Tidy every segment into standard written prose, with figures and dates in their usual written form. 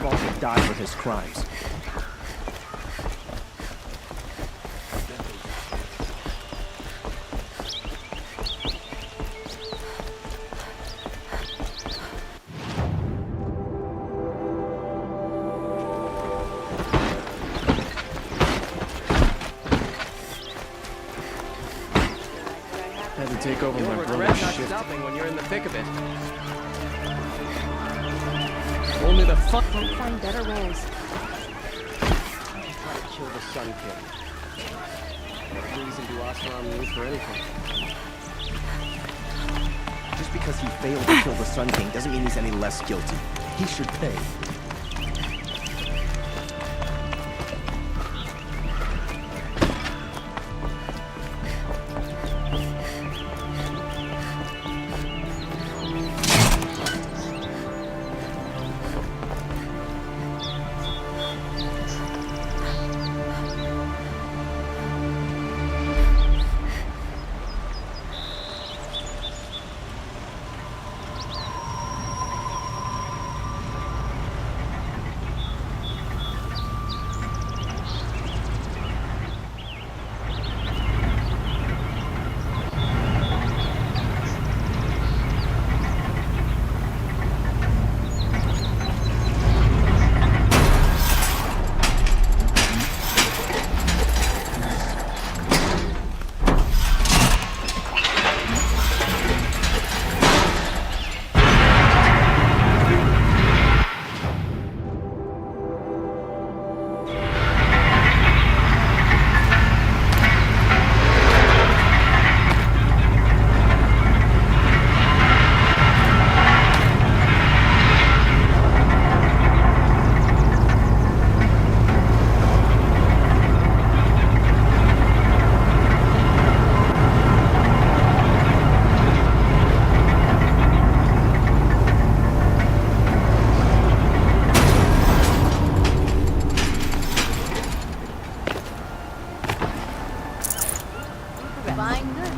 father die for his crimes. Had to take over my brother's shift. Stopping when you're in the thick of it. Only the fuck Won't find better ways. try to kill the Sun King. What reason do Oseram use for anything? Just because he failed to kill the Sun King doesn't mean he's any less guilty. He should pay.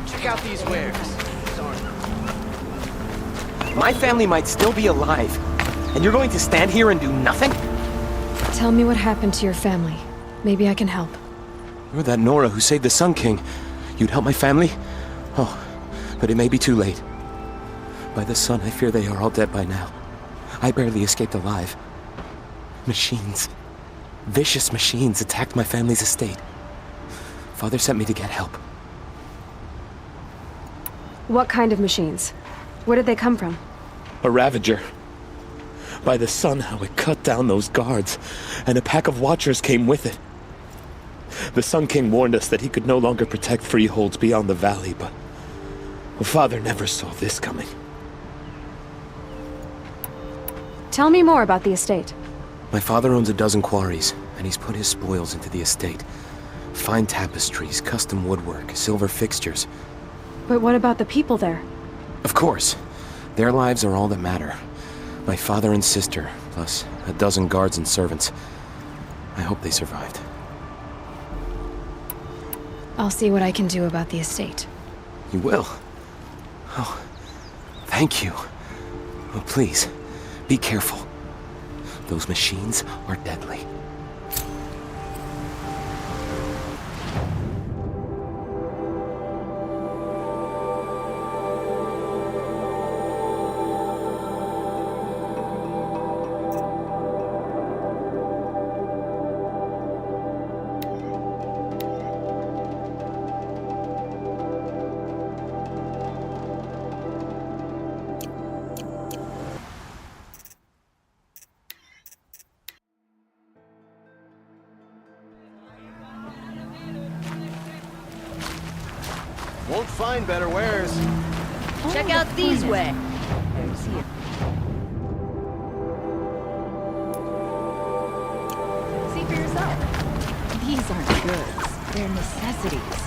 Check out these wares. My family might still be alive, and you're going to stand here and do nothing? Tell me what happened to your family. Maybe I can help. You're that Nora who saved the Sun King. You'd help my family? Oh, but it may be too late. By the sun, I fear they are all dead by now. I barely escaped alive. Machines. Vicious machines attacked my family's estate. Father sent me to get help. What kind of machines? Where did they come from? A Ravager. By the sun, how it cut down those guards, and a pack of Watchers came with it. The Sun King warned us that he could no longer protect freeholds beyond the valley, but Father never saw this coming. Tell me more about the estate. My father owns a dozen quarries, and he's put his spoils into the estate. Fine tapestries, custom woodwork, silver fixtures. But what about the people there? Of course. Their lives are all that matter. My father and sister, plus a dozen guards and servants. I hope they survived. I'll see what I can do about the estate. You will? Oh, thank you. Oh, please, be careful. Those machines are deadly. Won't find better wares. Check out these wares. See for yourself. These aren't goods. They're necessities.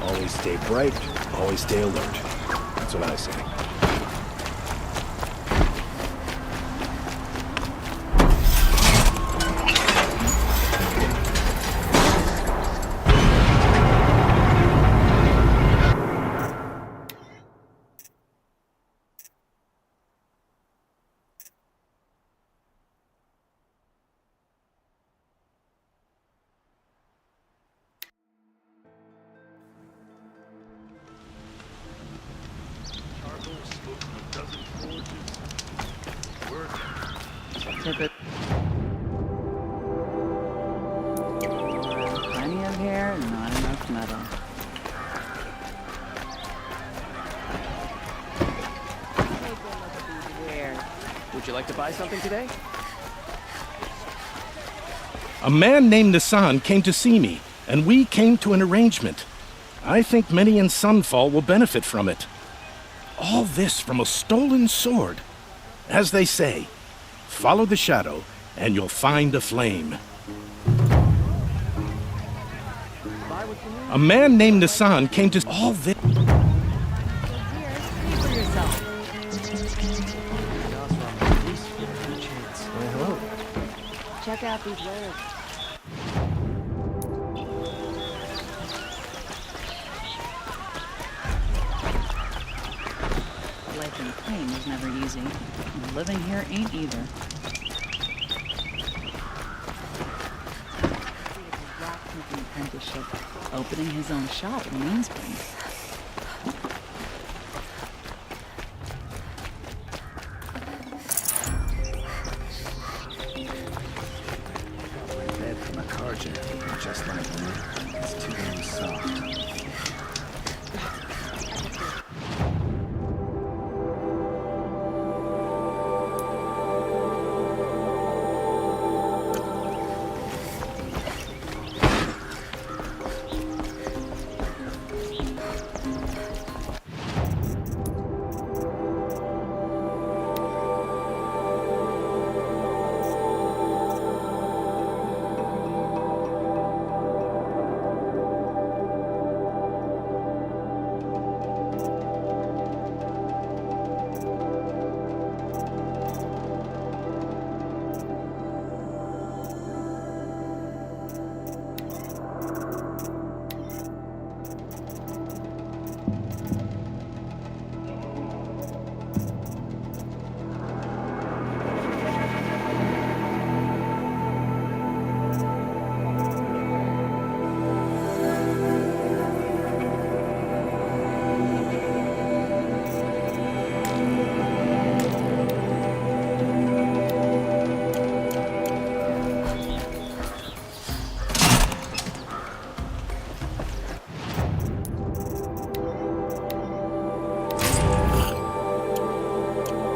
Always stay bright, always stay alert. That's what I say. hair, not enough metal. Take a look at these wares. Would you like to buy something today? A man named Nissan came to see me, and we came to an arrangement. I think many in Sunfall will benefit from it. All this from a stolen sword. As they say, follow the shadow, and you'll find a flame. A man named Nissan came to all this. So here, see for yourself. Hello. Check out these wares. Life in Crane was never easy, and living here ain't either. Blacksmithing apprenticeship, opening his own shop in Mainspring. Bed from a car jam, just like me. It's too damn soft.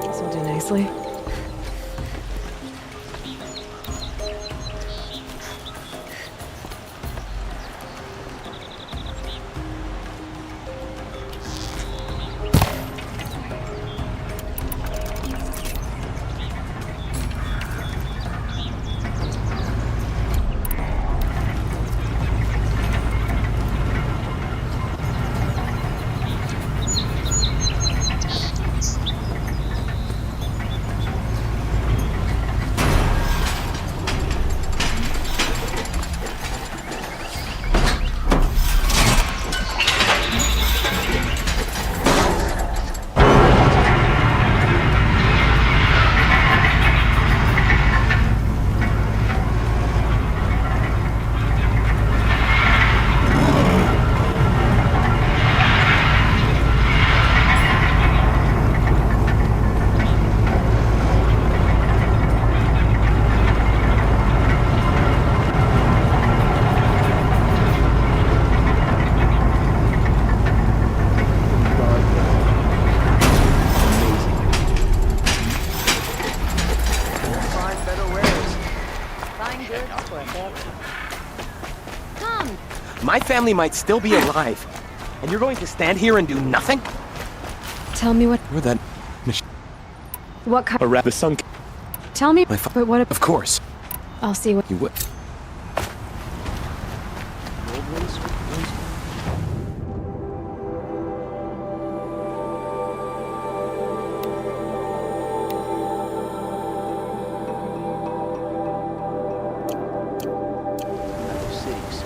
This will do nicely. Find better wares. Fine goods for a fair price. Come! My family might still be alive, and you're going to stand here and do nothing? Tell me what You're that what kind. around the sun. Tell me, My but what? Of course, I'll see what. you would. Old ones? Other cities.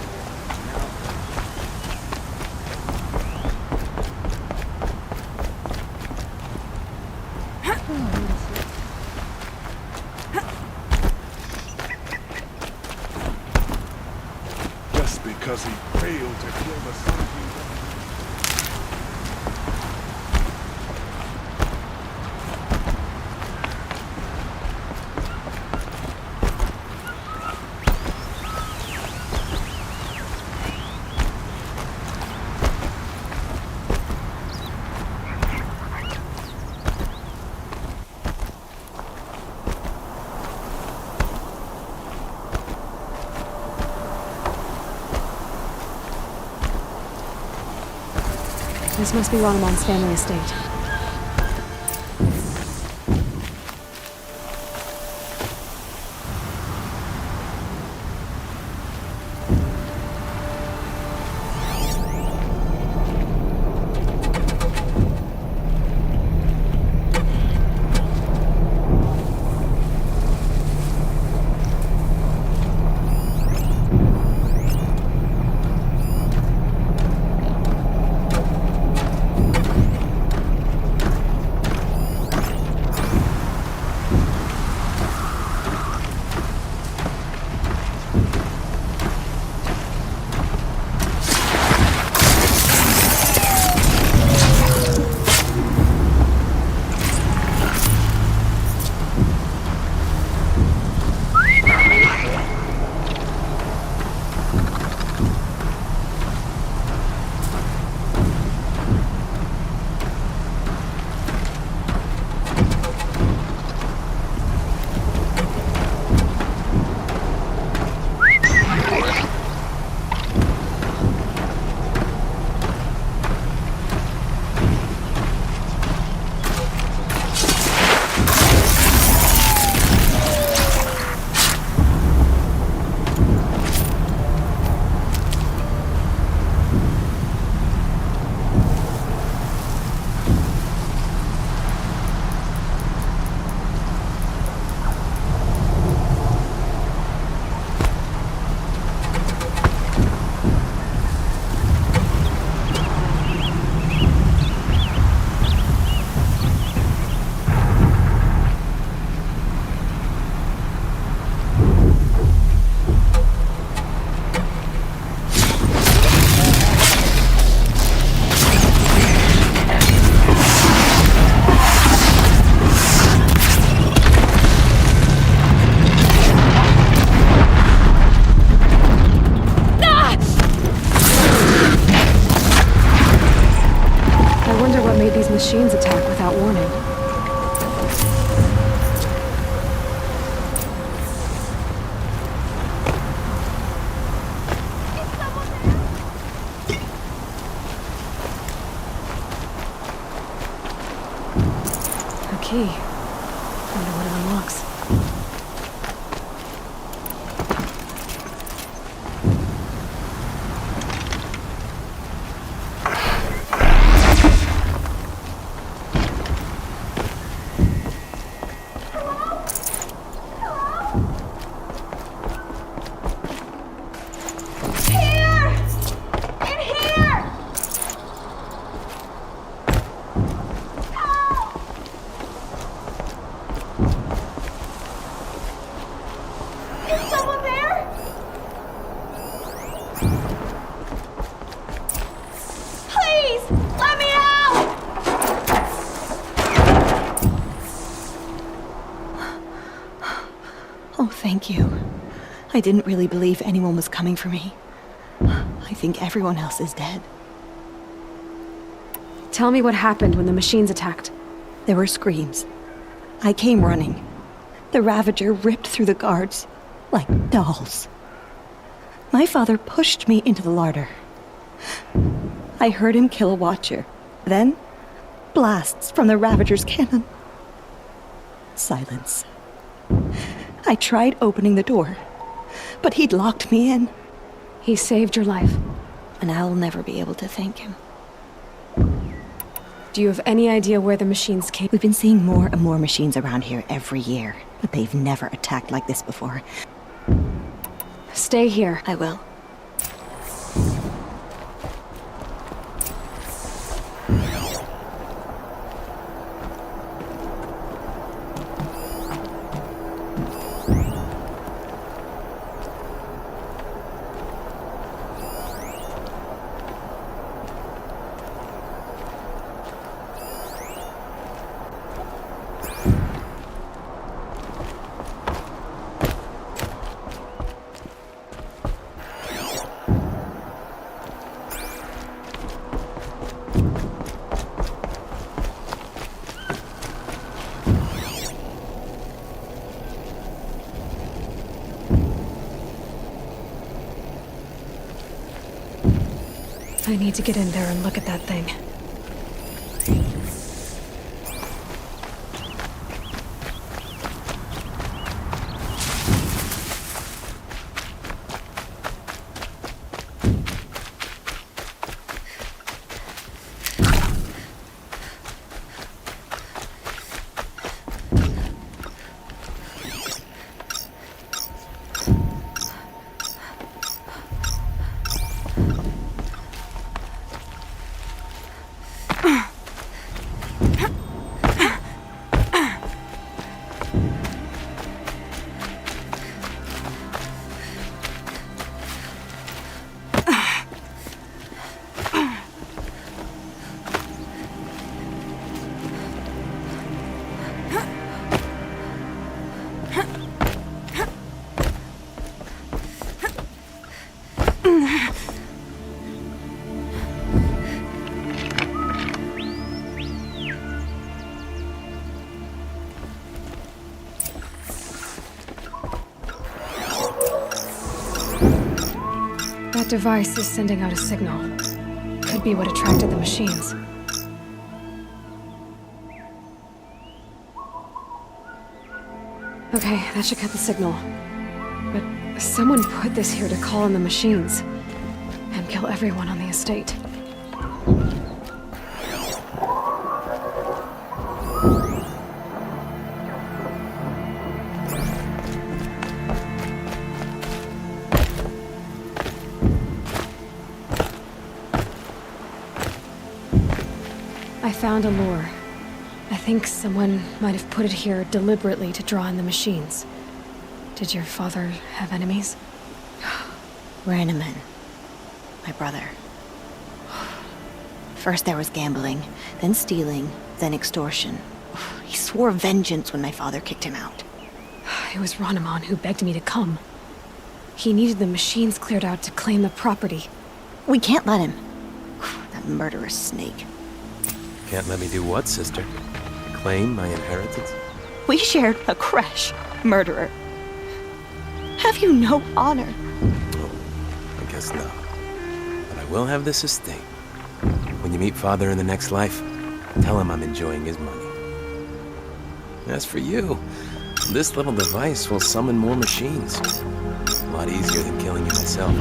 Just because he failed to kill the Sun King. This must be Ranamon's family estate. Machines attack without warning. A key. Wonder what it unlocks. Thank you. I didn't really believe anyone was coming for me. I think everyone else is dead. Tell me what happened when the machines attacked. There were screams. I came running. The Ravager ripped through the guards like dolls. My father pushed me into the larder. I heard him kill a watcher. Then, blasts from the Ravager's cannon. Silence. I tried opening the door, but he'd locked me in. He saved your life. And I'll never be able to thank him. Do you have any idea where the machines came? We've been seeing more and more machines around here every year, but they've never attacked like this before. Stay here. I will. I need to get in there and look at that thing. That device is sending out a signal. Could be what attracted the machines. Okay, that should cut the signal. But someone put this here to call in the machines. And kill everyone on the estate. I found a lure. I think someone might have put it here deliberately to draw in the machines. Did your father have enemies? Ranneman. My brother. First there was gambling, then stealing, then extortion. He swore vengeance when my father kicked him out. It was Ranneman who begged me to come. He needed the machines cleared out to claim the property. We can't let him. That murderous snake. Can't let me do what, sister? Claim my inheritance? We shared a creche, murderer. Have you no honor? Oh, I guess not. But I will have this estate. When you meet Father in the next life, tell him I'm enjoying his money. As for you, this little device will summon more machines. A lot easier than killing you myself.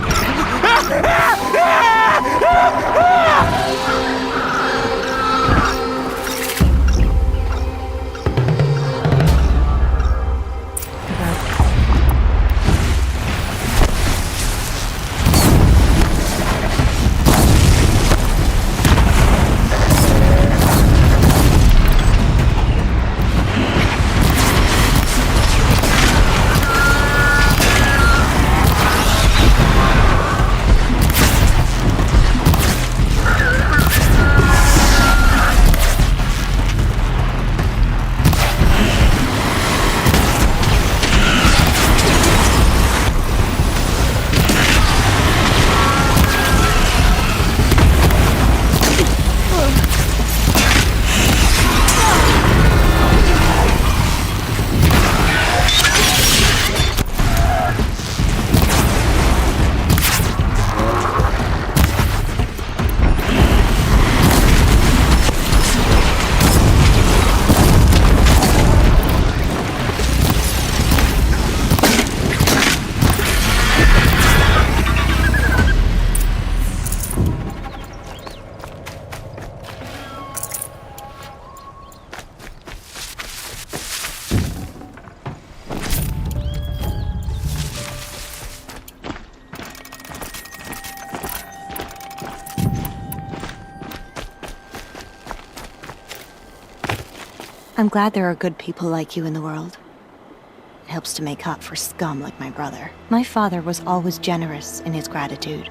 I'm glad there are good people like you in the world. It helps to make up for scum like my brother. My father was always generous in his gratitude.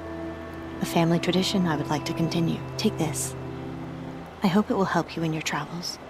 A family tradition I would like to continue. Take this. I hope it will help you in your travels.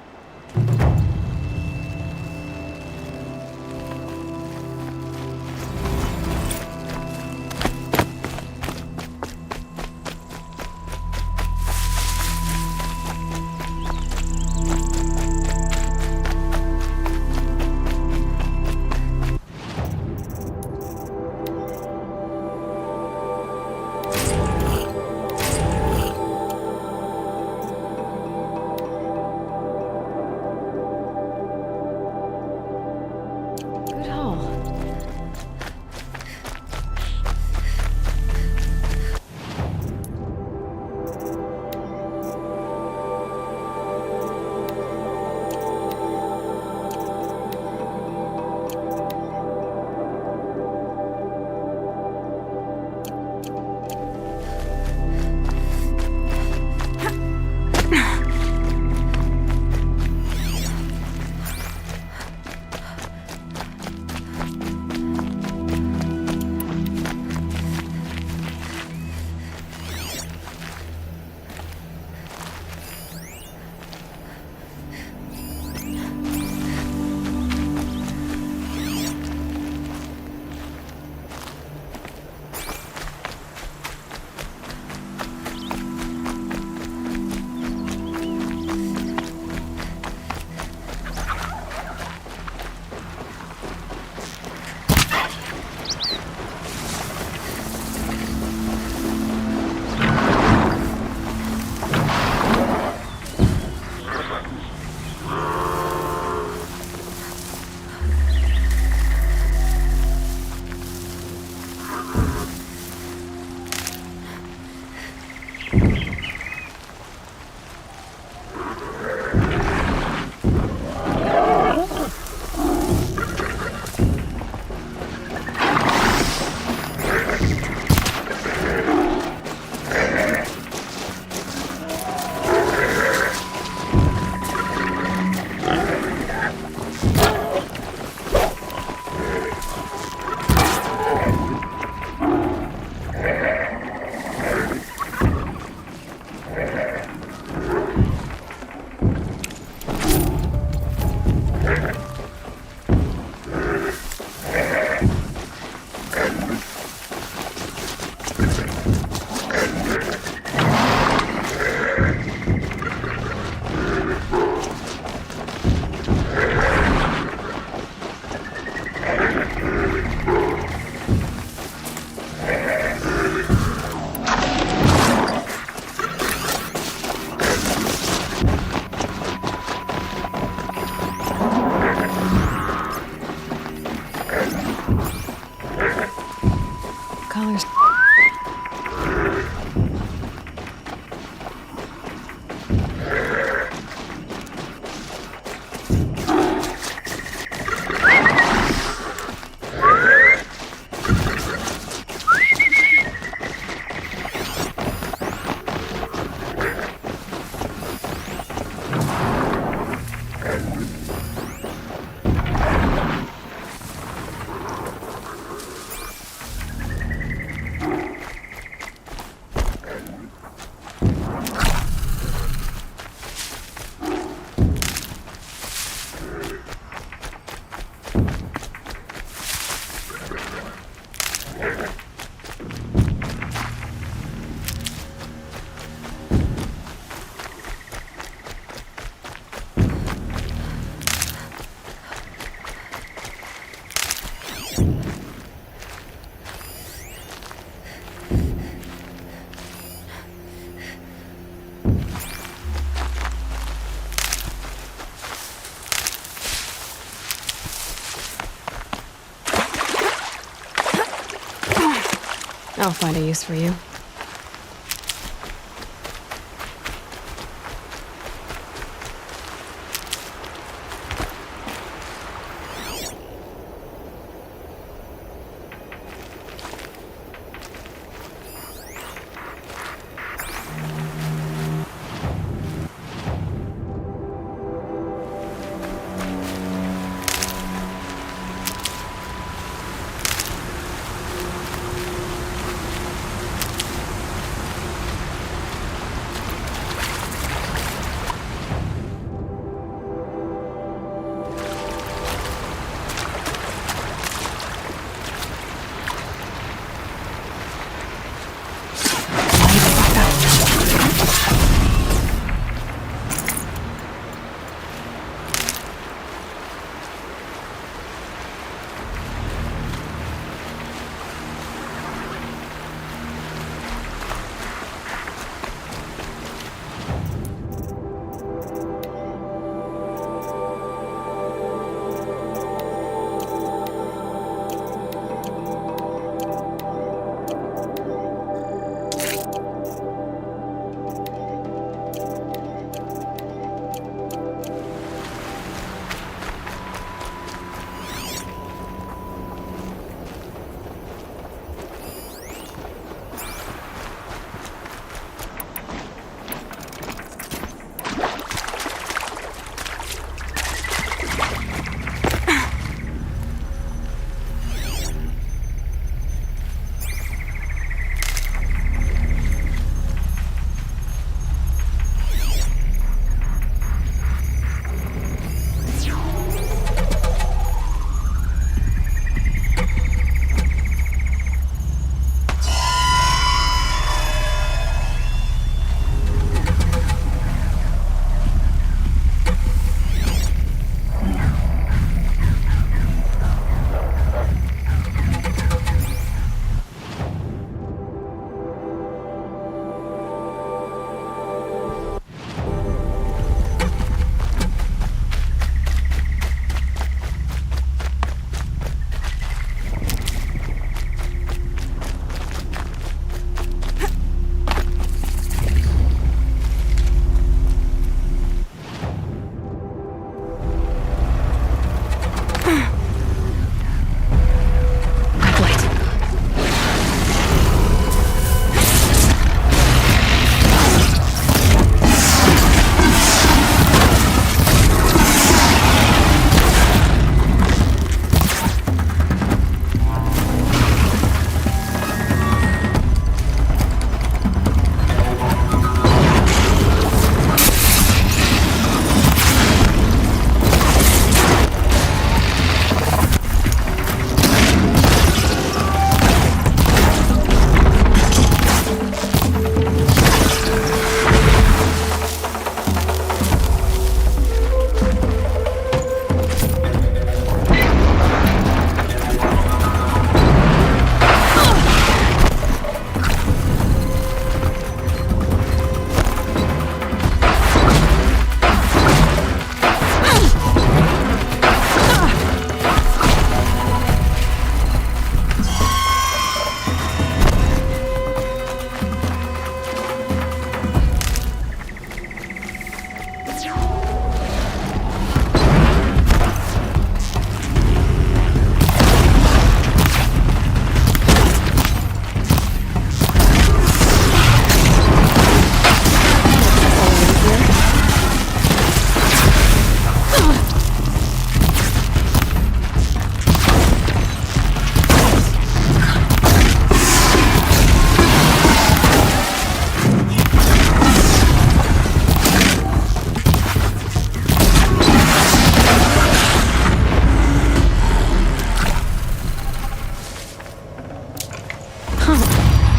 find a use for you.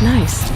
Nice.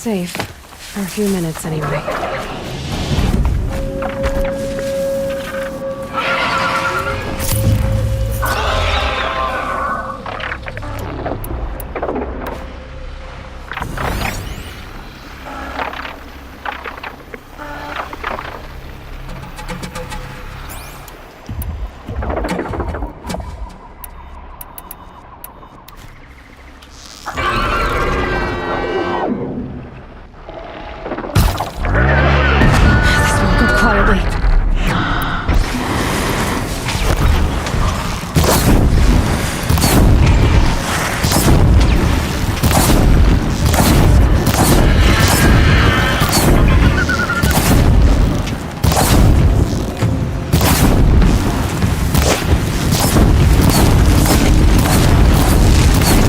safe. For a few minutes, anyway. This won't go quietly.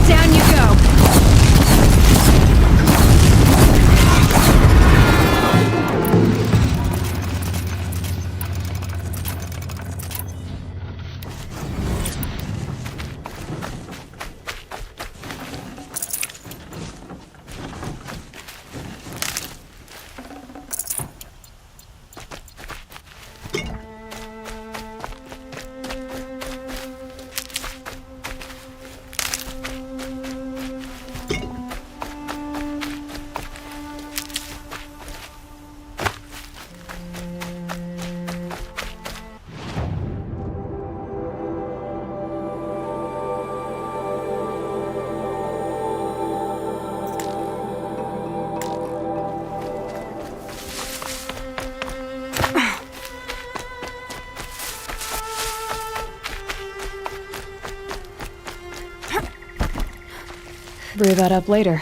Down you go. Brew that up later.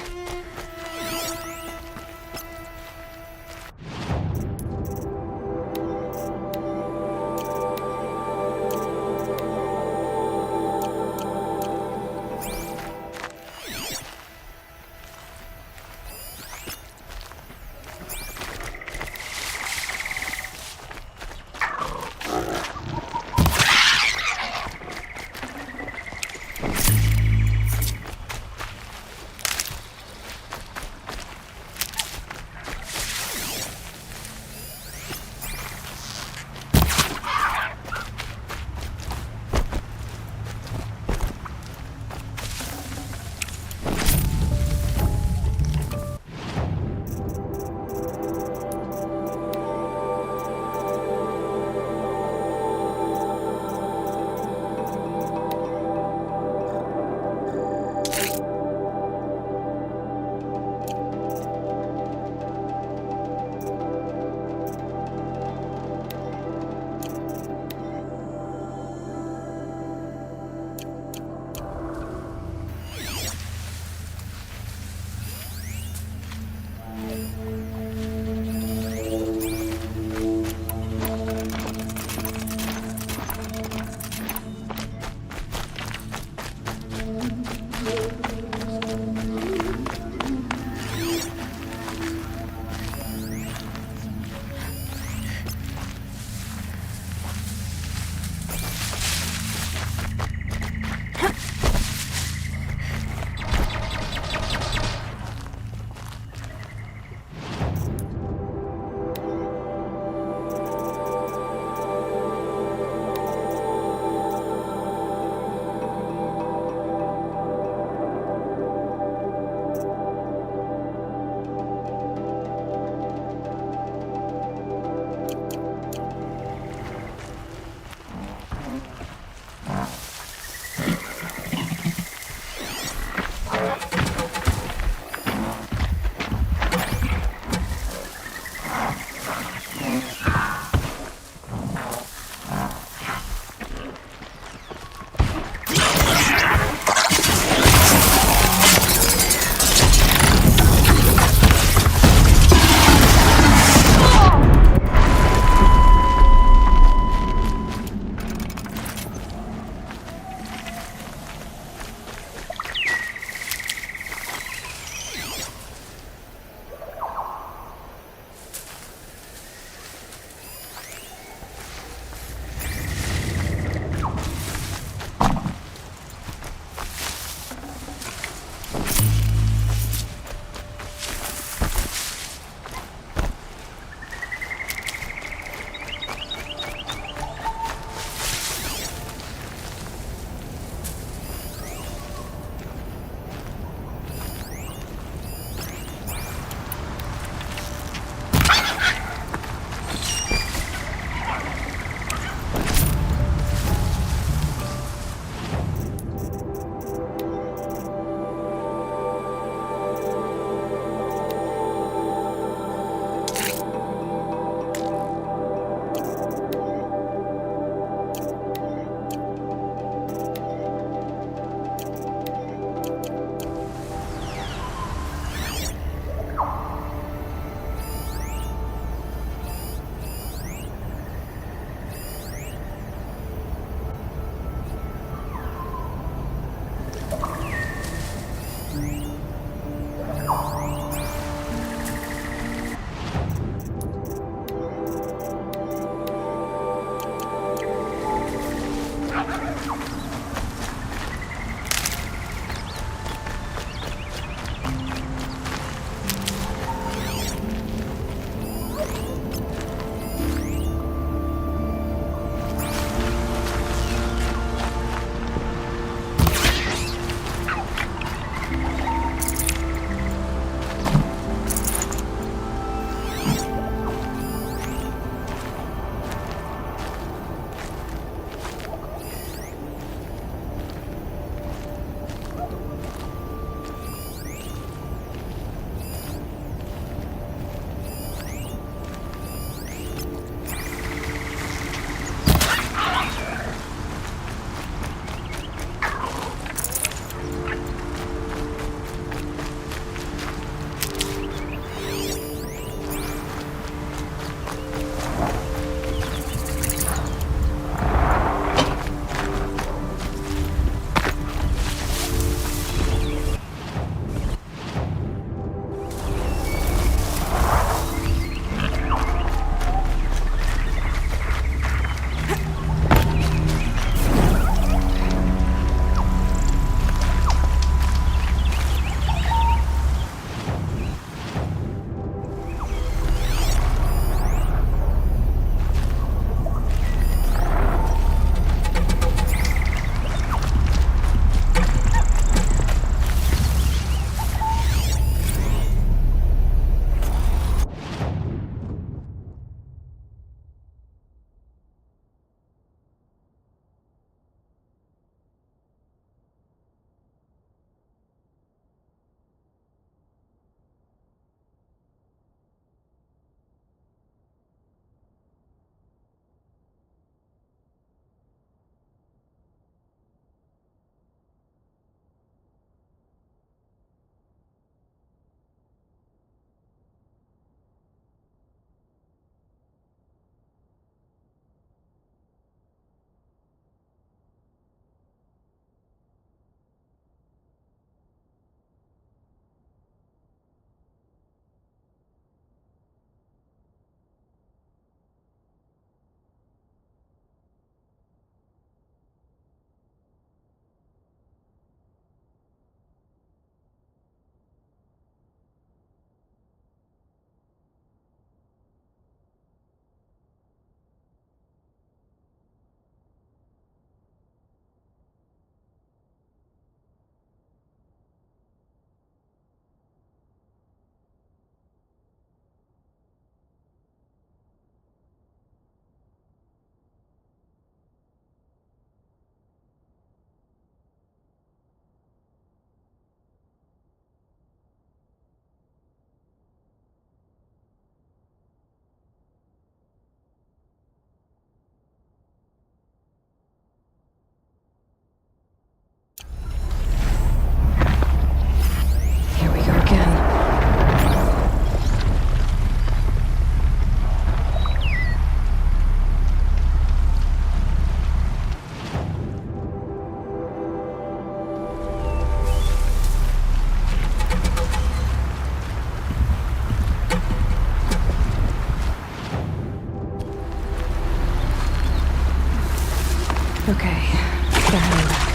Okay, they're heading back.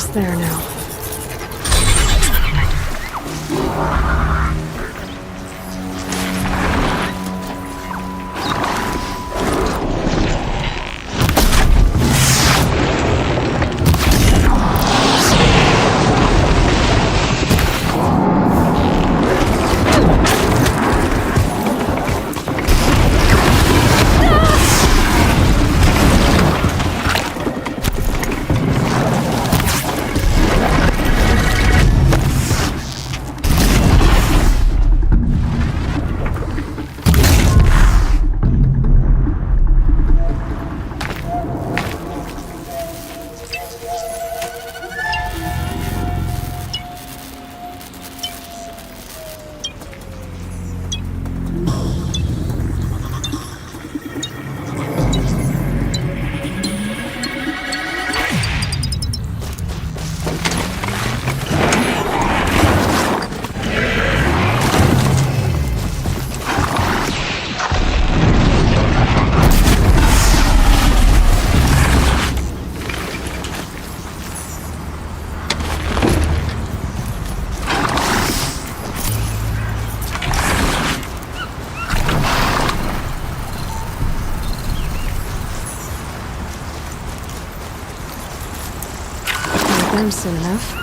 almost there now. Them soon enough.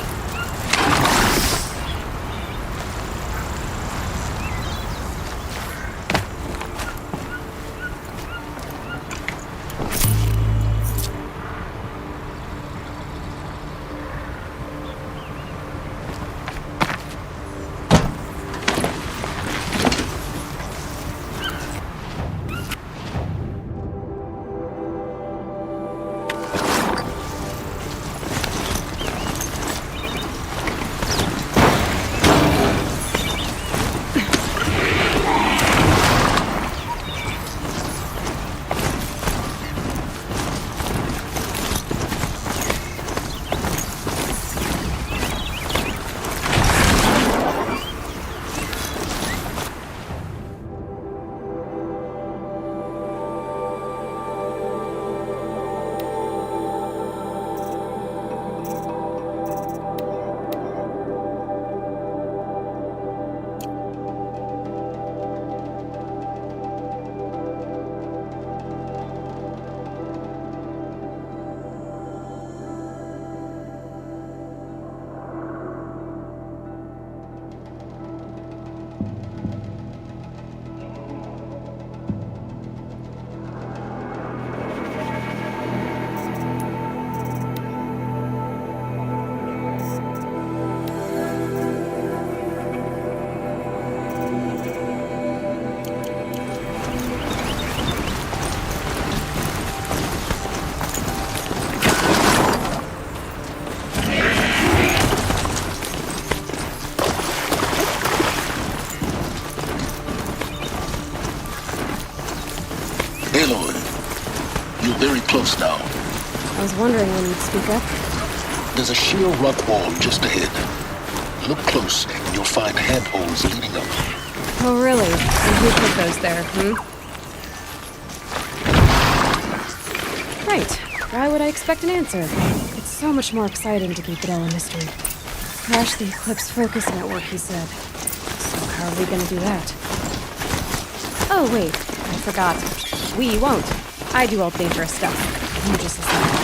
Aloy, you're very close now. I was wondering when you'd speak up. There's a sheer rock wall just ahead. Look close, and you'll find handholds leading up. Oh, really? And who put those there, Right. Why would I expect an answer? It's so much more exciting to keep it all a mystery. Crash the Eclipse focus network, he said. So how are we gonna do that? Oh, wait. I forgot. We won't. I do all dangerous stuff. You just listen.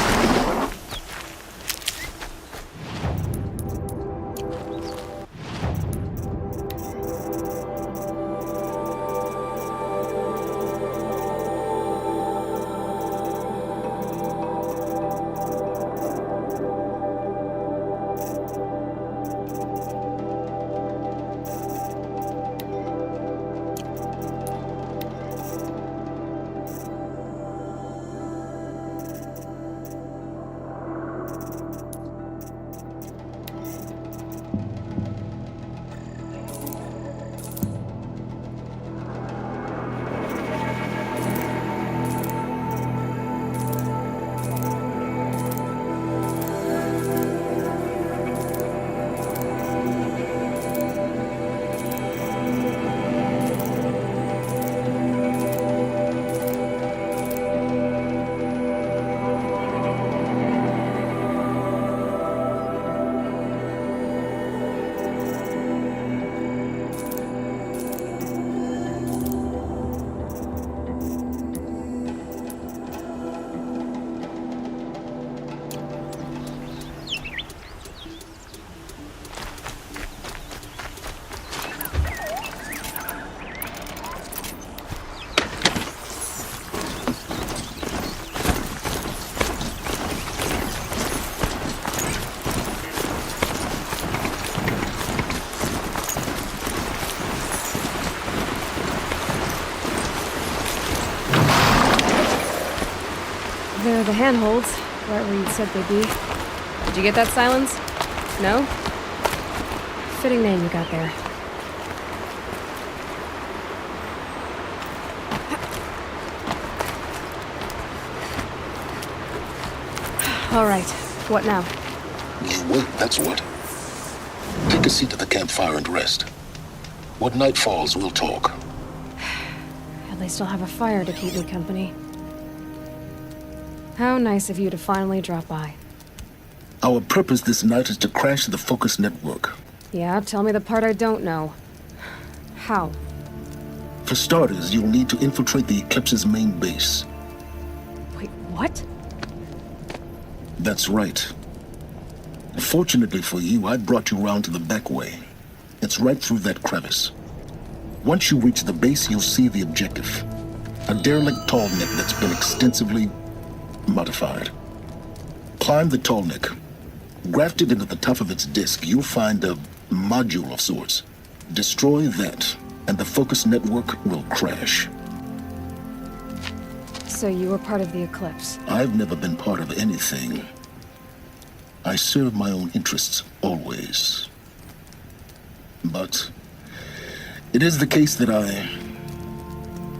They're the handholds, right where you'd said they'd be. Did you get that, Silence? No? Fitting name you got there. All right, what now? You wait, that's what. Take a seat at the campfire and rest. When night falls, we'll talk. At least I'll have a fire to keep me company. How nice of you to finally drop by. Our purpose this night is to crash the Focus network. Yeah, tell me the part I don't know. How? For starters, you'll need to infiltrate the Eclipse's main base. Wait, what? That's right. Fortunately for you, I brought you round to the back way. It's right through that crevice. Once you reach the base, you'll see the objective. A derelict tallneck that's been extensively modified. Climb the tallneck. Grafted into the top of its disk, you'll find a module of sorts. Destroy that, and the Focus network will crash. So you were part of the Eclipse. I've never been part of anything. I serve my own interests, always. But it is the case that I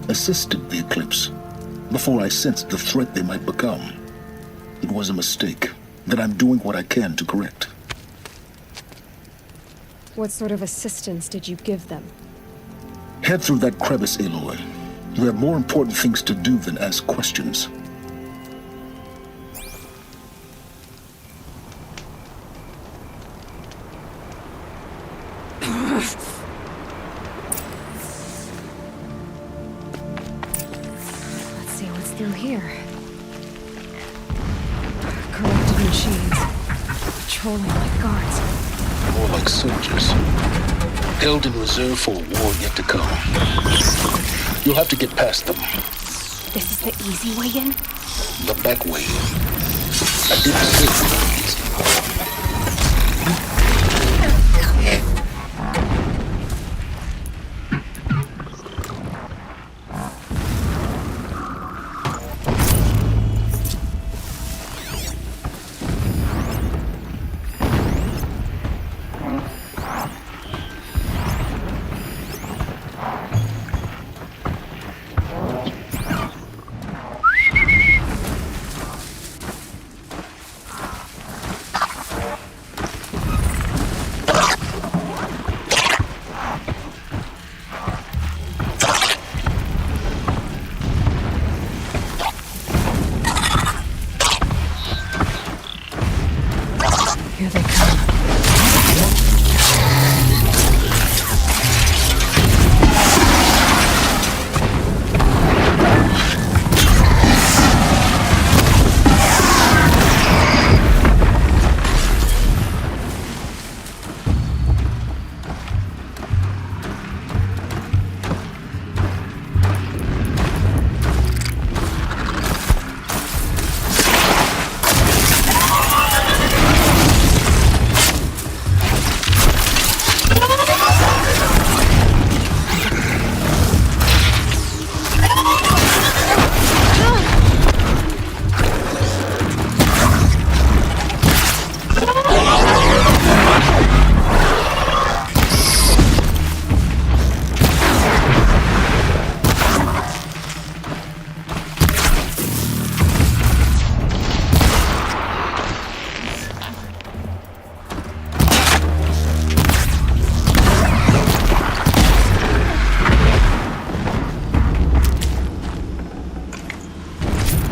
assisted the Eclipse before I sensed the threat they might become. It was a mistake that I'm doing what I can to correct. What sort of assistance did you give them? Head through that crevice, Aloy. You have more important things to do than ask questions. Let's see what's through here. Corrupted machines. Patrolling like guards. More like soldiers. Held in reserve for a war yet to come. You'll have to get past them. This is the easy way in? The back way. I didn't say it would be easy. Here they come.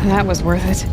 That was worth it.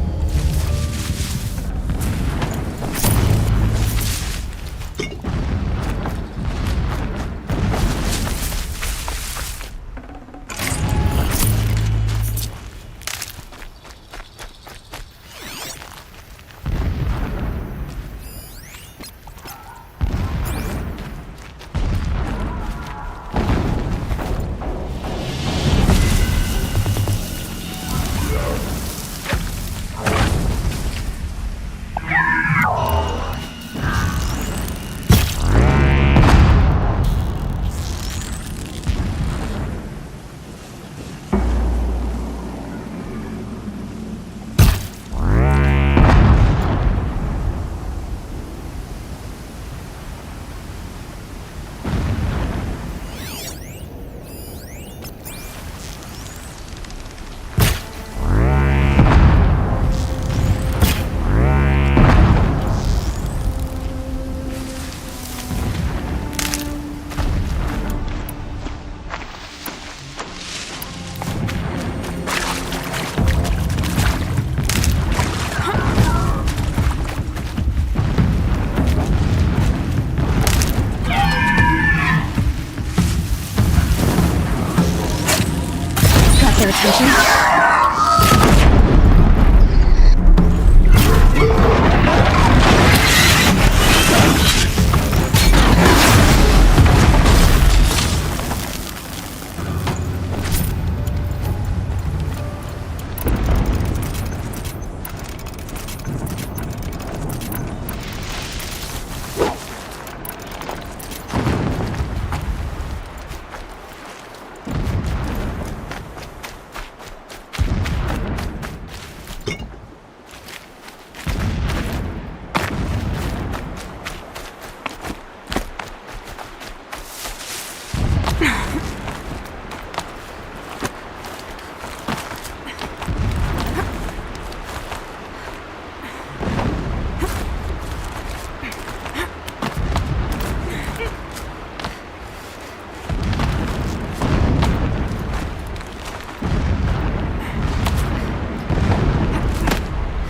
attract their attention.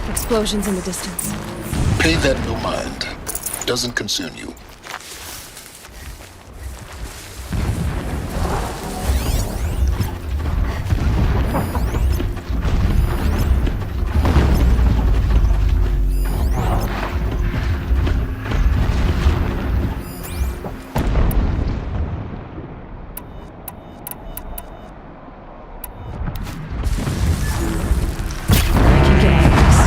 Explosions in the distance. Pay that no mind. Doesn't concern you. I can get out of this.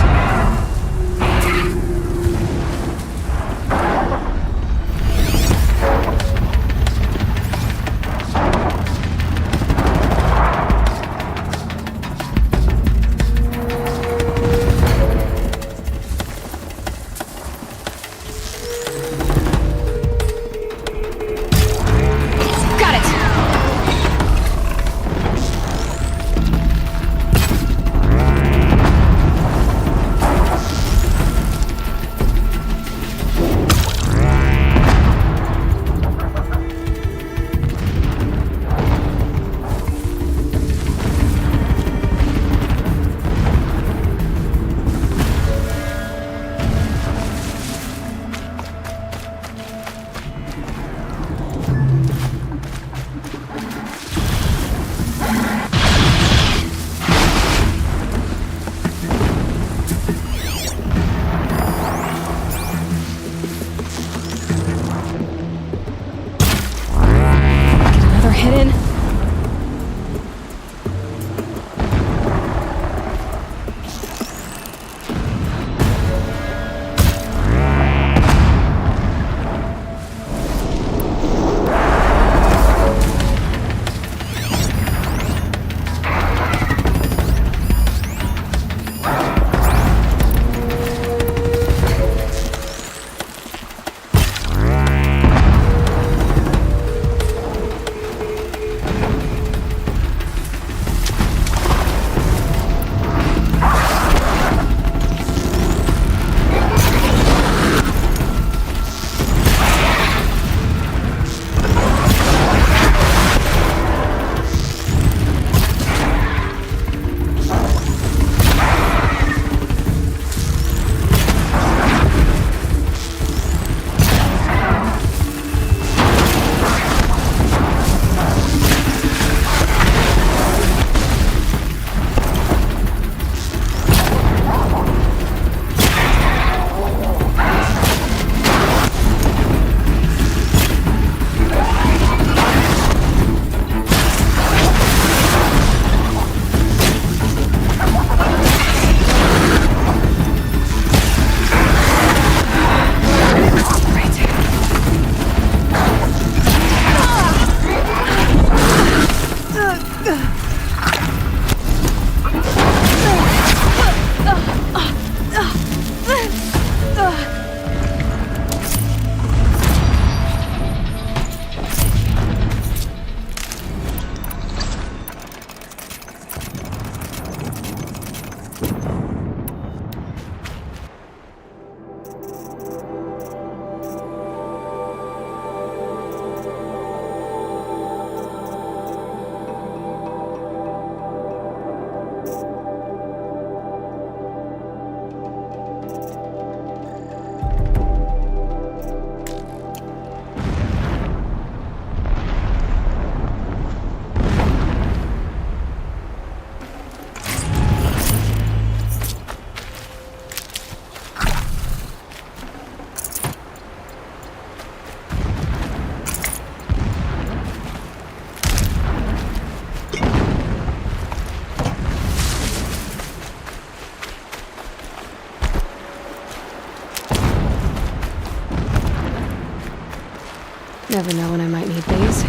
Never know when I might need these.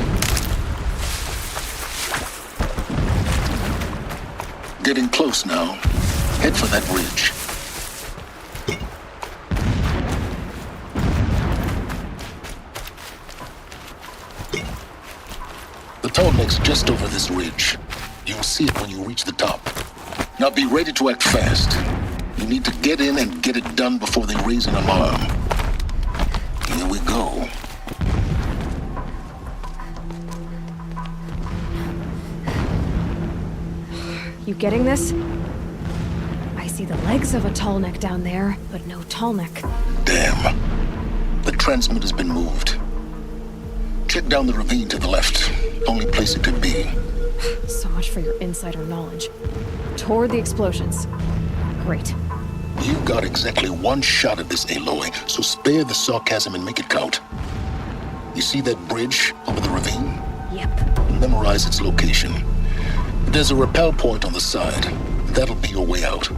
Getting close now. Head for that ridge. The tall neck's just over this ridge. You'll see it when you reach the top. Now be ready to act fast. You need to get in and get it done before they raise an alarm. Here we go. You getting this? I see the legs of a tall neck down there, but no tall neck. Damn. The transmitter's been moved. Check down the ravine to the left. Only place it could be. So much for your insider knowledge. Toward the explosions. Great. You got exactly one shot at this, Aloy, so spare the sarcasm and make it count. You see that bridge over the ravine? Yep. Memorize its location. There's a rappel point on the side. That'll be your way out.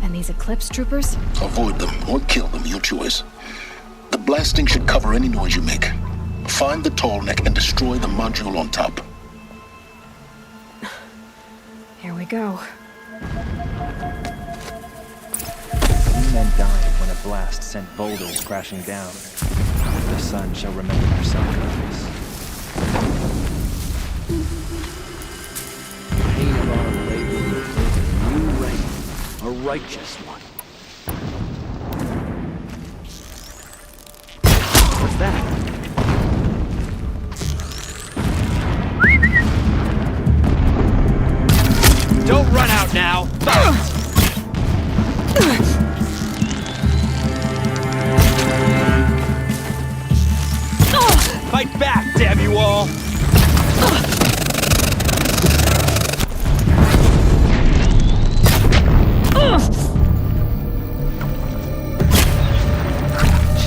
And these Eclipse troopers? Avoid them or kill them, your choice. The blasting should cover any noise you make. Find the tall neck and destroy the module on top. Here we go. Many men died when a blast sent boulders crashing down. The sun shall remember their sacrifice. Pain of our labor will take a new reign, a righteous one. What's that? Don't run out now! Fight back, damn you all!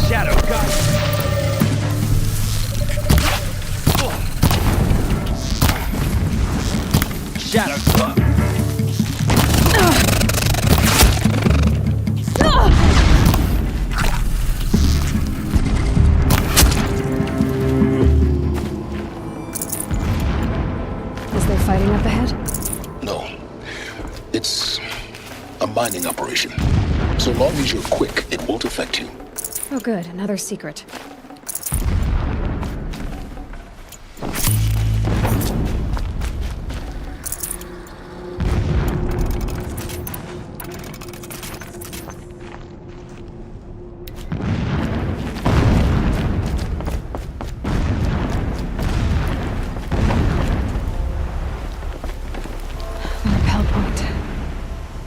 Shadow gun! Shadow gun! Fighting up ahead? No. It's a mining operation. So long as you're quick, it won't affect you. Oh good, another secret.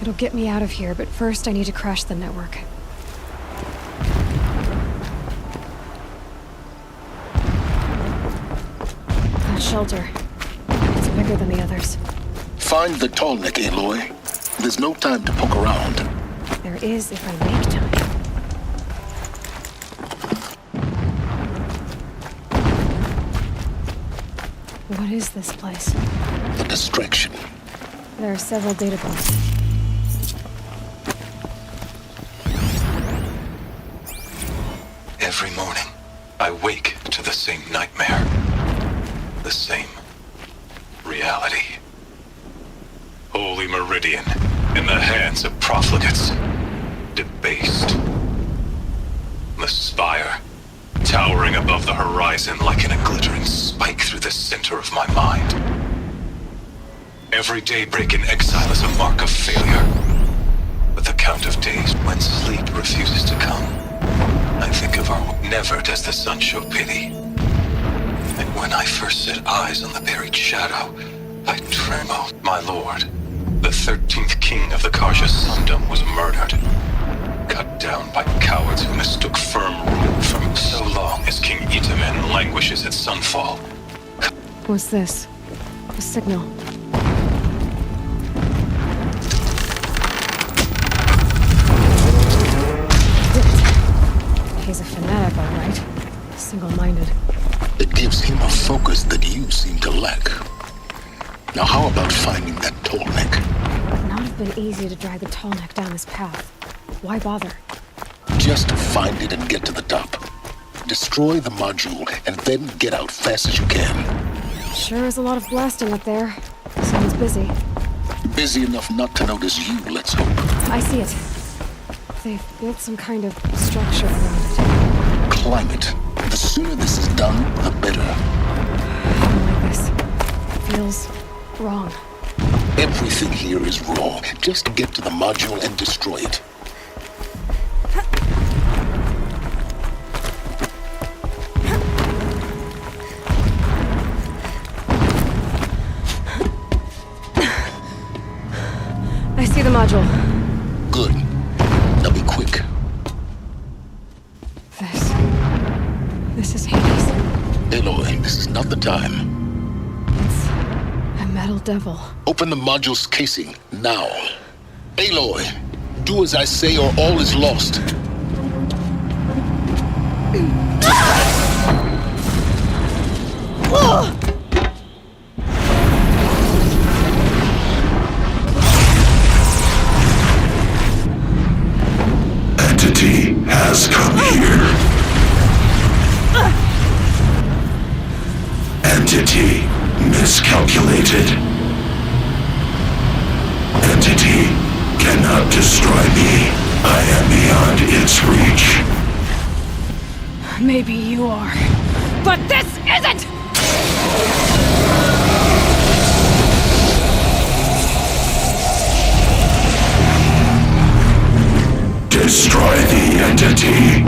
It'll get me out of here, but first I need to crash the network. That shelter. It's bigger than the others. Find the tall neck, Aloy. There's no time to poke around. There is if I make time. What is this place? A distraction. There are several data points. Every morning, I wake to the same nightmare. The same reality. Holy Meridian, in the hands of profligates. Debased. The spire, towering above the horizon like a glittering spike through the center of my mind. Every daybreak in exile is a mark of failure. With the count of days when sleep refuses to come, I think of our... Never does the sun show pity. And when I first set eyes on the buried shadow, I trembled. My lord, the 13th king of the Karja Sundom was murdered. Cut down by cowards who mistook firm rule from so long as King Itamen languishes at sunfall. What's this? A signal. He's a fanatic, all right. Single-minded. It gives him a focus that you seem to lack. Now how about finding that tall neck? Would not have been easy to drag the tall neck down this path. Why bother? Just find it and get to the top. Destroy the module, and then get out fast as you can. Sure is a lot of blasting up there. Someone's busy. Busy enough not to notice you, let's hope. I see it. They've built some kind of structure around it. Climate. The sooner this is done, the better. I don't like this. It feels wrong. Everything here is wrong. Just get to the module and destroy it. I see the module. Good. Now be quick. This is Hades. Aloy, this is not the time. It's a metal devil. Open the module's casing, now. Aloy, do as I say or all is lost. Entity has come here. Entity miscalculated. Entity cannot destroy me. I am beyond its reach. Maybe you are. But this isn't! Destroy the entity.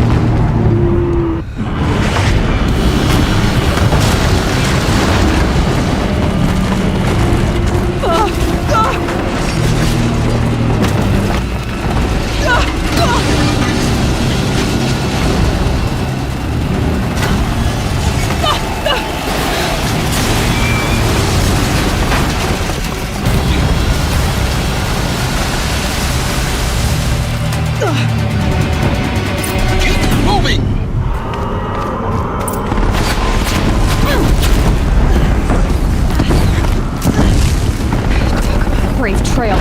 Brave trail.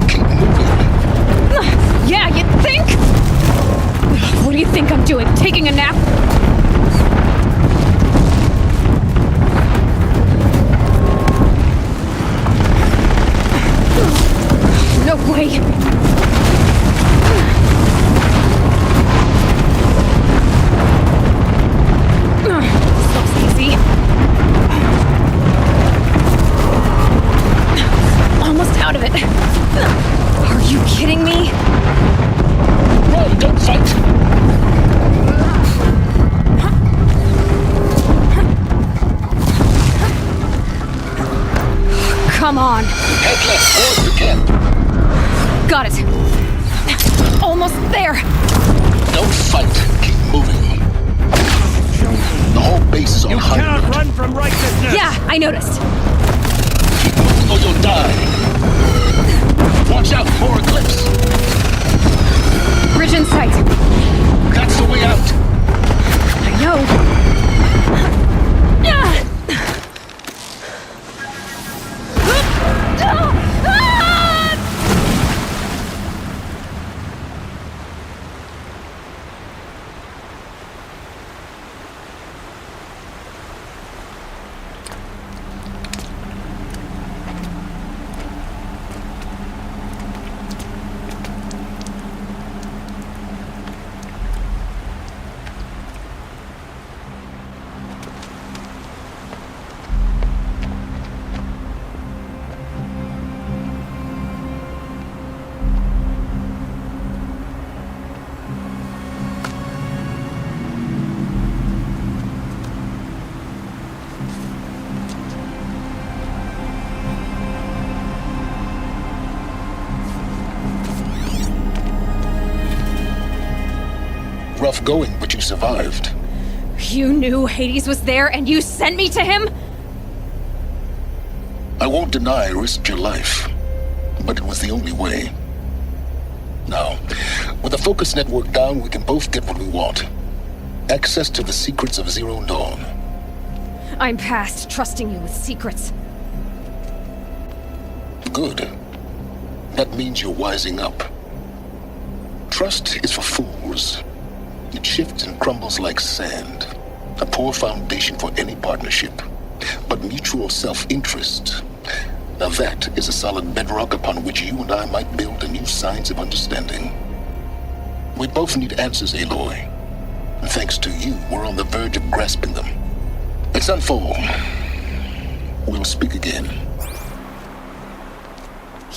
Keep moving. Yeah, you think? What do you think I'm doing? Taking a nap? No way! This looks easy. Almost out of it. Are you kidding me? Run, don't fight. Come on. Head left towards the camp. Got it. Almost there. Don't fight. Keep moving. The whole base is on high alert. run from righteousness! Yeah, I noticed. Keep moving or you'll die. Watch out for Eclipse. Bridge in sight. That's the way out. I know. Rough going, but you survived. You knew Hades was there and you sent me to him? I won't deny I risked your life, but it was the only way. Now, with the focus network down, we can both get what we want. Access to the secrets of Zero Dawn. I'm past trusting you with secrets. Good. That means you're wising up. Trust is for fools. It shifts and crumbles like sand. A poor foundation for any partnership. But mutual self-interest, now that is a solid bedrock upon which you and I might build a new science of understanding. We both need answers, Aloy. And thanks to you, we're on the verge of grasping them. Let's unfold. We'll speak again.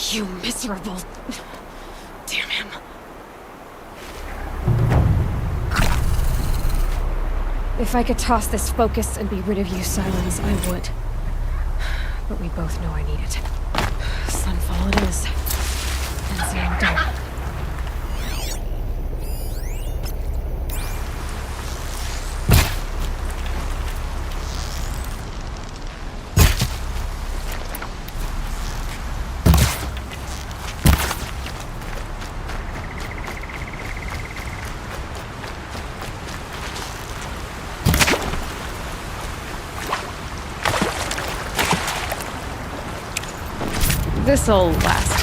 You miserable... Damn him. If I could toss this focus and be rid of you, Silence, I would. But we both know I need it. Sunfall it is. And Zan done. This'll last.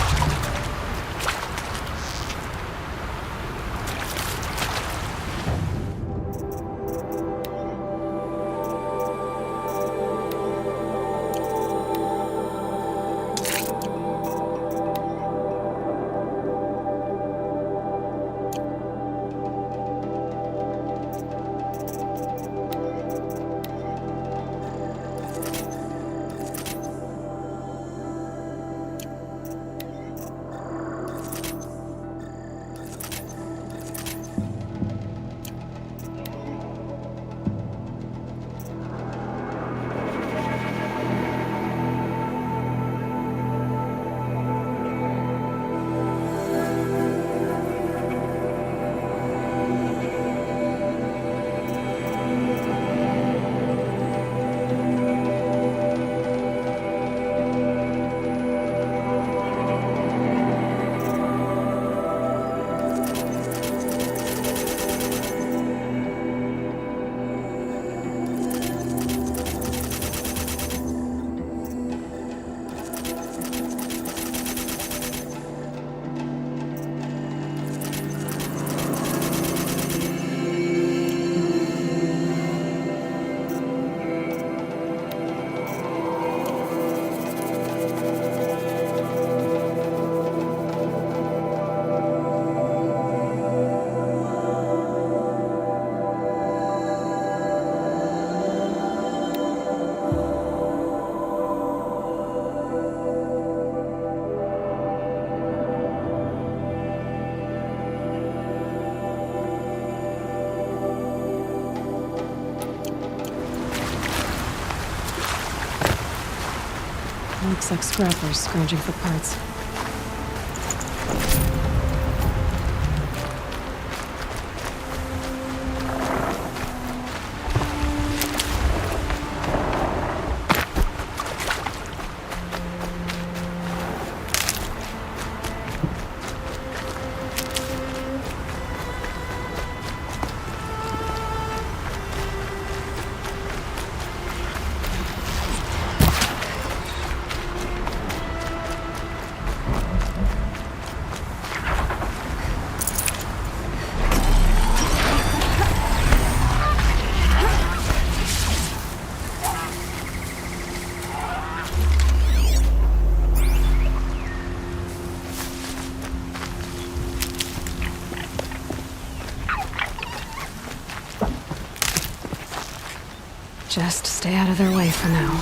Looks like scrappers scrounging for parts. Just stay out of their way for now.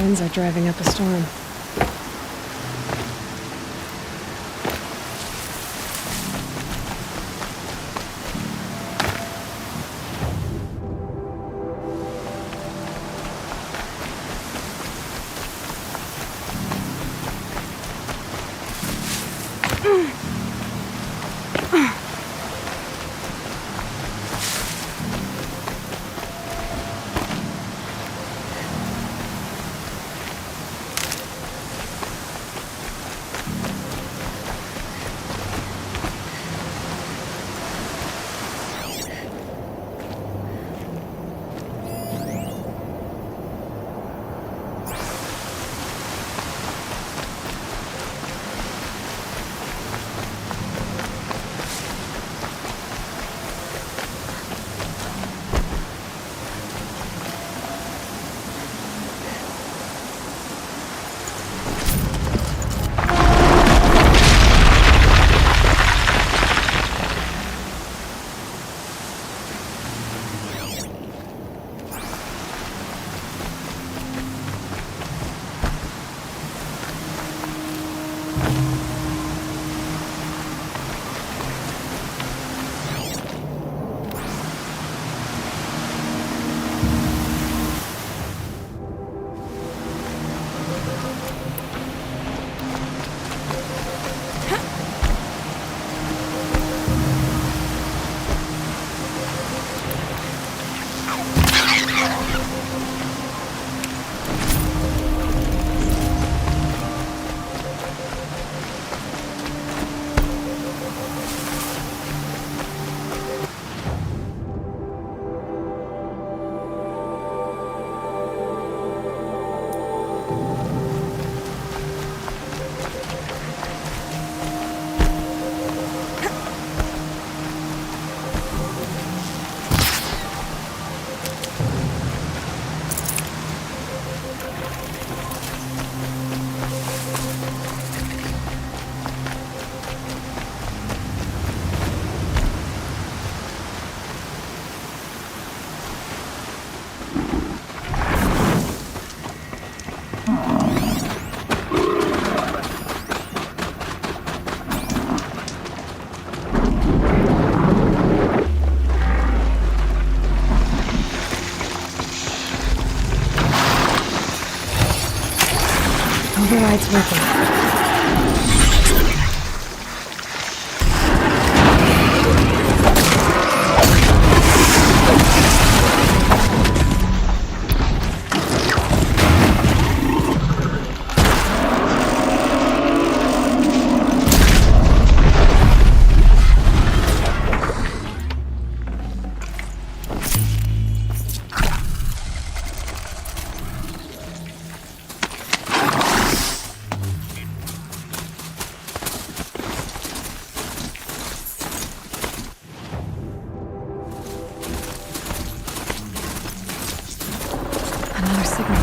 winds are driving up a storm. Override's working. Another signal.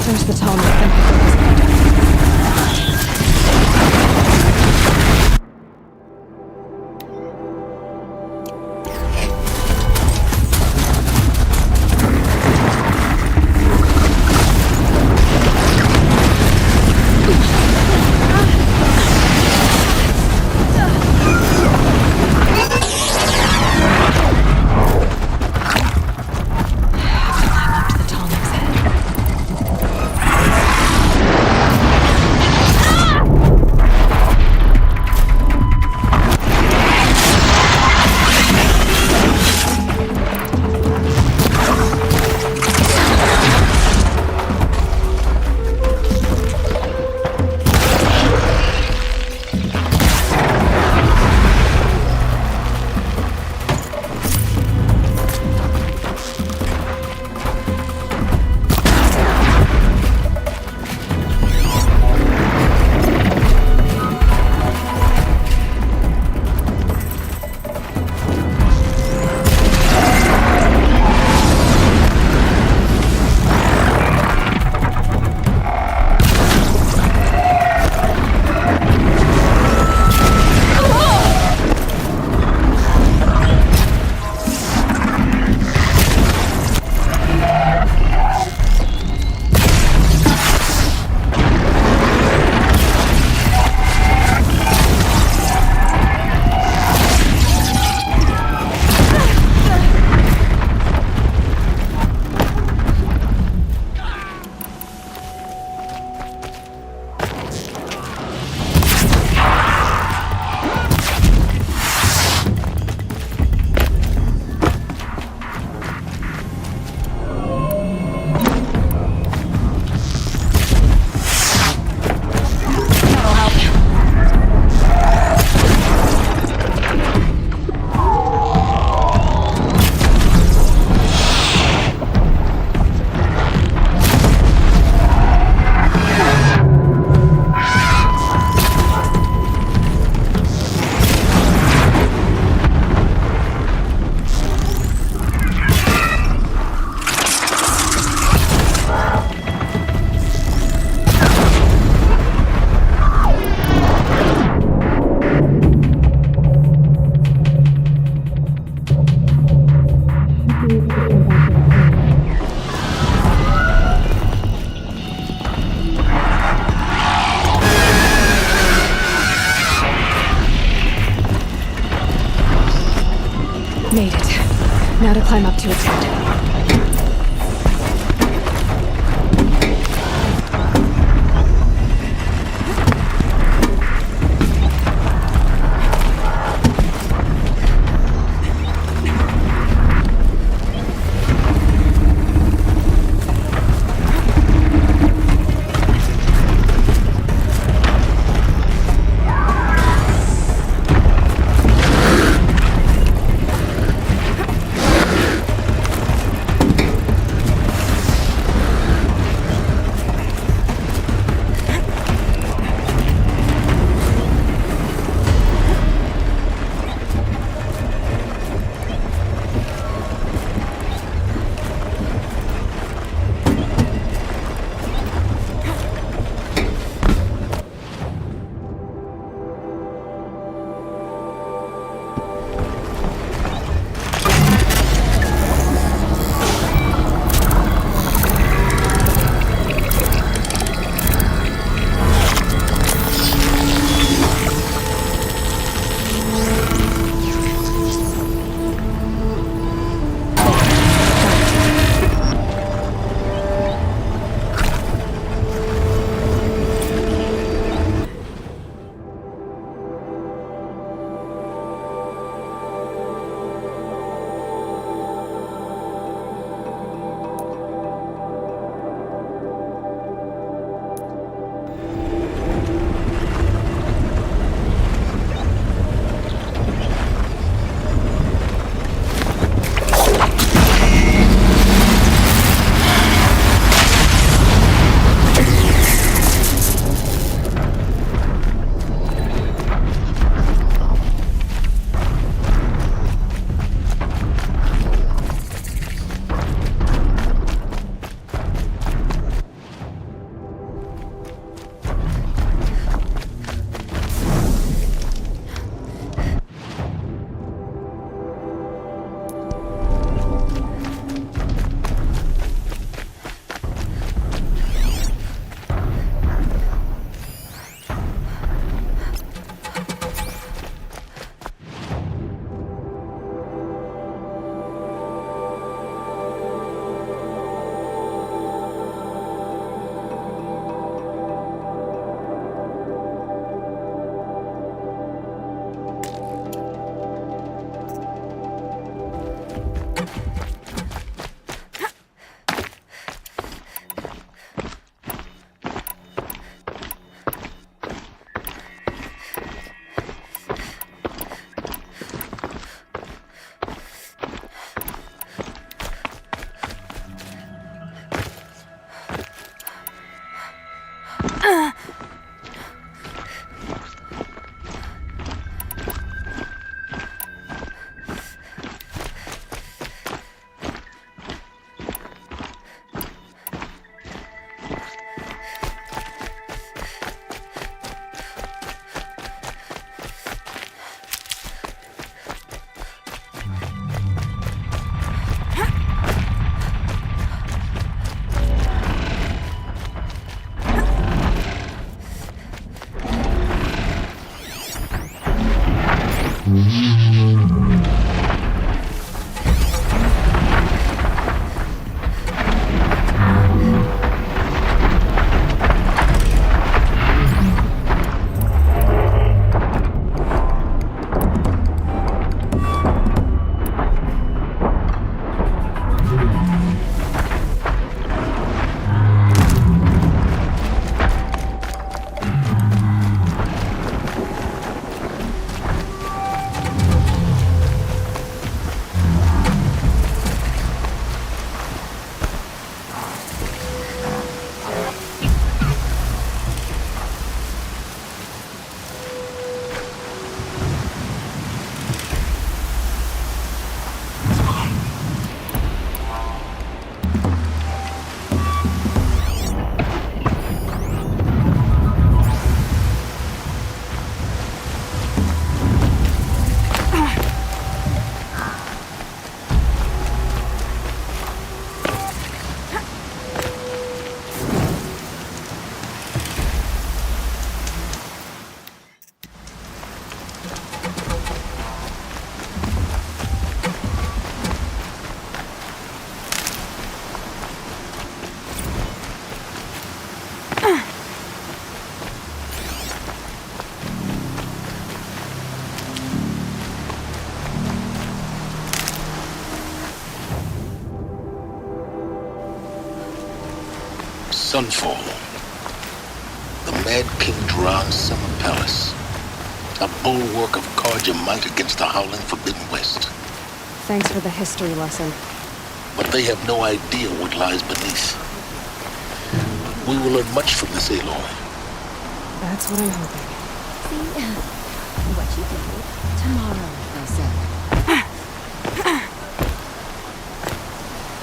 There's the tunnel. made it. Now to climb up to its head. Sunfall. The Mad King Duran's summer palace. A bulwark of Carja might against the howling Forbidden West. Thanks for the history lesson. But they have no idea what lies beneath. We will learn much from this, Aloy. That's what I'm hoping. See what you do tomorrow, they say.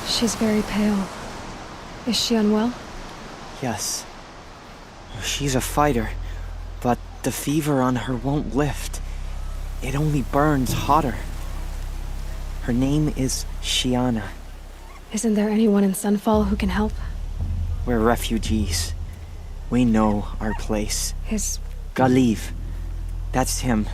She's very pale. Is she unwell? Yes. She's a fighter, but the fever on her won't lift. It only burns hotter. Her name is Shiana. Isn't there anyone in Sunfall who can help? We're refugees. We know our place. His... Galiv. That's him.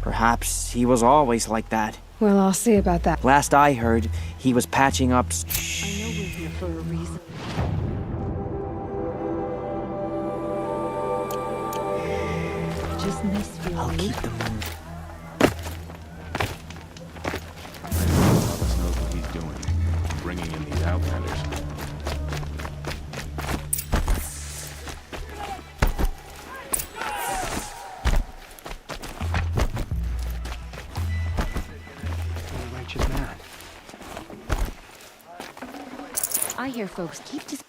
Perhaps he was always like that. Well, I'll see about that. Last I heard, he was patching up... I know we're here for a reason. Just miss feeling. I'll keep the moon. Travis knows what he's doing, bringing in these outlanders. Righteous man. I hear folks keep just.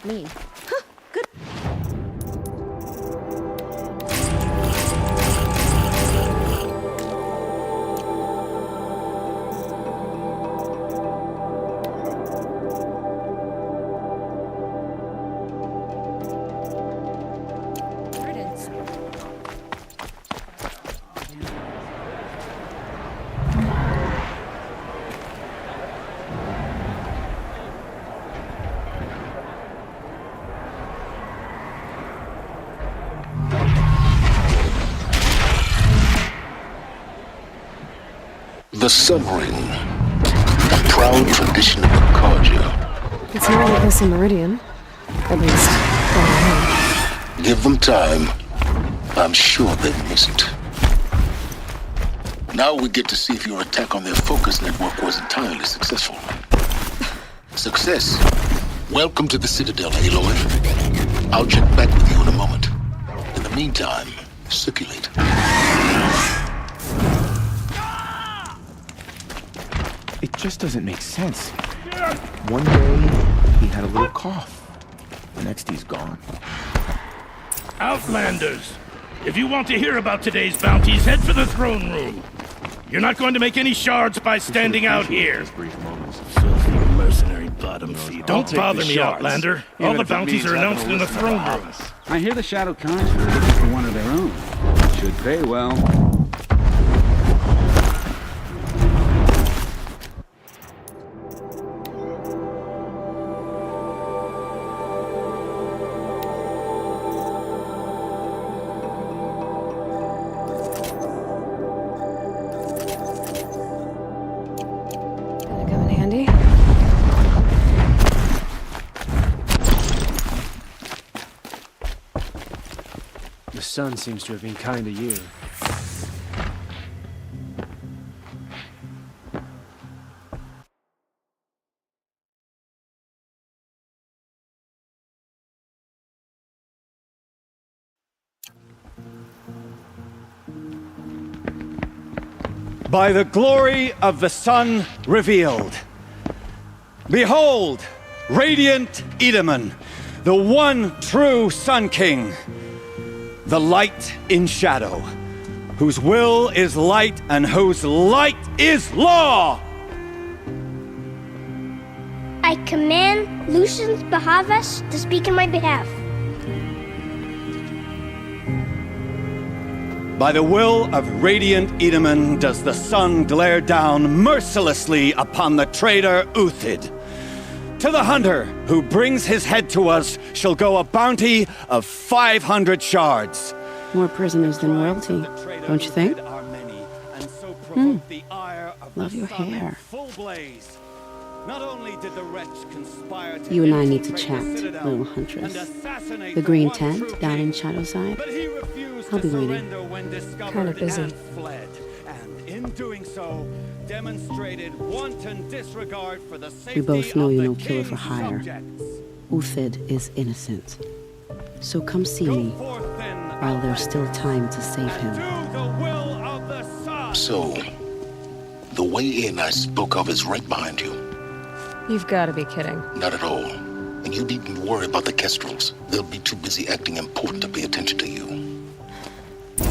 Me. The Sun Ring. A proud tradition of the Carja. It's not like this in Meridian. At least, down here. Give them time. I'm sure they miss it. Now we get to see if your attack on their focus network was entirely successful. Success. Welcome to the Citadel, Aloy. I'll check back with you in a moment. In the meantime, circulate. It just doesn't make sense. One day, he had a little cough. The next, he's gone. Outlanders! If you want to hear about today's bounties, head for the throne room. You're not going to make any shards by standing out here. Filthy mercenary bottom feed. Don't bother me, Outlander. All the bounties are announced in the throne room. I hear the Shadow Khans are looking for one of their own. Should pay well. The sun seems to have been kind to you. By the glory of the sun revealed, Behold, radiant Edaman, the one true Sun King, the light in shadow, whose will is light and whose light is law! I command Lucius Bahavas to speak in my behalf. By the will of radiant Edaman does the sun glare down mercilessly upon the traitor Uthid. To the hunter who brings his head to us shall go a bounty of 500 shards. More prisoners than royalty, don't you think? Love your hair. Not only did the wretch conspire to You and I need to chat, little huntress. The green tent down in Shadowside. I'll be waiting. Kind of busy. And in doing so, demonstrated wanton disregard for the safety We both know of you're the no killer for king's hire. subjects. Uthid is innocent. So come see me while there's still time to save him. So, the way in I spoke of is right behind you. You've got to be kidding. Not at all. And you needn't worry about the Kestrels. They'll be too busy acting important to pay attention to you.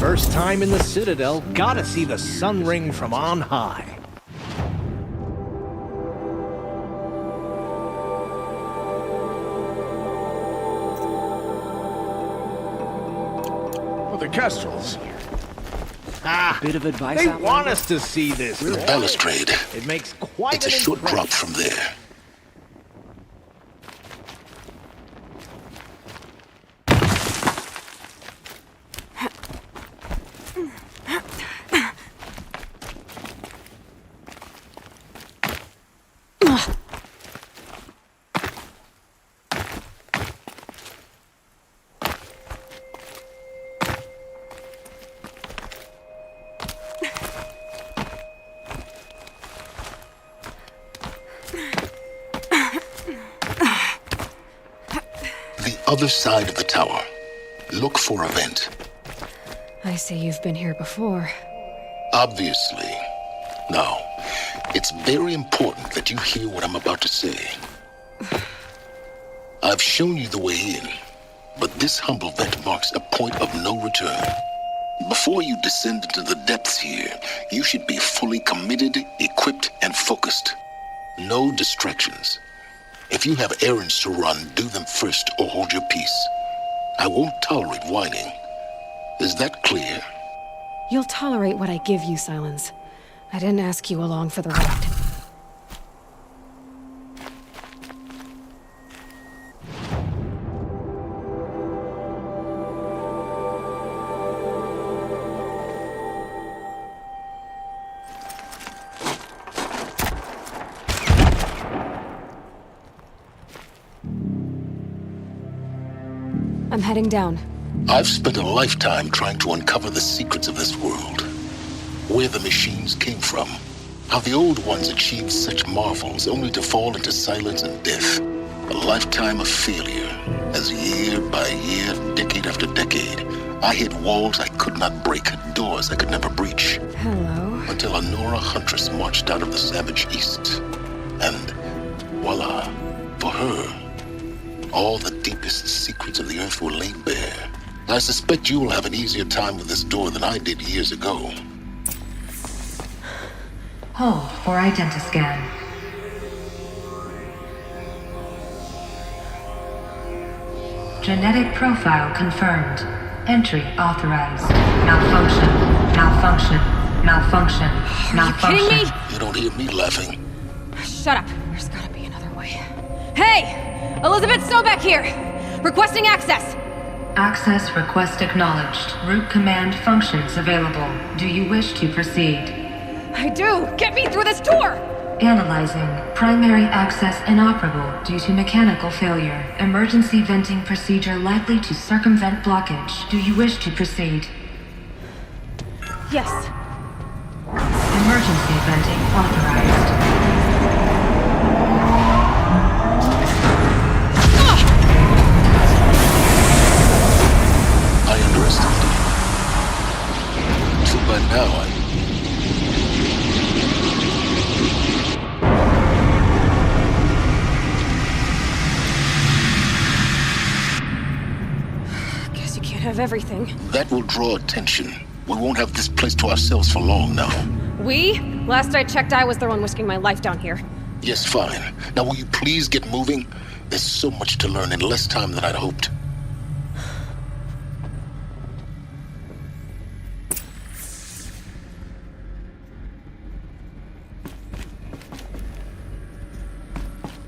First time in the Citadel, gotta see the sun ring from on high. Well, the Kestrels. Ah, bit of advice they out want there? us to see this. The balustrade. It makes quite It's a an short drop impression. from there. Other side of the tower. Look for a vent. I see you've been here before. Obviously. Now, it's very important that you hear what I'm about to say. I've shown you the way in, but this humble vent marks a point of no return. Before you descend into the depths here, you should be fully committed, equipped, and focused. No distractions. If you have errands to run, do them first or hold your peace. I won't tolerate whining. Is that clear? You'll tolerate what I give you, Silence. I didn't ask you along for the ride. I'm heading down. I've spent a lifetime trying to uncover the secrets of this world. Where the machines came from. How the old ones achieved such marvels only to fall into silence and death. A lifetime of failure, as year by year, decade after decade, I hit walls I could not break, doors I could never breach. Hello. Until a Nora huntress marched out of the savage east. And voila, for her, all the deepest secrets of the earth were laid bare. I suspect you will have an easier time with this door than I did years ago. Hold for identiscan. Genetic profile confirmed. Entry authorized. Malfunction. Malfunction. Malfunction. Malfunction. Kidding me? You don't hear me laughing. Shut up. There's gotta be another way. Hey! Elizabeth Sobeck here! Requesting access! Access request acknowledged. Root command functions available. Do you wish to proceed? I do! Get me through this tour! Analyzing. Primary access inoperable due to mechanical failure. Emergency venting procedure likely to circumvent blockage. Do you wish to proceed? Yes. Emergency venting authorized. I underestimated you. So by now can have everything. That will draw attention. We won't have this place to ourselves for long now. We? Last I checked, I was the one risking my life down here. Yes, fine. Now will you please get moving? There's so much to learn in less time than I'd hoped.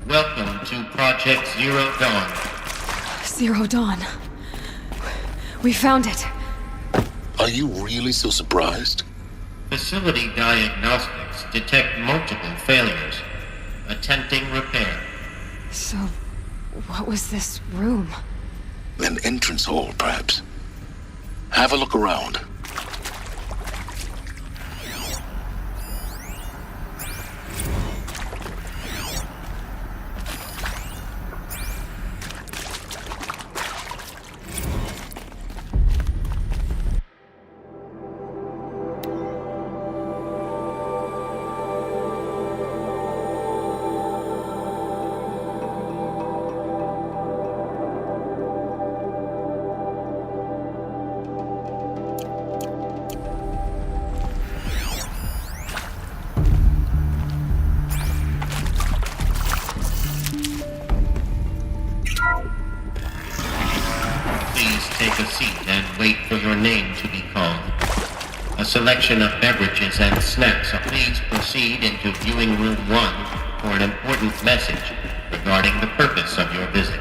Welcome to Project Zero Dawn. Zero Dawn. We found it. Are you really so surprised? Facility diagnostics detect multiple failures. Attempting repair. So, what was this room? An entrance hall, perhaps. Have a look around. Take a seat and wait for your name to be called. A selection of beverages and snacks. Please proceed into viewing room 1 for an important message regarding the purpose of your visit.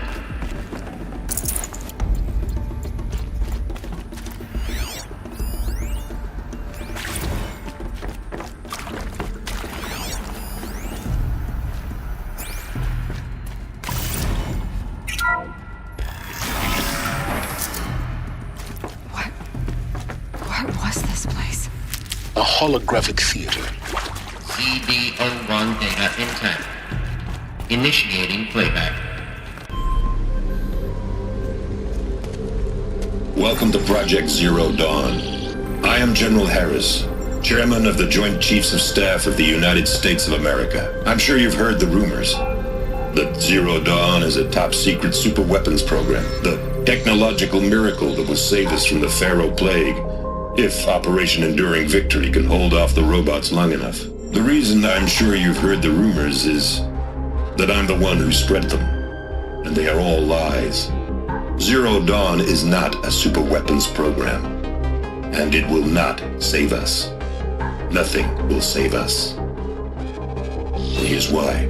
A holographic theater. CB01 data intact. Initiating playback. Welcome to Project Zero Dawn. I am General Harris, Chairman of the Joint Chiefs of Staff of the United States of America. I'm sure you've heard the rumors that Zero Dawn is a top-secret superweapons program, the technological miracle that will save us from the Pharaoh Plague, if Operation Enduring Victory can hold off the robots long enough. The reason I'm sure you've heard the rumors is that I'm the one who spread them, and they are all lies. Zero Dawn is not a superweapons program, and it will not save us. Nothing will save us. And here's why.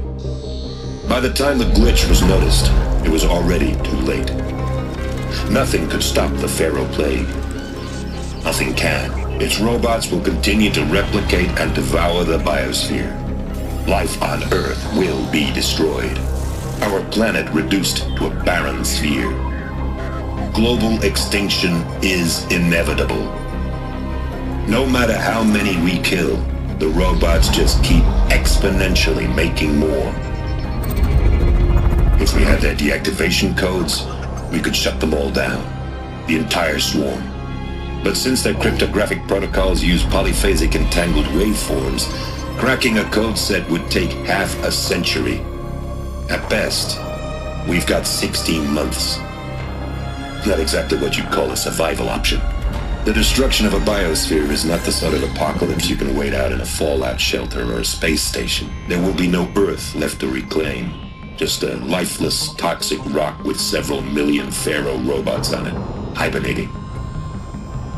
By the time the glitch was noticed, it was already too late. Nothing could stop the Pharaoh Plague. Nothing can. Its robots will continue to replicate and devour the biosphere. Life on Earth will be destroyed. Our planet reduced to a barren sphere. Global extinction is inevitable. No matter how many we kill, the robots just keep exponentially making more. If we had their deactivation codes, we could shut them all down. The entire swarm. But since their cryptographic protocols use polyphasic entangled waveforms, cracking a code set would take half a century. At best, we've got 16 months. Not exactly what you'd call a survival option. The destruction of a biosphere is not the sort of apocalypse you can wait out in a fallout shelter or a space station. There will be no Earth left to reclaim. Just a lifeless, toxic rock with several million Pharaoh robots on it, hibernating.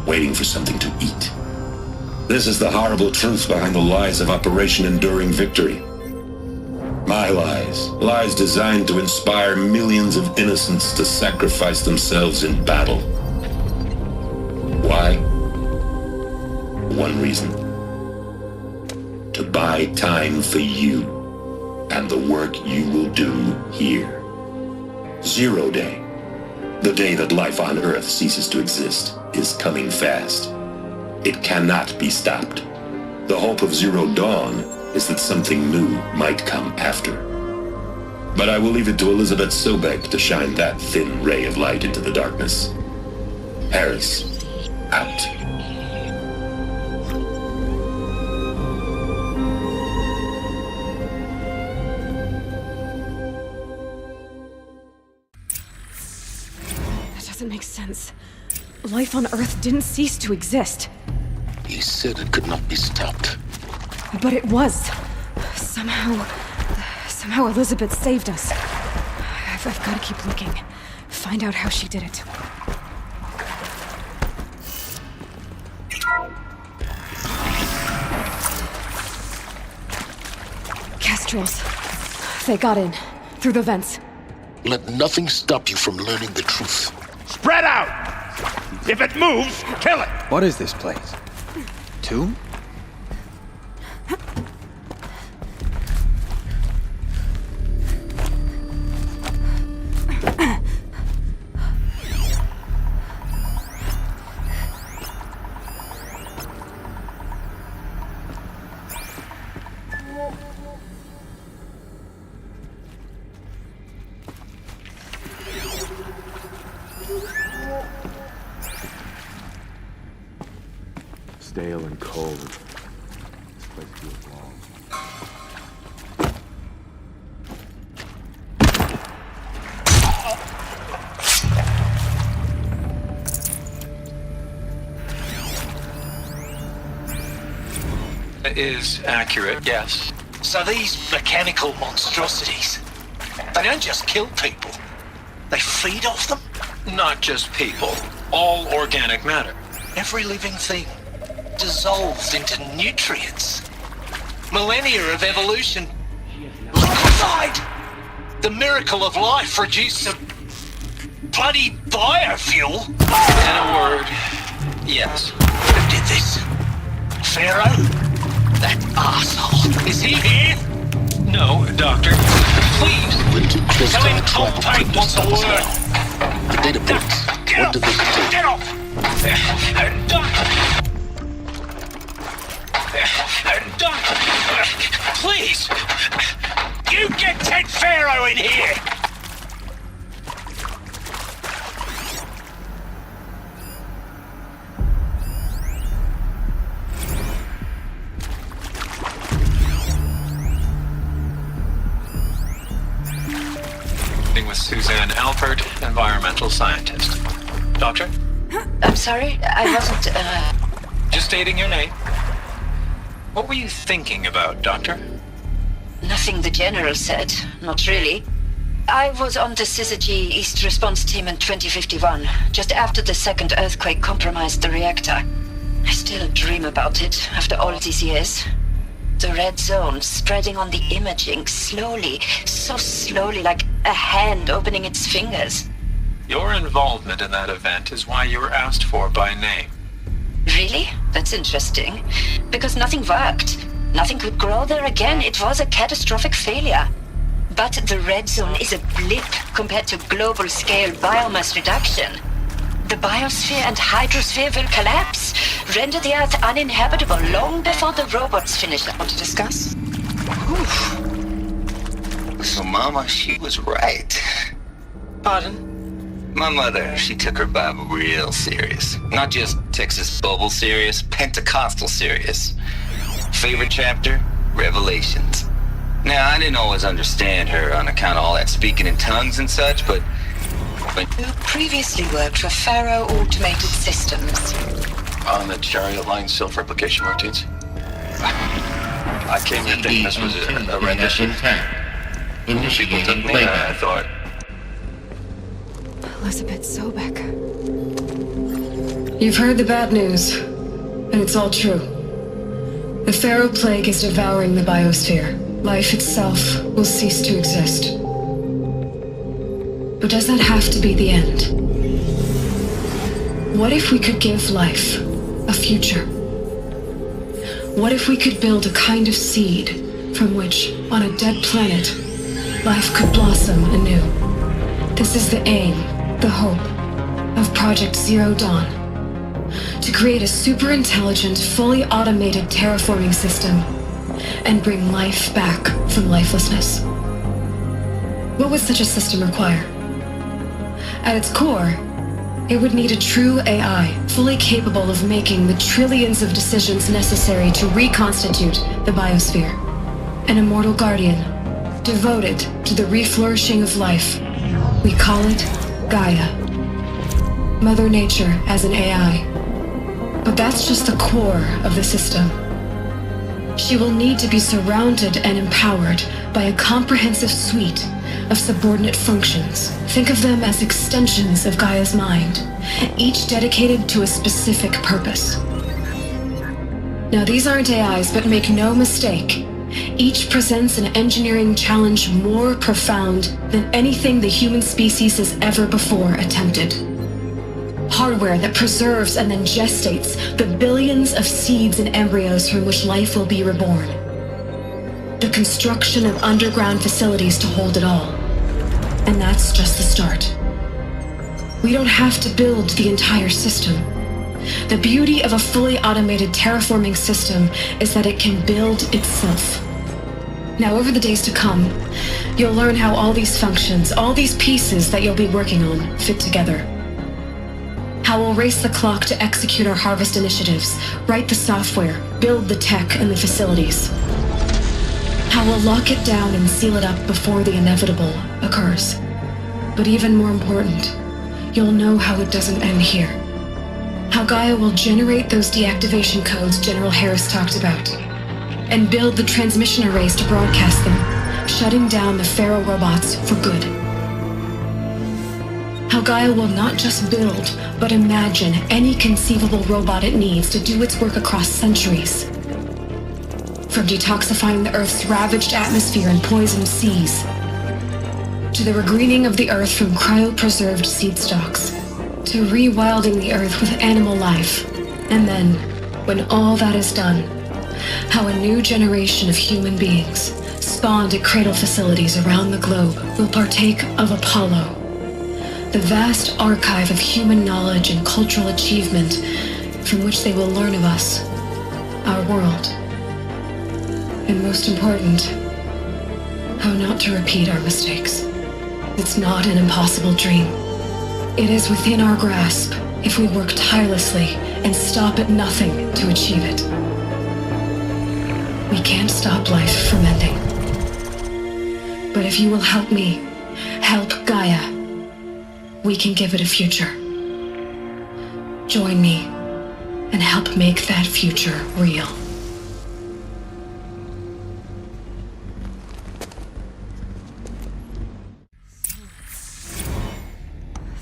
Waiting for something to eat. This is the horrible truth behind the lies of Operation Enduring Victory. My lies. Lies designed to inspire millions of innocents to sacrifice themselves in battle. Why? One reason. To buy time for you and the work you will do here. Zero Day. The day that life on Earth ceases to exist is coming fast. It cannot be stopped. The hope of Zero Dawn is that something new might come after. But I will leave it to Elizabeth Sobek to shine that thin ray of light into the darkness. Harris, out. That doesn't make sense. life on Earth didn't cease to exist. He said it could not be stopped. But it was. Somehow Elizabeth saved us. I've got to keep looking. Find out how she did it. Kestrels. They got in. Through the vents. Let nothing stop you from learning the truth. Spread out! If it moves, kill it! What is this place? Tomb? Stale and cold. This place feels long. Is accurate, yes. So these mechanical monstrosities, they don't just kill people. They feed off them? Not just people. All organic matter. Every living thing dissolves into nutrients. Millennia of evolution liquefied. The miracle of life reduced to bloody biofuel. In a word, yes. Who did this? Pharaoh? That arsehole. Is he here? No, Doctor. Please. We're too close Tell to him the trap of Colpate wants a Christmas word. now. The data points. What do they contain? Get off! Please! You get Ted Pharaoh in here! With Suzanne Alpert, environmental scientist. Doctor? I'm sorry, I wasn't, Just stating your name. What were you thinking about, Doctor? Nothing the General said, not really. I was on the Syzygy East Response Team in 2051, just after the second earthquake compromised the reactor. I still dream about it, after all these years. The red zone spreading on the imaging, slowly, so slowly, like a hand opening its fingers. Your involvement in that event is why you were asked for by name. Really? That's interesting. Because nothing worked. Nothing could grow there again. It was a catastrophic failure. But the red zone is a blip compared to global-scale biomass reduction. The biosphere and hydrosphere will collapse, render the Earth uninhabitable long before the robots finish. Want to discuss? So Mama, she was right. Pardon? My mother, she took her Bible real serious. Not just Texas Bible serious, Pentecostal serious. Favorite chapter? Revelations. Now, I didn't always understand her on account of all that speaking in tongues and such, but... Who previously worked for Pharaoh Automated Systems. On the chariot line self-replication routines? I came to think this was a rendition. People took me, I thought. Elizabeth Sobek. You've heard the bad news, and it's all true. The Pharaoh Plague is devouring the biosphere. Life itself will cease to exist. But does that have to be the end? What if we could give life a future? What if we could build a kind of seed from which, on a dead planet, life could blossom anew? This is the aim, the hope, of Project Zero Dawn. To create a super-intelligent, fully automated terraforming system and bring life back from lifelessness. What would such a system require? At its core, it would need a true AI, fully capable of making the trillions of decisions necessary to reconstitute the biosphere. An immortal guardian, devoted to the reflourishing of life. We call it Gaia. Mother Nature as an AI. But that's just the core of the system. She will need to be surrounded and empowered by a comprehensive suite of subordinate functions. Think of them as extensions of Gaia's mind, each dedicated to a specific purpose. Now, these aren't AIs, but make no mistake, each presents an engineering challenge more profound than anything the human species has ever before attempted. Hardware that preserves and then gestates the billions of seeds and embryos from which life will be reborn. The construction of underground facilities to hold it all. And that's just the start. We don't have to build the entire system. The beauty of a fully automated terraforming system is that it can build itself. Now, over the days to come, you'll learn how all these functions, all these pieces that you'll be working on, fit together. How we'll race the clock to execute our harvest initiatives, write the software, build the tech and the facilities. How we'll lock it down and seal it up before the inevitable occurs. But even more important, you'll know how it doesn't end here. How Gaia will generate those deactivation codes General Harris talked about, and build the transmission arrays to broadcast them, shutting down the Pharaoh robots for good. How Gaia will not just build, but imagine any conceivable robot it needs to do its work across centuries. From detoxifying the Earth's ravaged atmosphere and poisoned seas, to the regreening of the Earth from cryopreserved seed stalks, to rewilding the Earth with animal life. And then, when all that is done, how a new generation of human beings, spawned at cradle facilities around the globe, will partake of Apollo, the vast archive of human knowledge and cultural achievement from which they will learn of us, our world. And most important, how not to repeat our mistakes. It's not an impossible dream. It is within our grasp if we work tirelessly and stop at nothing to achieve it. We can't stop life from ending. But if you will help me, help Gaia, we can give it a future. Join me and help make that future real.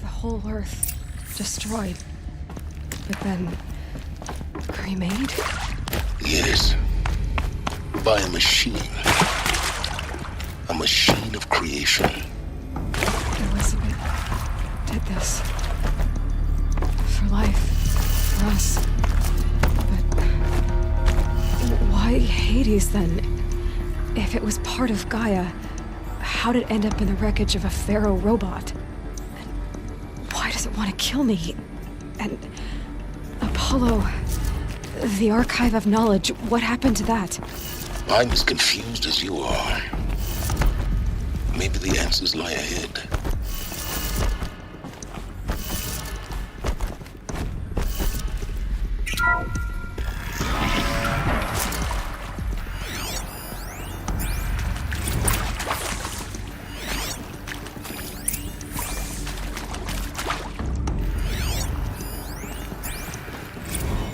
The whole Earth destroyed, but then remade? Yes. By a machine. A machine of creation. Elizabeth did this. For life. For us. But why Hades then? If it was part of Gaia, how did it end up in the wreckage of a Pharaoh robot? And why does it want to kill me? And Apollo, the archive of knowledge, what happened to that? I'm as confused as you are. Maybe the answers lie ahead.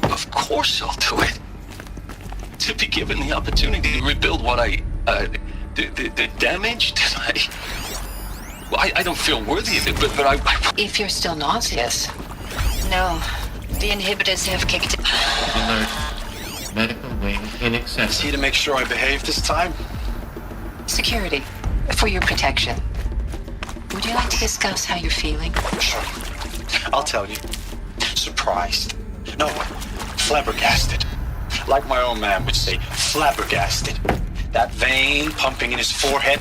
Of course I'll do it. To be given the opportunity to rebuild what the damage that I don't feel worthy of it, but I... If you're still nauseous. No, the inhibitors have kicked in. Alert. Medical wing inaccessible. Is he to make sure I behave this time? Security, for your protection. Would you like to discuss how you're feeling? Sure. I'll tell you. Surprised. No, flabbergasted. Like my own man would say, flabbergasted. That vein pumping in his forehead.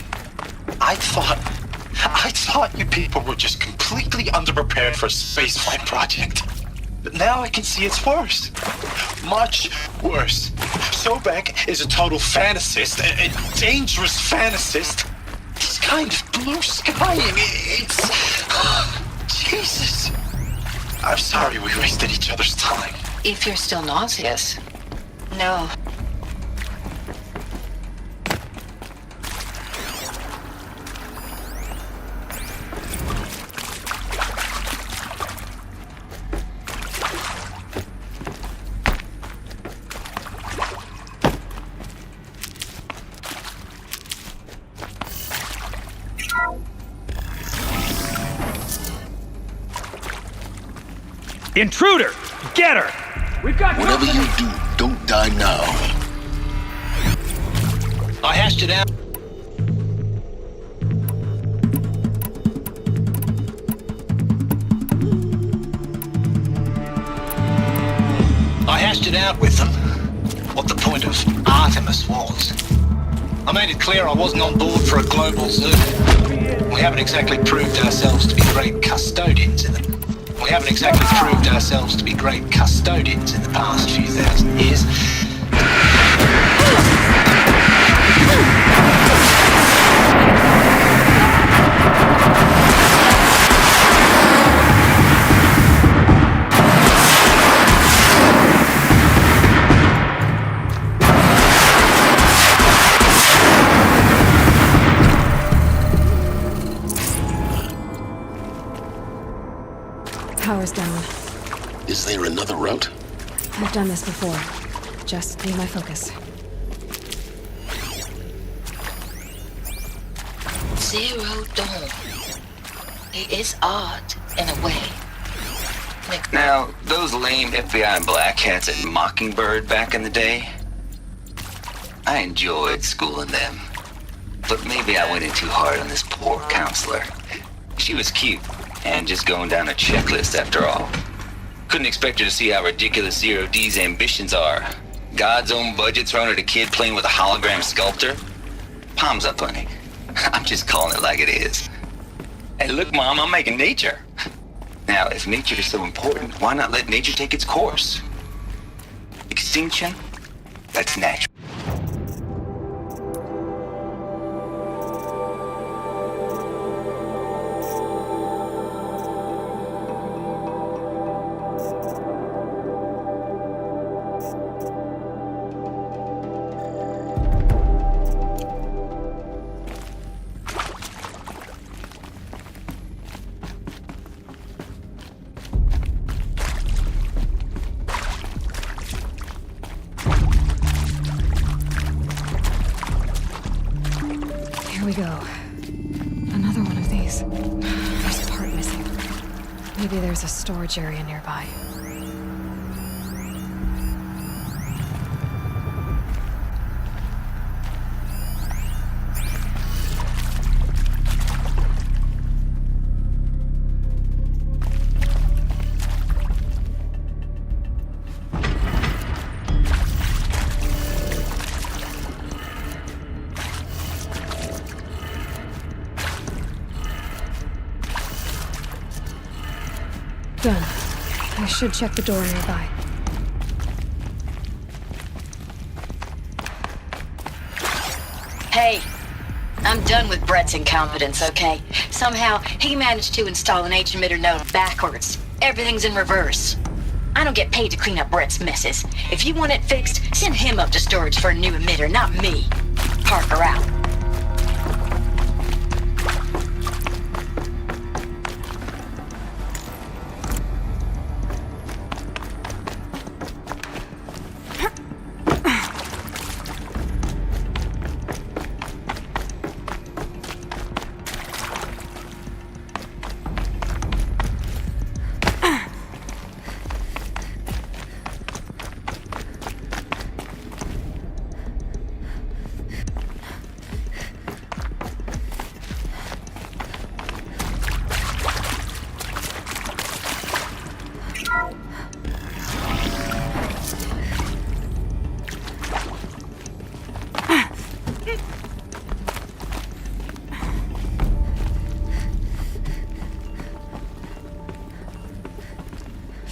I thought you people were just completely underprepared for a spaceflight project. But now I can see it's worse. Much worse. Sobek is a total fantasist, a dangerous fantasist. He's kind of blue skying. It's... Jesus. I'm sorry we wasted each other's time. If you're still nauseous. No. Intruder! Get her! We've got Whatever you do, don't die now. I hashed it out. I hashed it out with them. What the point of Artemis was. I made it clear I wasn't on board for a global zoo. We haven't exactly proved ourselves to be great custodians in the past few thousand years. Power's down. Is there another route? I've done this before. Just be my focus. Zero Dawn. It is art, in a way. Now, those lame FBI black hats at Mockingbird back in the day, I enjoyed schooling them. But maybe I went in too hard on this poor counselor. She was cute, and just going down a checklist after all. Couldn't expect her to see how ridiculous Zero D's ambitions are. God's own budget thrown at a kid playing with a hologram sculptor? Palms up, honey. I'm just calling it like it is. Hey, look, Mom, I'm making nature. Now, if nature is so important, why not let nature take its course? Extinction? That's natural. Here we go. Another one of these. There's a part missing. Maybe there's a storage area nearby. Done. I should check the door nearby. Hey, I'm done with Brett's incompetence, okay? Somehow, he managed to install an H-emitter node backwards. Everything's in reverse. I don't get paid to clean up Brett's messes. If you want it fixed, send him up to storage for a new emitter, not me. Parker out.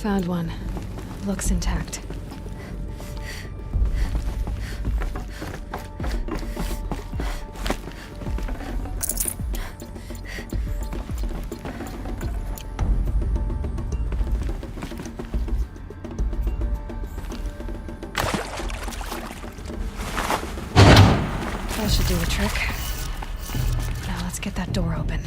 Found one. Looks intact. That should do the trick. Now let's get that door open.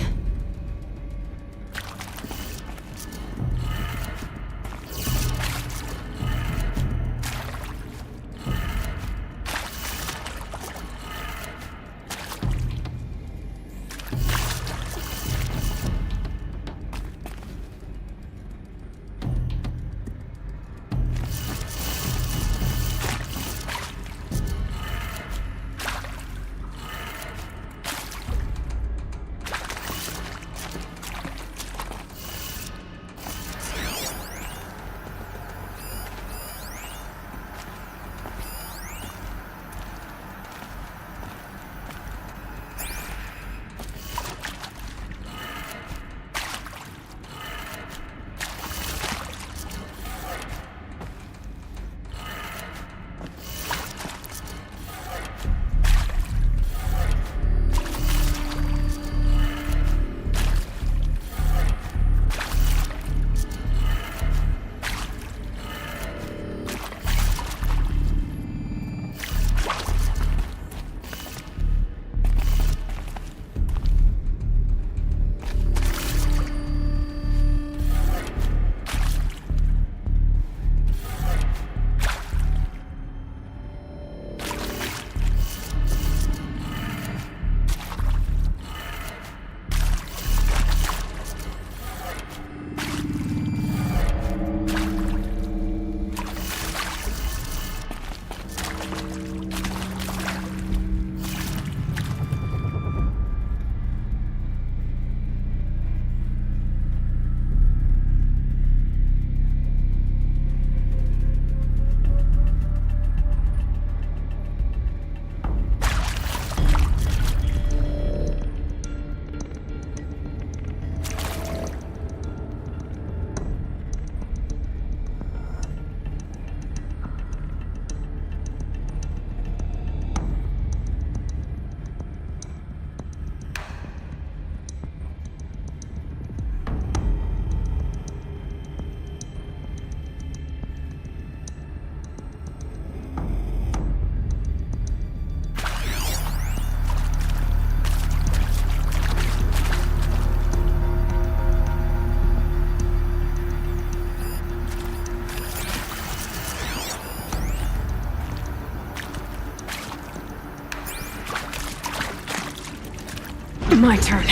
My turn.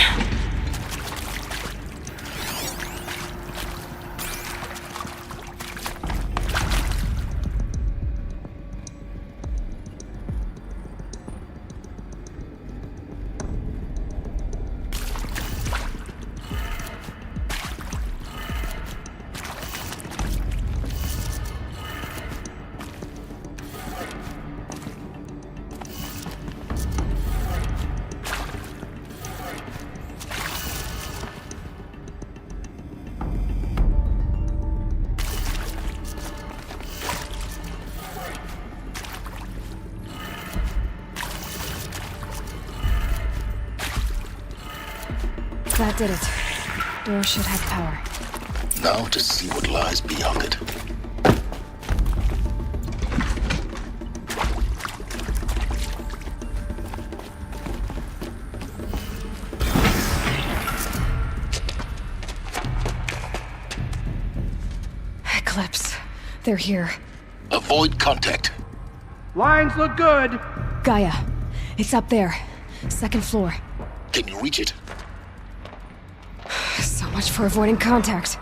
That did it. Door should have power. Now to see what lies beyond it. Eclipse. They're here. Avoid contact. Lines look good. Gaia. It's up there. Second floor. Can you reach it? So much for avoiding contact.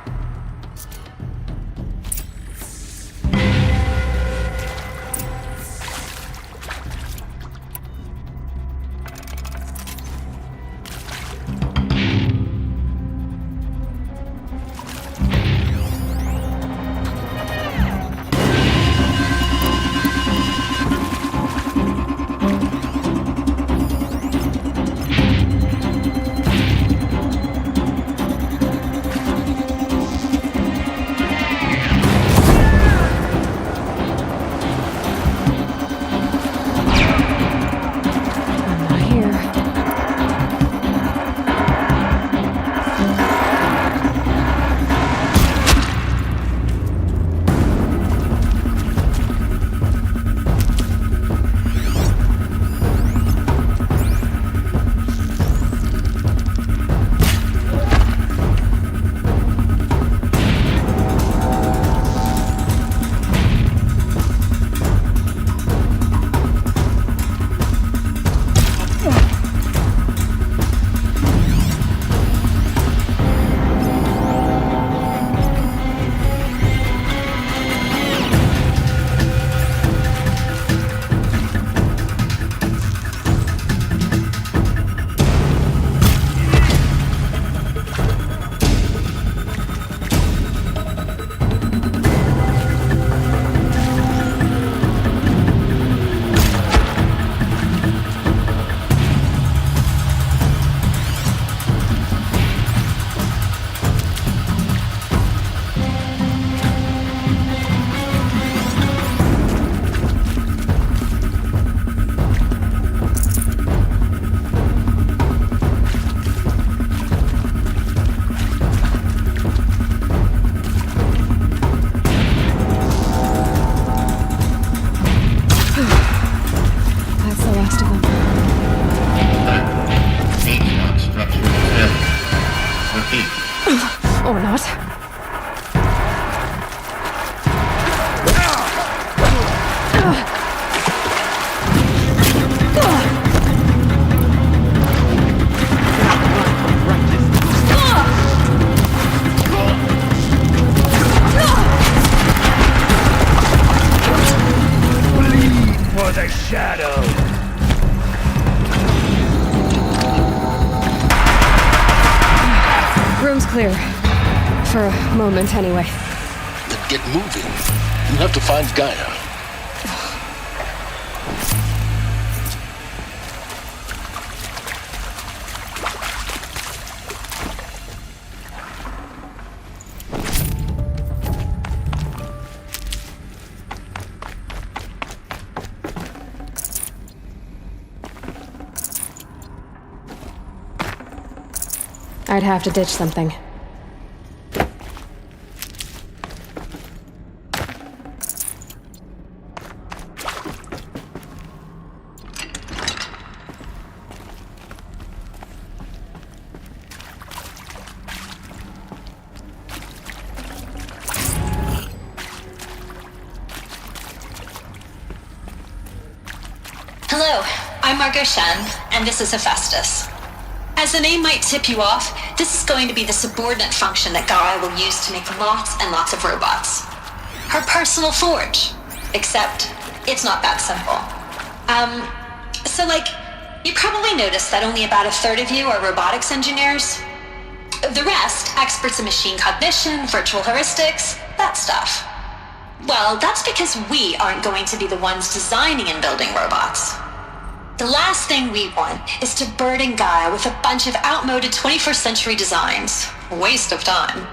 Or not. Bleed for the shadow. Room's clear. For a moment, anyway. Then get moving. You have to find Gaia. I'd have to ditch something. Hello, I'm Margot Shen, and this is Hephaestus. As the name might tip you off, this is going to be the subordinate function that Gaia will use to make lots and lots of robots. Her personal forge. Except, it's not that simple. So you probably noticed that only about a third of you are robotics engineers. The rest, experts in machine cognition, virtual heuristics, that stuff. Well, that's because we aren't going to be the ones designing and building robots. The last thing we want is to burden Gaia with a bunch of outmoded 21st century designs. Waste of time.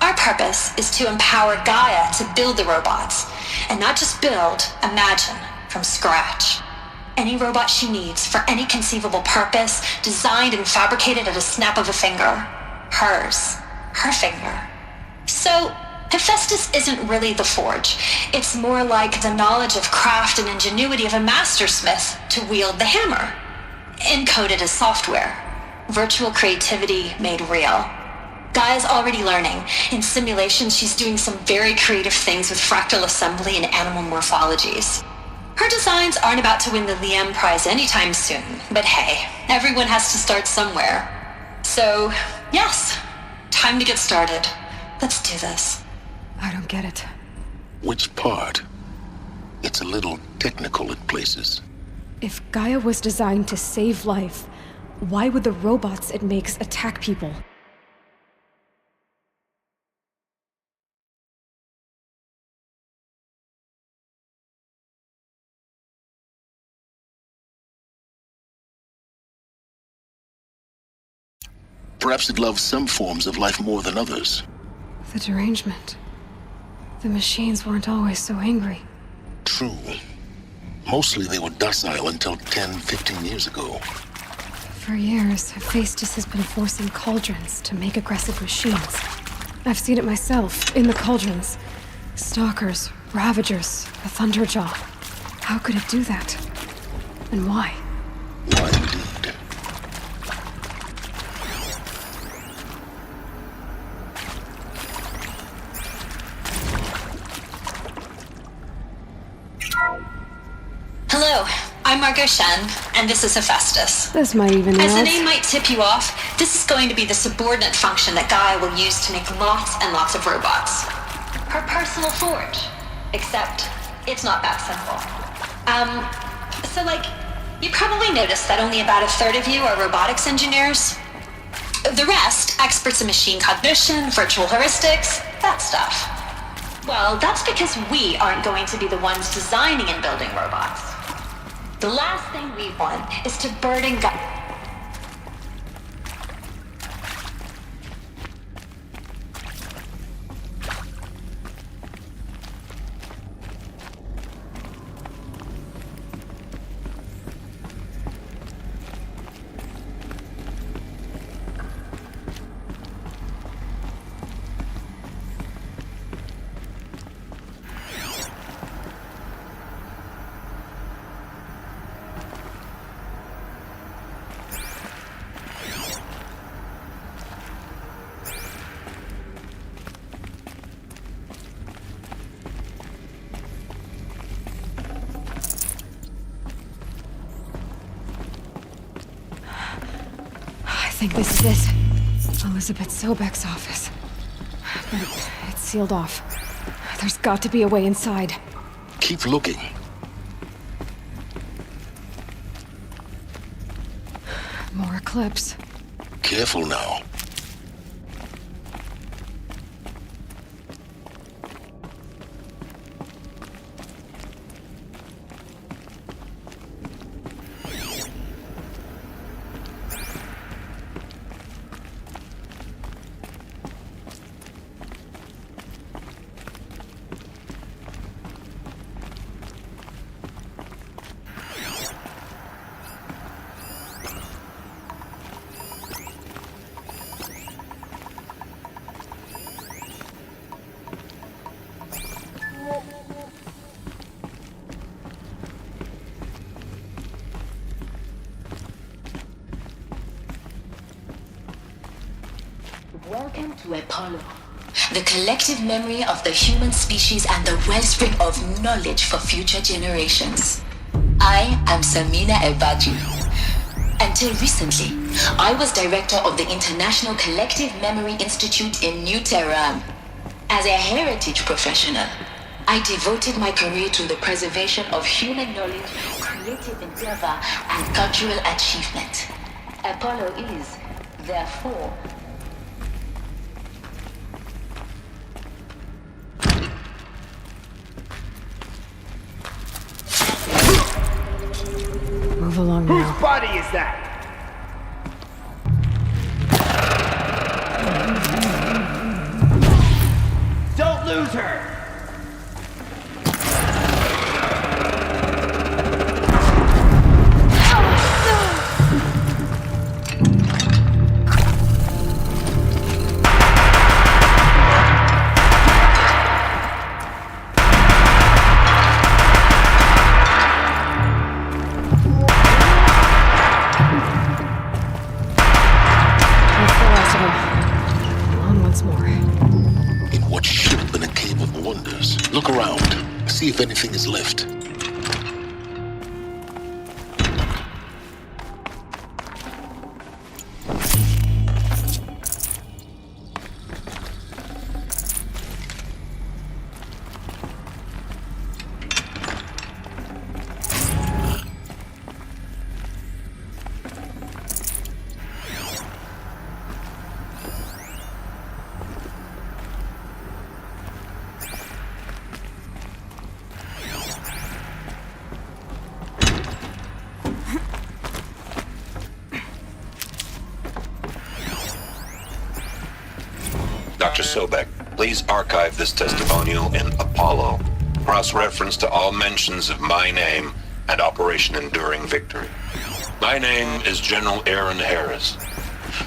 Our purpose is to empower Gaia to build the robots, and not just build, imagine, from scratch. Any robot she needs for any conceivable purpose, designed and fabricated at a snap of a finger. Hers. Her finger. So, Hephaestus isn't really the forge. It's more like the knowledge of craft and ingenuity of a mastersmith to wield the hammer. Encoded as software. Virtual creativity made real. Gaia's already learning. In simulation, she's doing some very creative things with fractal assembly and animal morphologies. Her designs aren't about to win the Liam Prize anytime soon, but hey, everyone has to start somewhere. So, yes, time to get started. Let's do this. I don't get it. Which part? It's a little technical in places. If Gaia was designed to save life, why would the robots it makes attack people? Perhaps it loves some forms of life more than others. The derangement. The machines weren't always so angry. True. Mostly they were docile until 10, 15 years ago. For years, Hephaestus has been forcing cauldrons to make aggressive machines. I've seen it myself, in the cauldrons. Stalkers, Ravagers, a Thunderjaw. How could it do that? And why? Why indeed? Hello, I'm Margot Shen, and this is Hephaestus. This might even As the melt. name might tip you off, this is going to be the subordinate function that Gaia will use to make lots and lots of robots. Her personal forge. Except, it's not that simple. So you probably noticed that only about a third of you are robotics engineers. The rest, experts in machine cognition, virtual heuristics, that stuff. Well, that's because we aren't going to be the ones designing and building robots. The last thing we want is to burden I think this is it. Elizabeth Sobek's office. But it's sealed off. There's got to be a way inside. Keep looking. More Eclipse. Careful now. Welcome to Apollo, the collective memory of the human species and the wellspring of knowledge for future generations. I am Samina Ebaju. Until recently, I was director of the International Collective Memory Institute in New Tehran. As a heritage professional, I devoted my career to the preservation of human knowledge, creative endeavor, and cultural achievement. Apollo is, therefore, Move along now. Whose body is that? Don't lose her! Look around. See if anything is left. Dr. Sobek, please archive this testimonial in Apollo. Cross-reference to all mentions of my name and Operation Enduring Victory. My name is General Aaron Harris.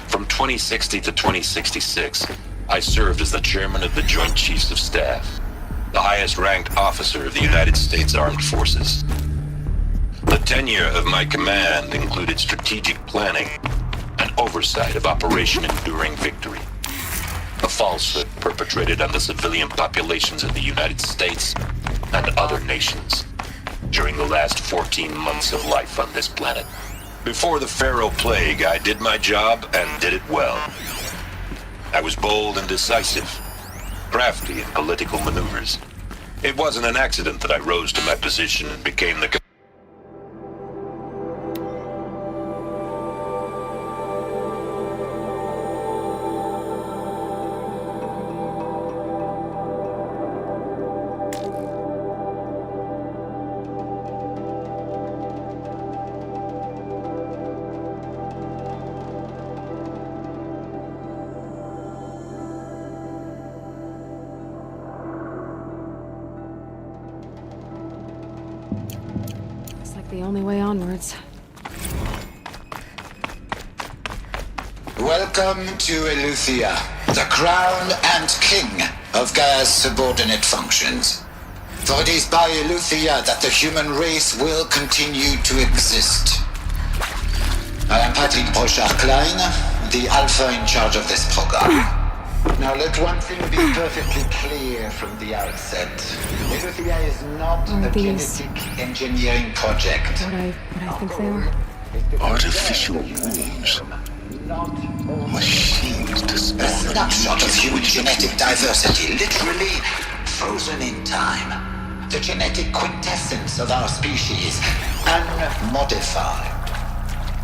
From 2060 to 2066, I served as the chairman of the Joint Chiefs of Staff, the highest-ranked officer of the United States Armed Forces. The tenure of my command included strategic planning and oversight of Operation Enduring Victory, a falsehood perpetrated on the civilian populations of the United States and other nations during the last 14 months of life on this planet. Before the Pharaoh Plague, I did my job and did it well. I was bold and decisive, crafty in political maneuvers. It wasn't an accident that I rose to my position and became the The only way onwards. Welcome to Eleuthia, the crown and king of Gaia's subordinate functions. For it is by Eleuthia that the human race will continue to exist. I am Patrick Brochard-Klein, the Alpha in charge of this program. Now let one thing be perfectly clear from the outset. Eleuthia is not a genetic engineering project. What I think they are? Artificial wombs. Machines to spawn. A snapshot of human genetic diversity, literally frozen in time. The genetic quintessence of our species, unmodified.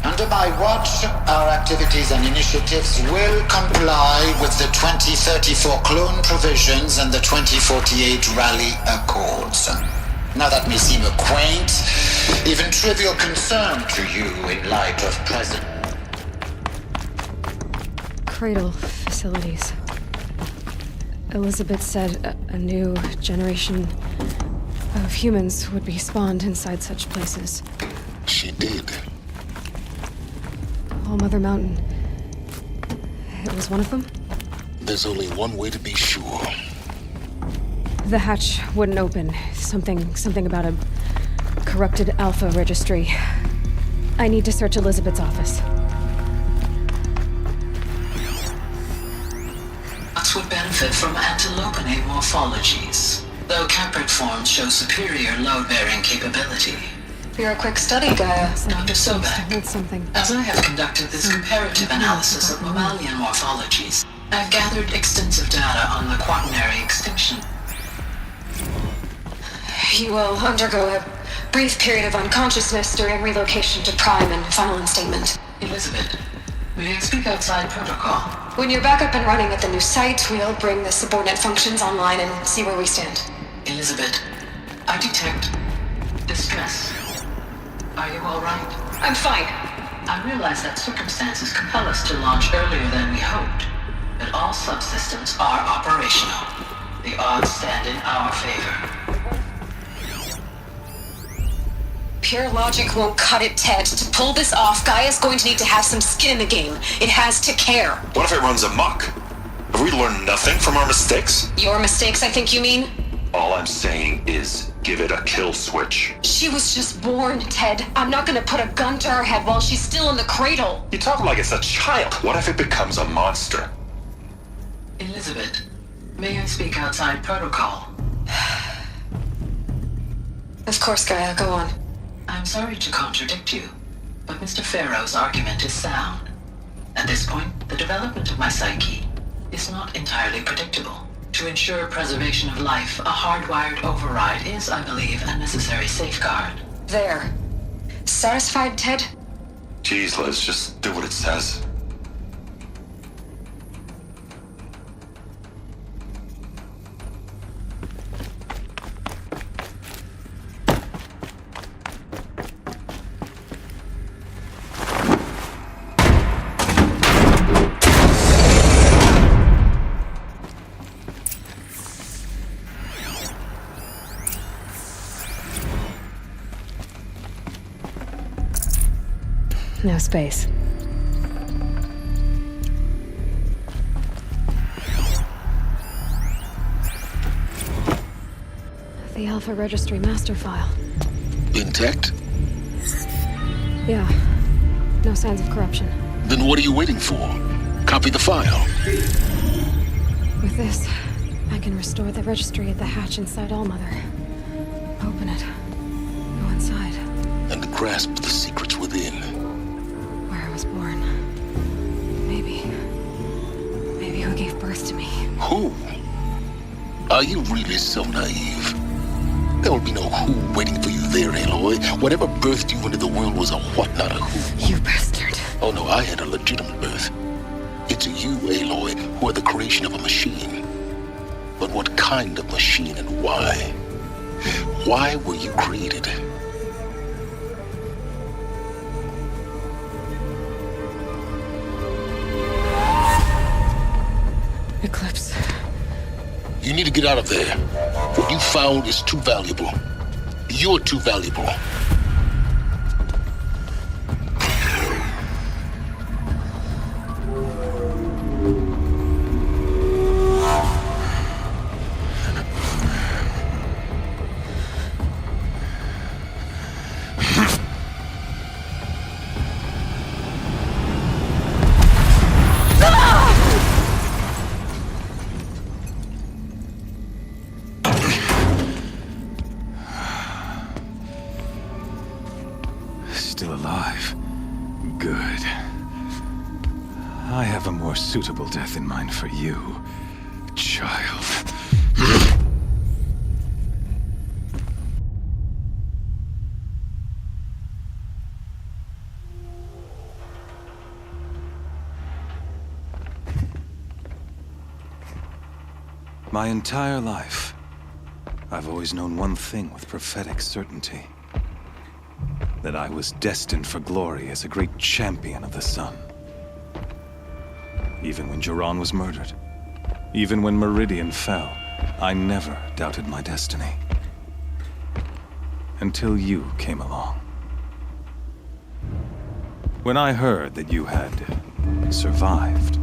Under my watch, our activities and initiatives will comply with the 2034 clone provisions and the 2048 Raleigh Accords. Now that may seem a quaint, even trivial concern to you in light of present... Cradle facilities. Elizabeth said a new generation of humans would be spawned inside such places. She did. All Mother Mountain. It was one of them? There's only one way to be sure. The hatch wouldn't open. Something about a corrupted Alpha registry. I need to search Elizabeth's office. Rats would benefit from antilopenate morphologies, though caprid forms show superior load-bearing capability. You're a quick study, Gaia. Dr. Sobek. Hold something. As I have conducted this comparative analysis of mammalian morphologies, I've gathered extensive data on the quaternary extinction. You will undergo a brief period of unconsciousness during relocation to Prime and final instatement. Elizabeth, may I speak outside protocol? When you're back up and running at the new site, we'll bring the subordinate functions online and see where we stand. Elizabeth, I detect distress. Are you all right? I'm fine. I realize that circumstances compel us to launch earlier than we hoped, but all subsystems are operational. The odds stand in our favor. Pure logic won't cut it, Ted. To pull this off, Gaia's going to need to have some skin in the game. It has to care. What if it runs amok? Have we learned nothing from our mistakes? Your mistakes, I think you mean? All I'm saying is give it a kill switch. She was just born, Ted. I'm not gonna put a gun to her head while she's still in the cradle. You talk like it's a child. What if it becomes a monster? Elizabeth, may I speak outside protocol? Of course, Gaia, go on. I'm sorry to contradict you, but Mr. Farrow's argument is sound. At this point, the development of my psyche is not entirely predictable. To ensure preservation of life, a hardwired override is, I believe, a necessary safeguard. There. Satisfied, Ted? Jeez, Liz, just do what it says. No space. The Alpha Registry master file. Intact? Yeah. No signs of corruption. Then what are you waiting for? Copy the file. With this, I can restore the registry at the hatch inside Allmother. Open it. Go inside. And grasp the secrets within. Where I was born. Maybe who gave birth to me. Who? Are you really so naive? There will be no who waiting for you there, Aloy. Whatever birthed you into the world was a what, not a who. You bastard. Oh no, I had a legitimate birth. It's you, Aloy, who are the creation of a machine. But what kind of machine and why? Why were you created? Eclipse. You need to get out of there. What you found is too valuable. You're too valuable. Still alive. Good. I have a more suitable death in mind for you, child. My entire life, I've always known one thing with prophetic certainty. That I was destined for glory as a great champion of the sun. Even when Jiran was murdered, even when Meridian fell, I never doubted my destiny. Until you came along. When I heard that you had survived,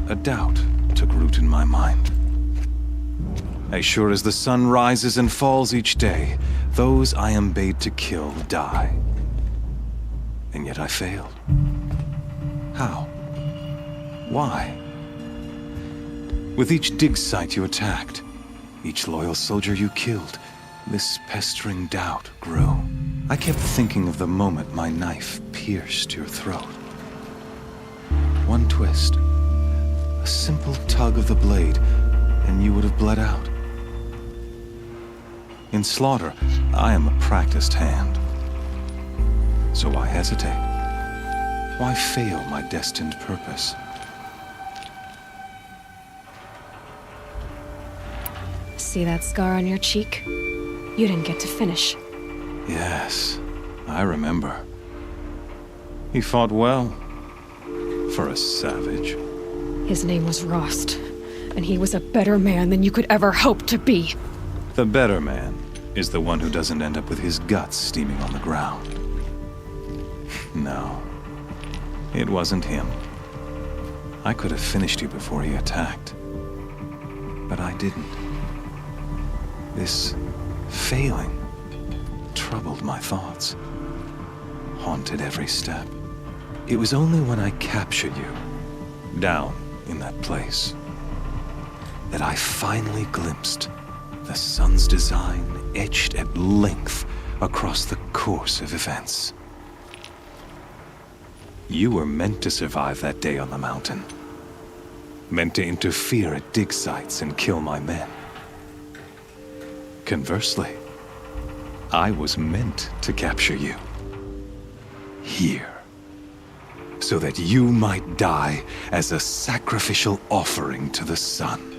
a doubt took root in my mind. As sure as the sun rises and falls each day, those I am bade to kill die. And yet I failed. How? Why? With each dig site you attacked, each loyal soldier you killed, this pestering doubt grew. I kept thinking of the moment my knife pierced your throat. One twist, a simple tug of the blade, and you would have bled out. In slaughter, I am a practiced hand. So why hesitate? Why fail my destined purpose? See that scar on your cheek? You didn't get to finish. Yes, I remember. He fought well. For a savage. His name was Rost, and he was a better man than you could ever hope to be. The better man is the one who doesn't end up with his guts steaming on the ground. No, it wasn't him. I could have finished you before he attacked. But I didn't. This failing troubled my thoughts, haunted every step. It was only when I captured you, down in that place, that I finally glimpsed the sun's design etched at length across the course of events. You were meant to survive that day on the mountain. Meant to interfere at dig sites and kill my men. Conversely, I was meant to capture you. Here. So that you might die as a sacrificial offering to the sun.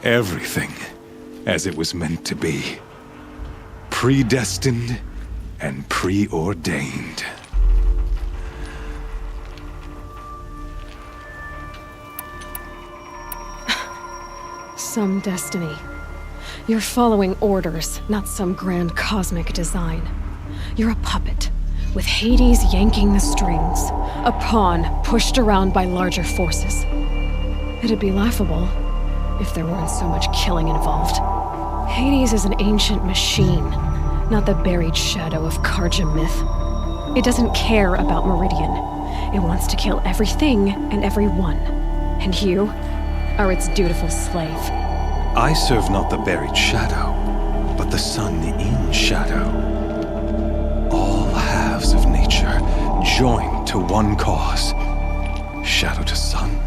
Everything as it was meant to be. Predestined and preordained. Some destiny. You're following orders, not some grand cosmic design. You're a puppet, with Hades yanking the strings, a pawn pushed around by larger forces. It'd be laughable if there weren't so much killing involved. Hades is an ancient machine, not the buried shadow of Karja myth. It doesn't care about Meridian. It wants to kill everything and everyone. And you are its dutiful slave. I serve not the buried shadow, but the sun in shadow. All halves of nature joined to one cause. Shadow to sun,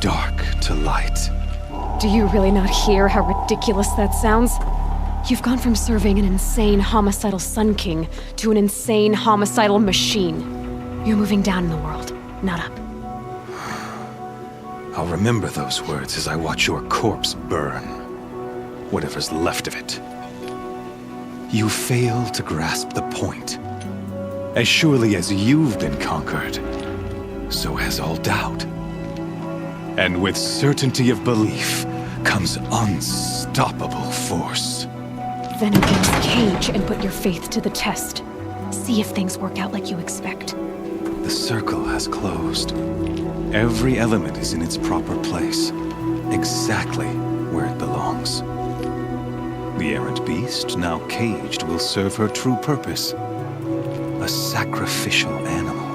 dark to light. Do you really not hear how ridiculous that sounds? You've gone from serving an insane homicidal Sun King to an insane homicidal machine. You're moving down in the world, not up. I'll remember those words as I watch your corpse burn. Whatever's left of it. You fail to grasp the point. As surely as you've been conquered, so has all doubt. And with certainty of belief comes unstoppable force. Then against Cage and put your faith to the test. See if things work out like you expect. The circle has closed. Every element is in its proper place, exactly where it belongs. The errant beast, now caged, will serve her true purpose. A sacrificial animal.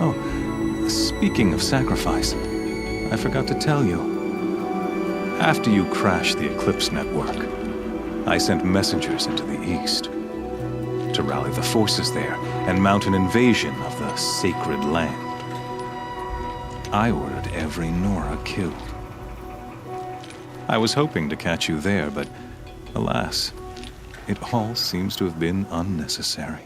Oh, speaking of sacrifice, I forgot to tell you. After you crashed the Eclipse network, I sent messengers into the east to rally the forces there and mount an invasion of the sacred land. I ordered every Nora killed. I was hoping to catch you there, but alas, it all seems to have been unnecessary.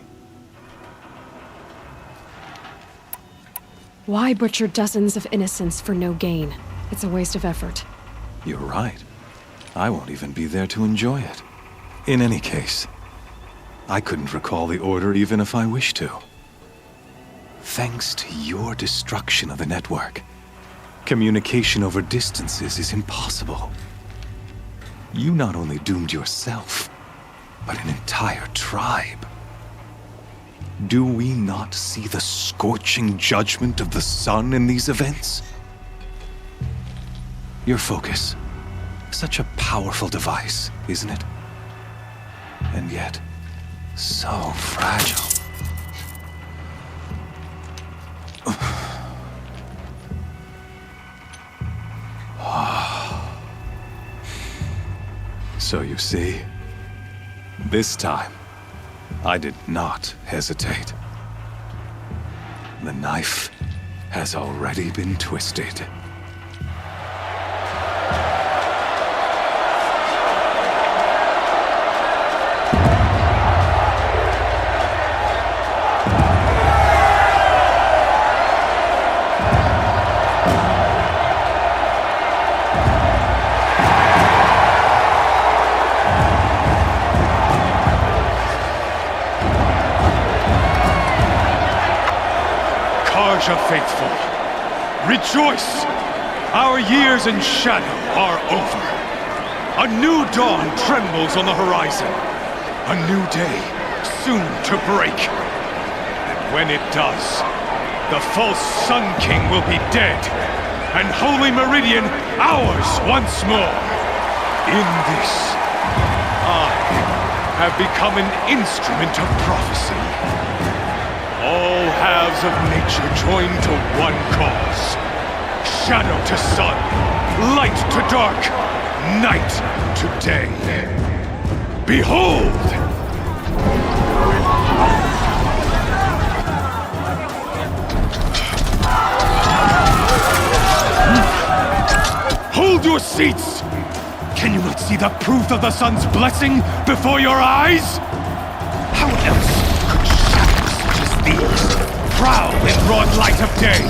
Why butcher dozens of innocents for no gain? It's a waste of effort. You're right. I won't even be there to enjoy it. In any case, I couldn't recall the order even if I wished to. Thanks to your destruction of the network, communication over distances is impossible. You not only doomed yourself, but an entire tribe. Do we not see the scorching judgment of the sun in these events? Your focus, such a powerful device, isn't it? And yet, so fragile. So you see, This time, I did not hesitate. The knife has already been twisted. Karja faithful, rejoice! Our years in shadow are over. A new dawn trembles on the horizon. A new day soon to break. And when it does, the false Sun King will be dead, and Holy Meridian ours once more. In this, I have become an instrument of prophecy. All halves of nature join to one cause. Shadow to sun, light to dark, night to day. Behold! Hold your seats! Can you not see the proof of the sun's blessing before your eyes? How else could shadows such as these prowl in broad light of day?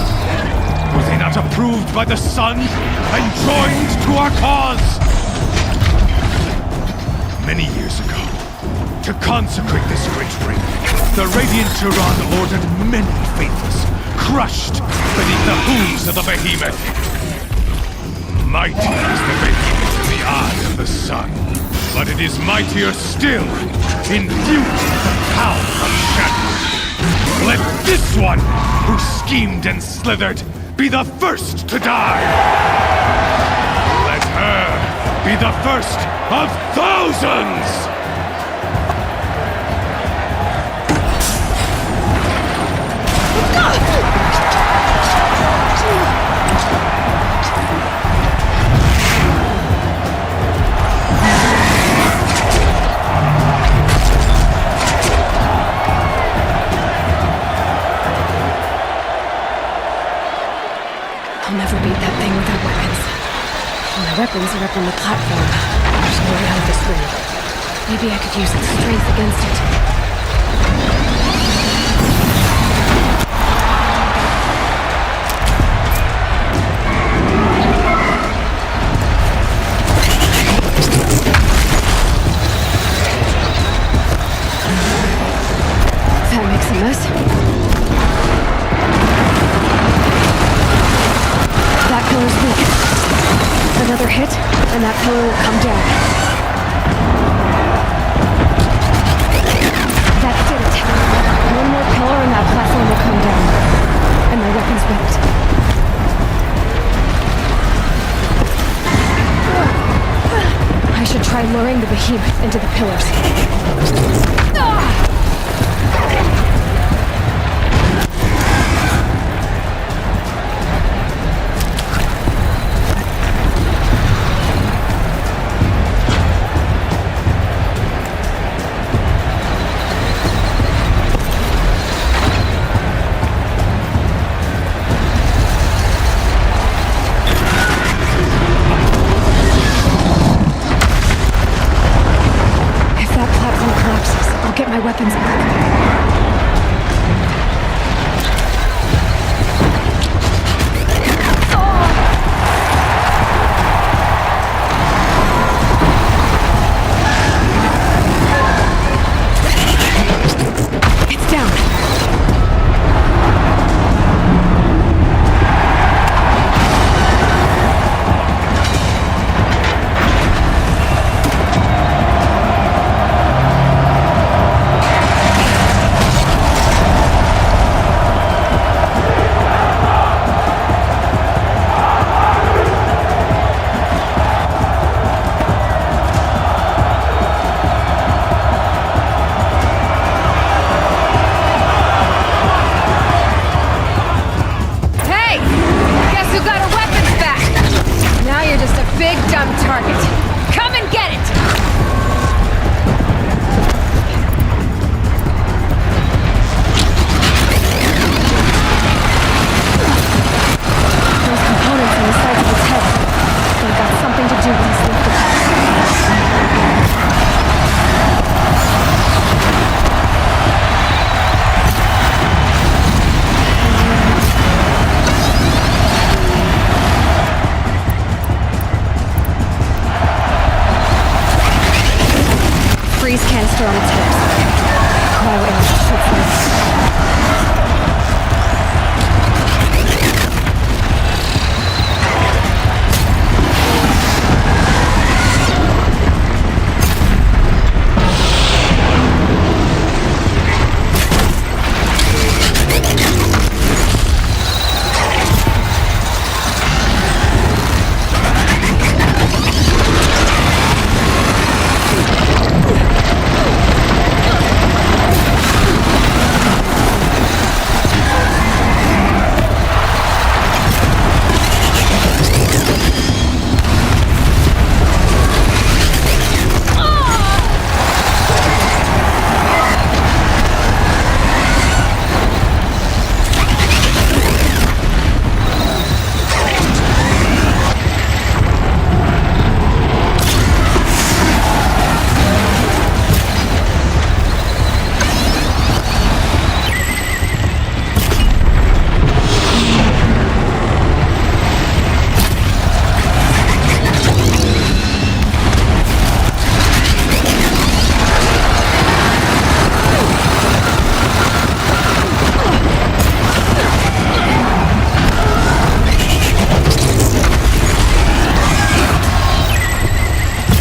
Were they not approved by the sun and joined to our cause? Many years ago, to consecrate this great ring, the Radiant Turan ordered many faithless, crushed beneath the hooves of the behemoth. Mighty is the behemoth in the eye of the sun, but it is mightier still in beauty the power of shadow. Let this one, who schemed and slithered, be the first to die! Let her be the first of thousands! I'll never beat that thing without weapons. My weapons are up on the platform. There's no way out of this room. Maybe I could use its strength against it. That makes a mess. That pillar's weak. Another hit, and that pillar will come down. That did it. One more pillar and that platform will come down. And my weapon's whipped. I should try luring the behemoth into the pillars. Get my weapons back. It's down. Big dumb target. Come and get it! canister on its hips. Cryo air shoots out.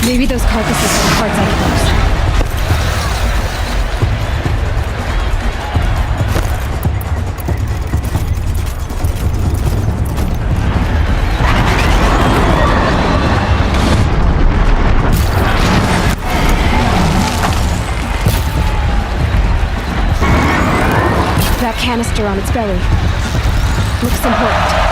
Maybe those carcasses are the parts I can use. That canister on its belly looks important.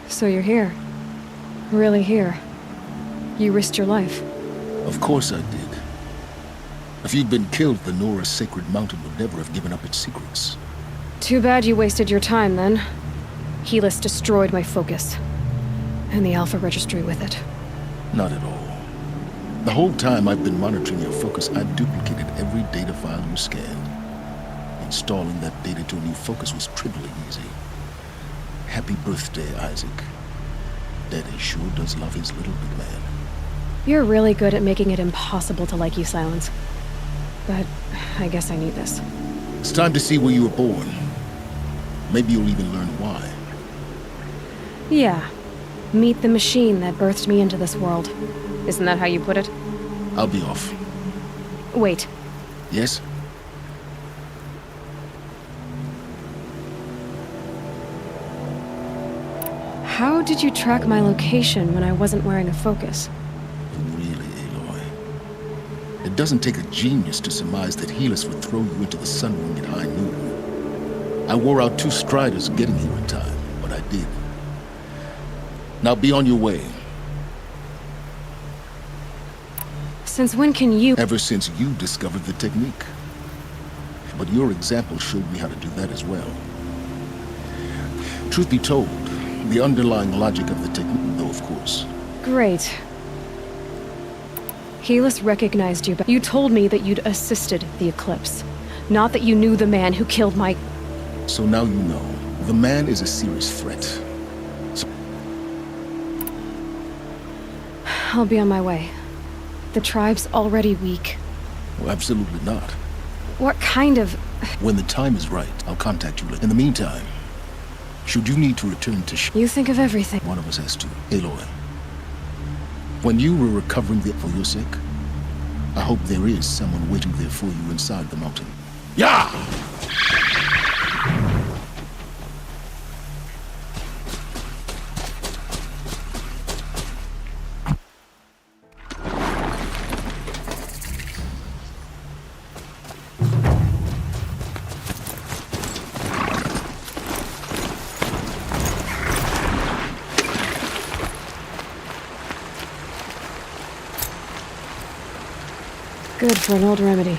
So you're here. Really here. You risked your life. Of course I did. If you'd been killed, the Nora's Sacred Mountain would never have given up its secrets. Too bad you wasted your time, then. Helis destroyed my focus. And the Alpha Registry with it. Not at all. The whole time I've been monitoring your focus, I've duplicated every data file you scanned. Installing that data to a new focus was trivially easy. Happy birthday, Isaac. Daddy sure does love his little big man. You're really good at making it impossible to like you, Silence. But I guess I need this. It's time to see where you were born. Maybe you'll even learn why. Yeah. Meet the machine that birthed me into this world. Isn't that how you put it? I'll be off. Wait. Yes? did you track my location when I wasn't wearing a focus? Really, Aloy? It doesn't take a genius to surmise that Helis would throw you into the Sun Ring at high noon. I wore out 2 Striders getting here in time, but I did. Now be on your way. Since when can you— Ever since you discovered the technique. But your example showed me how to do that as well. Truth be told, the underlying logic of the technique, though, of course. Great. Helis recognized you, but you told me that you'd assisted the Eclipse. Not that you knew the man who killed my— So now you know. The man is a serious threat. I'll be on my way. The tribe's already weak. Well, absolutely not. What kind of— When the time is right, I'll contact you later. In the meantime, should you need to return to You think of everything. One of us has to. Aloy. When you were recovering for your sake, I hope there is someone waiting there for you inside the mountain. Yeah! Good for an old remedy.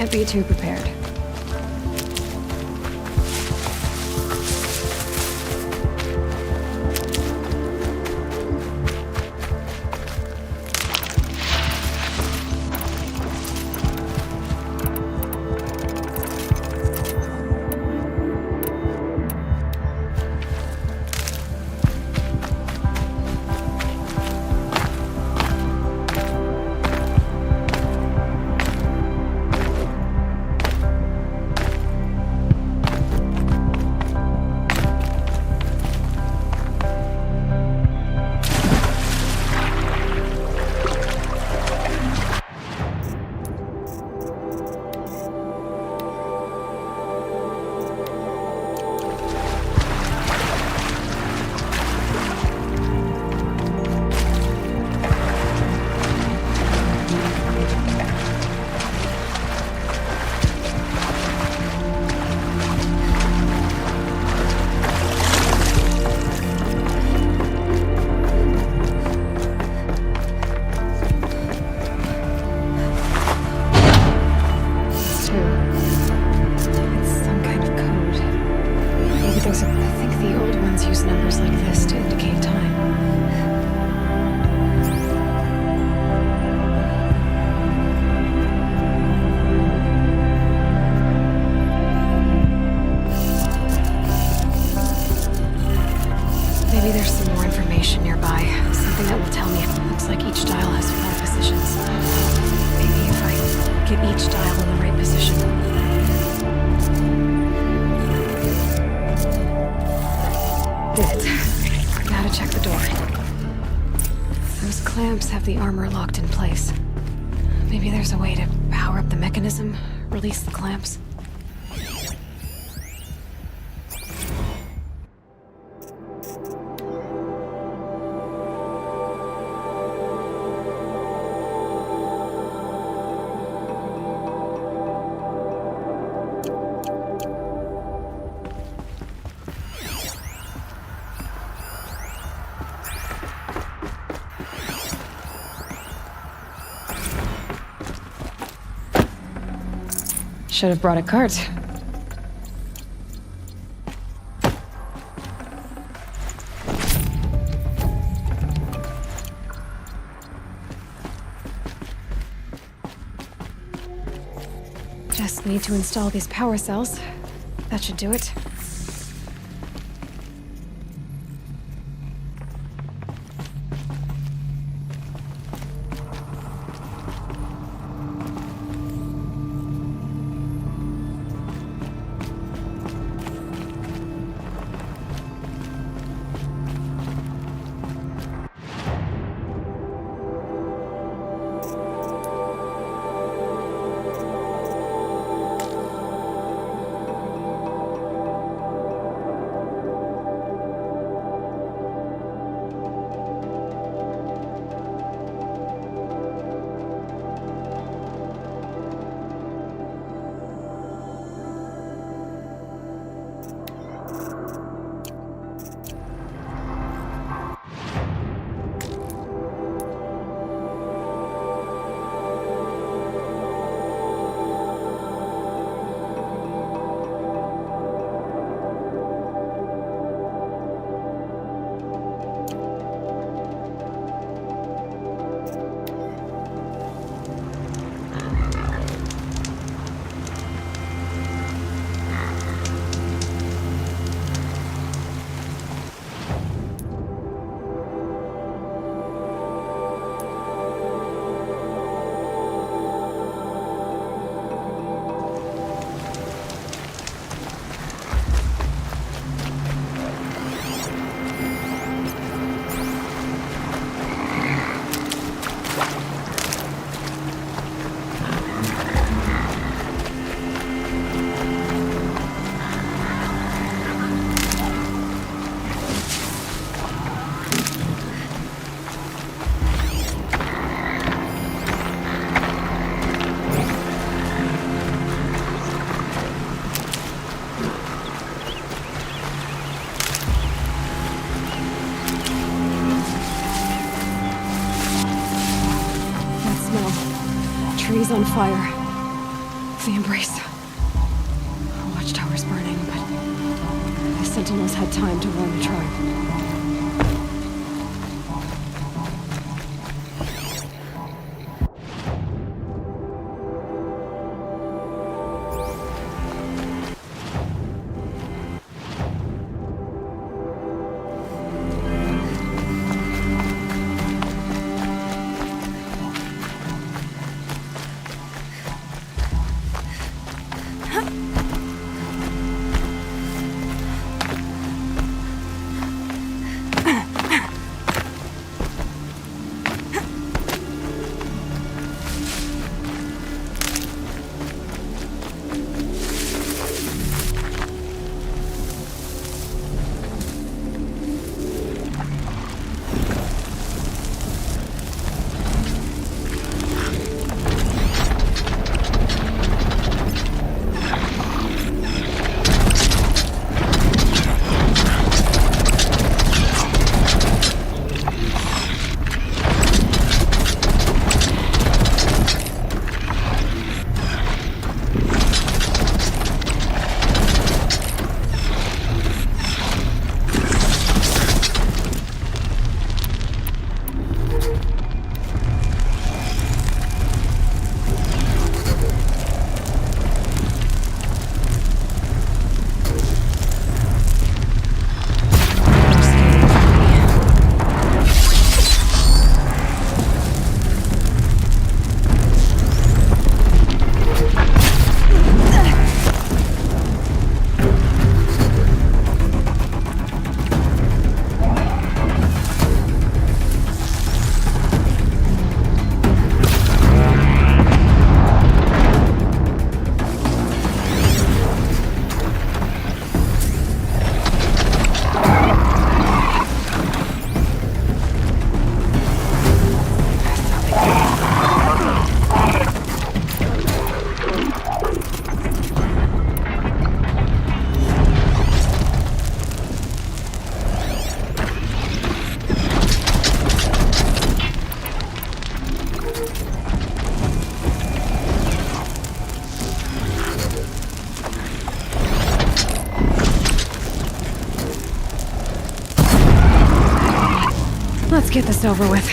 Can't be too prepared. The armor locked in place. Maybe there's a way to power up the mechanism, release the clamps. Should have brought a cart. Just need to install these power cells. That should do it. Trees on fire. protect the Embrace. Watchtower's burning, but the Sentinels had time to warn the tribe. Let's get this over with.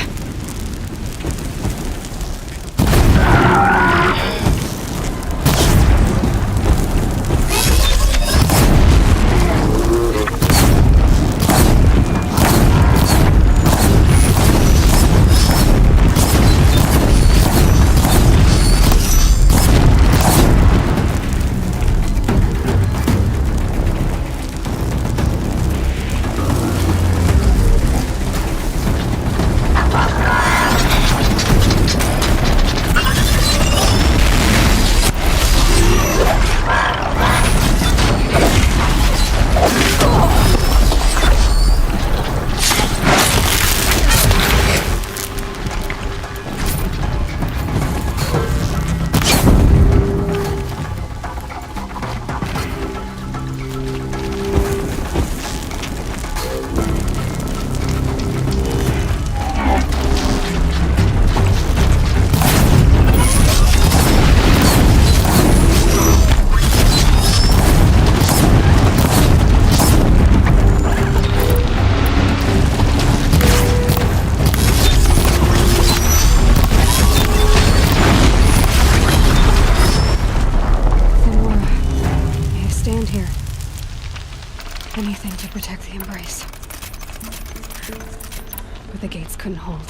Anything to protect the Embrace. But the gates couldn't hold.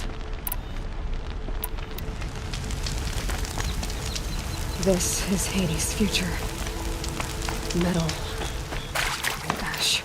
This is Hades' future. Metal and ash.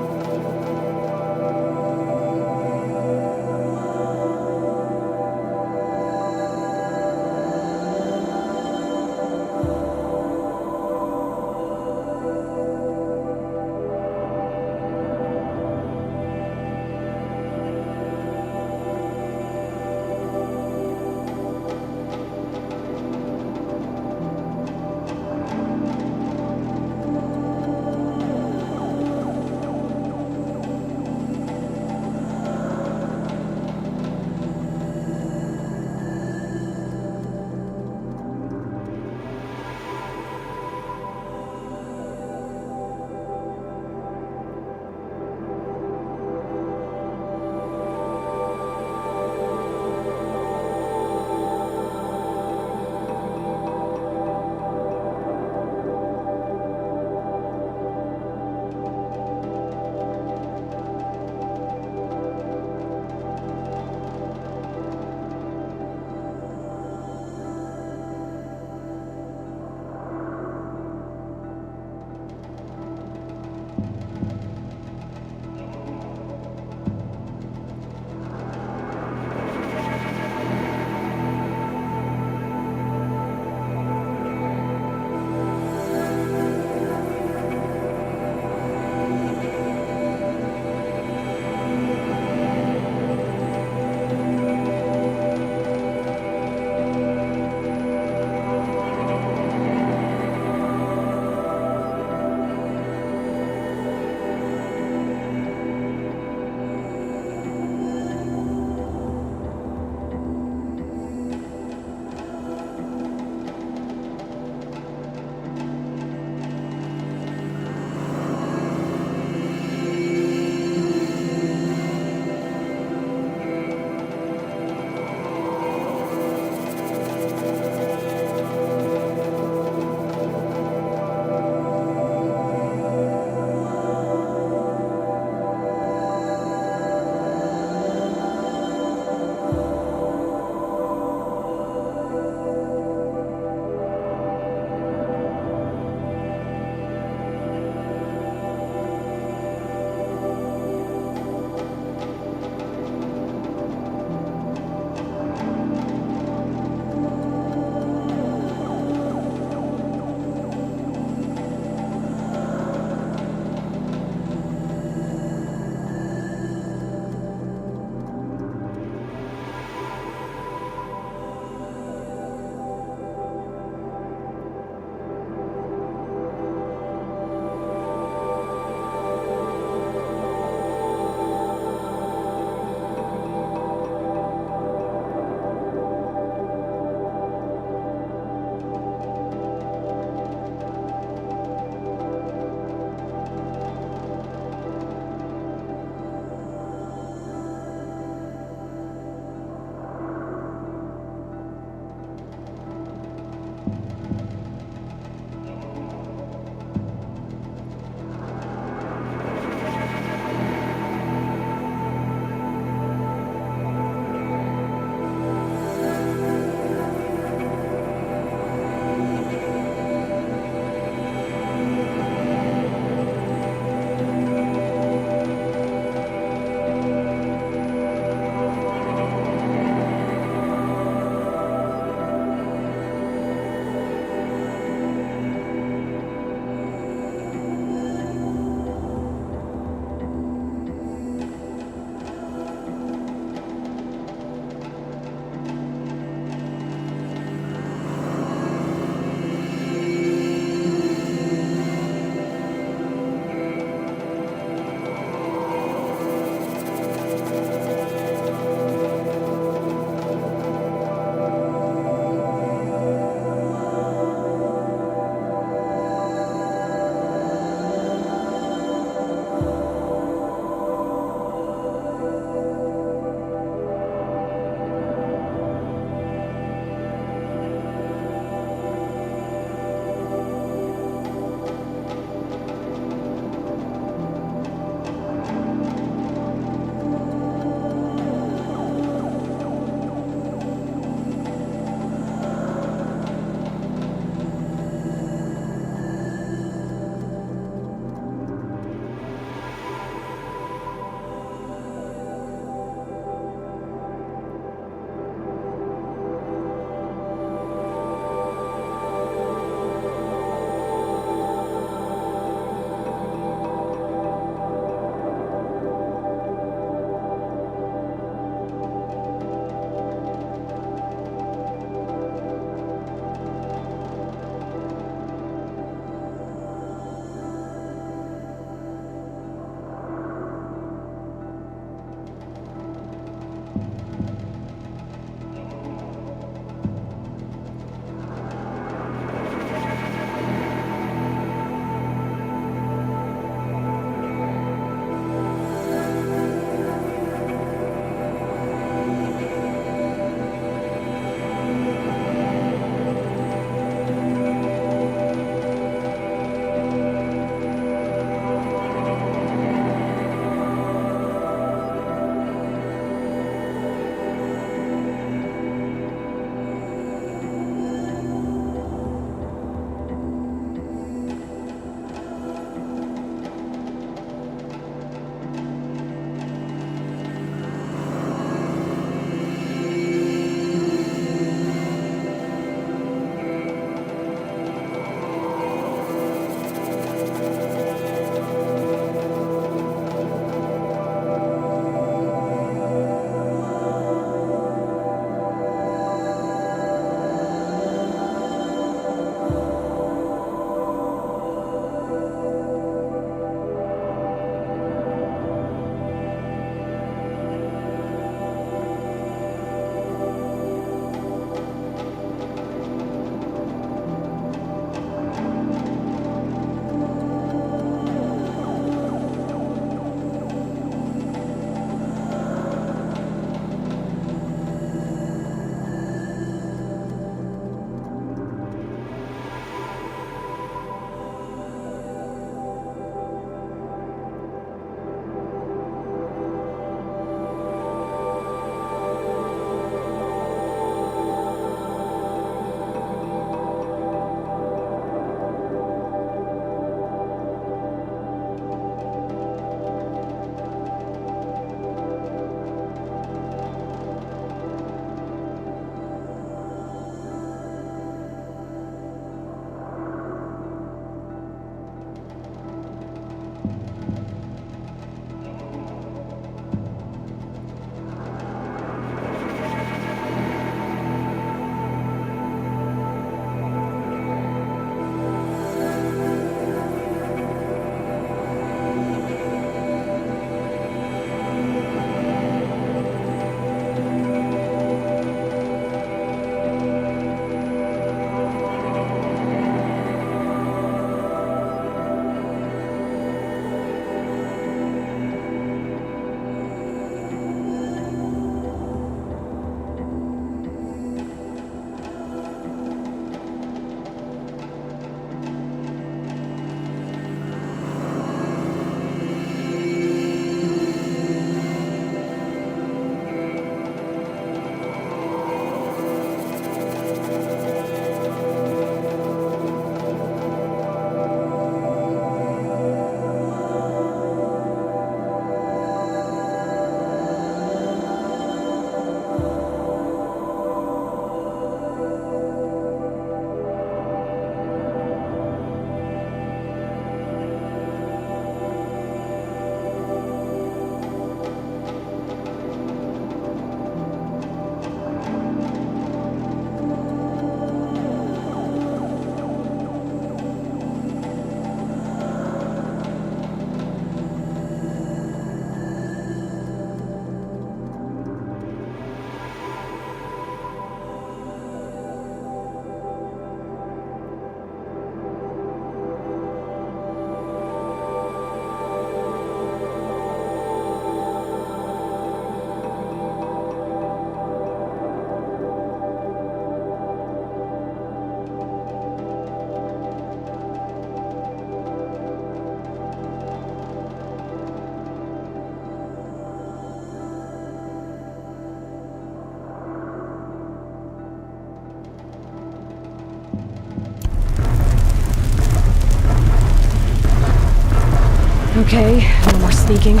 Okay, no more sneaking.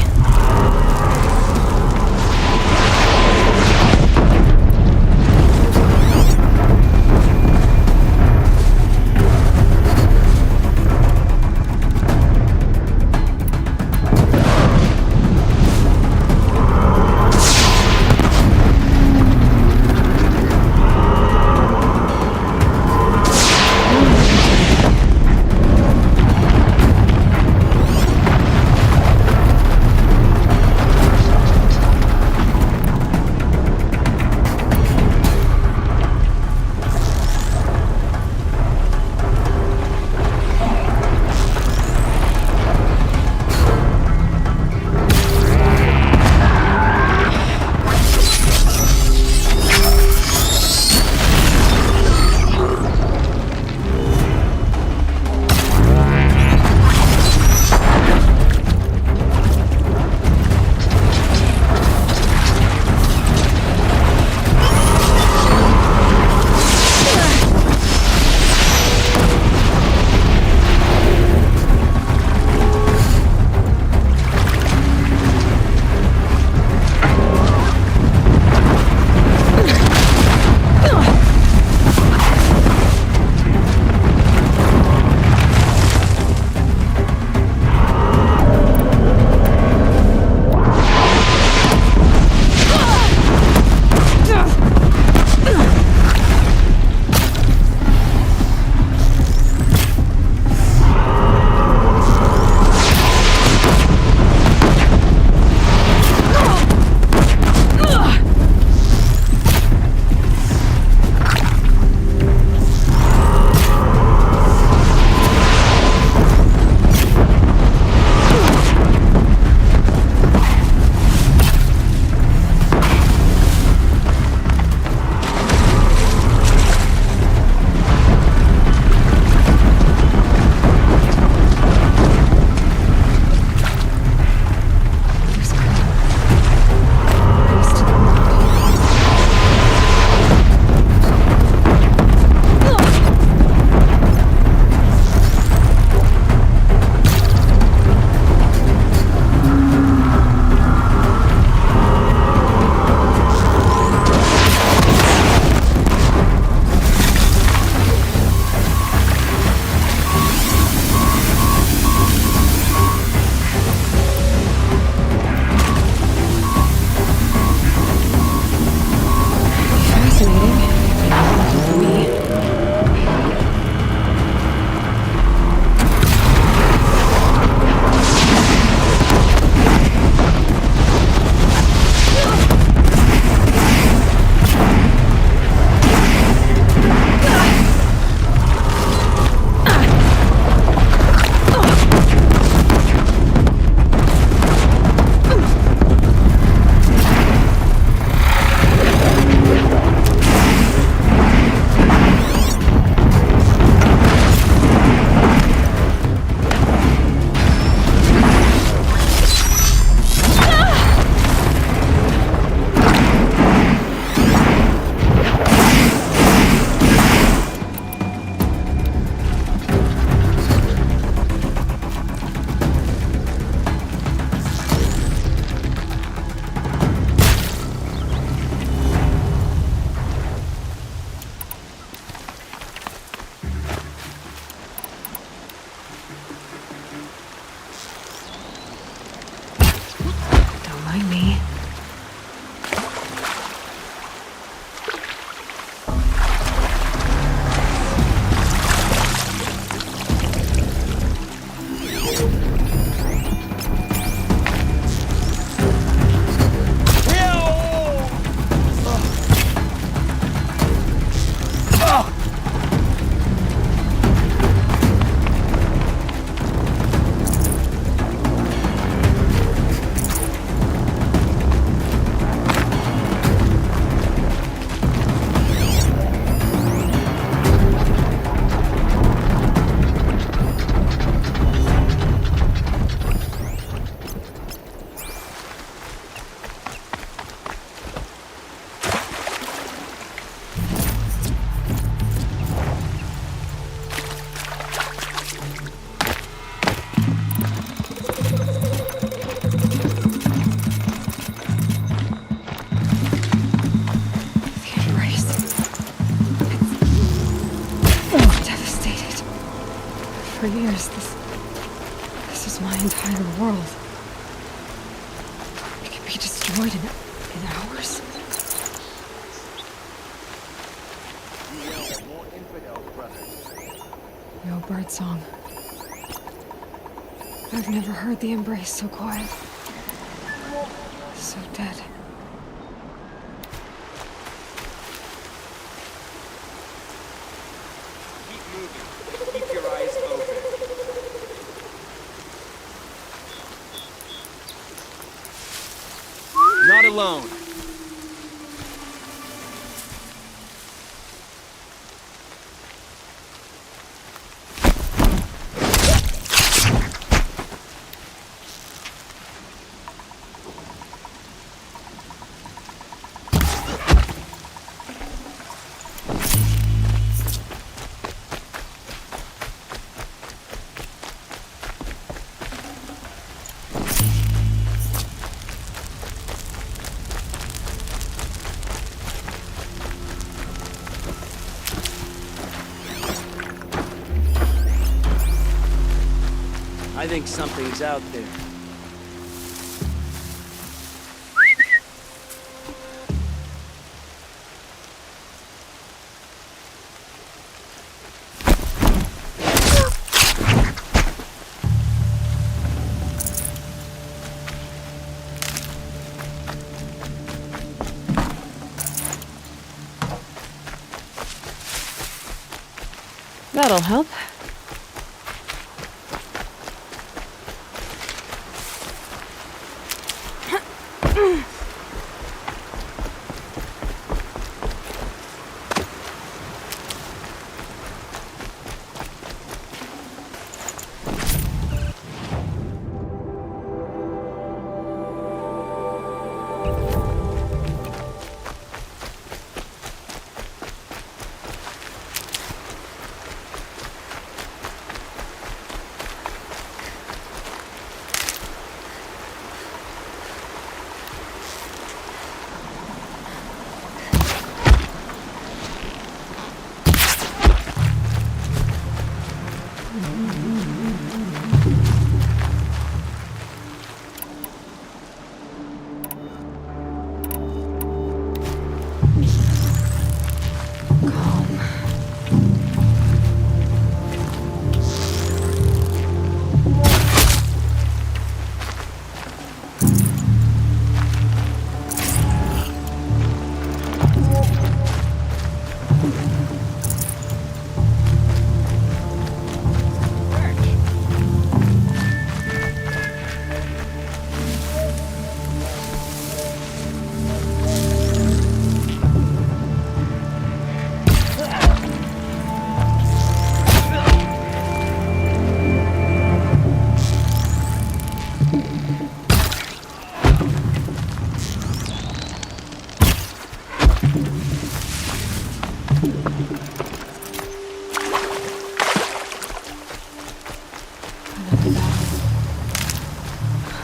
for years. This is my entire world. It could be destroyed in hours. Yo, birdsong. I've never heard the embrace so quiet. So dead. Keep moving. Keep your eyes open. Not alone. I think something's out there. That'll help.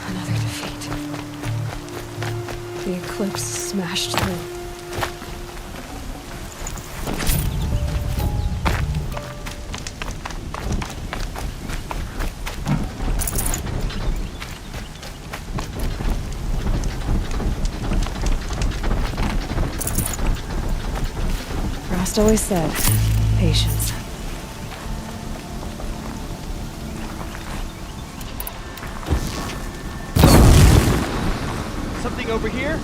Another defeat. The eclipse smashed through. Frost always said, patience. Something over here?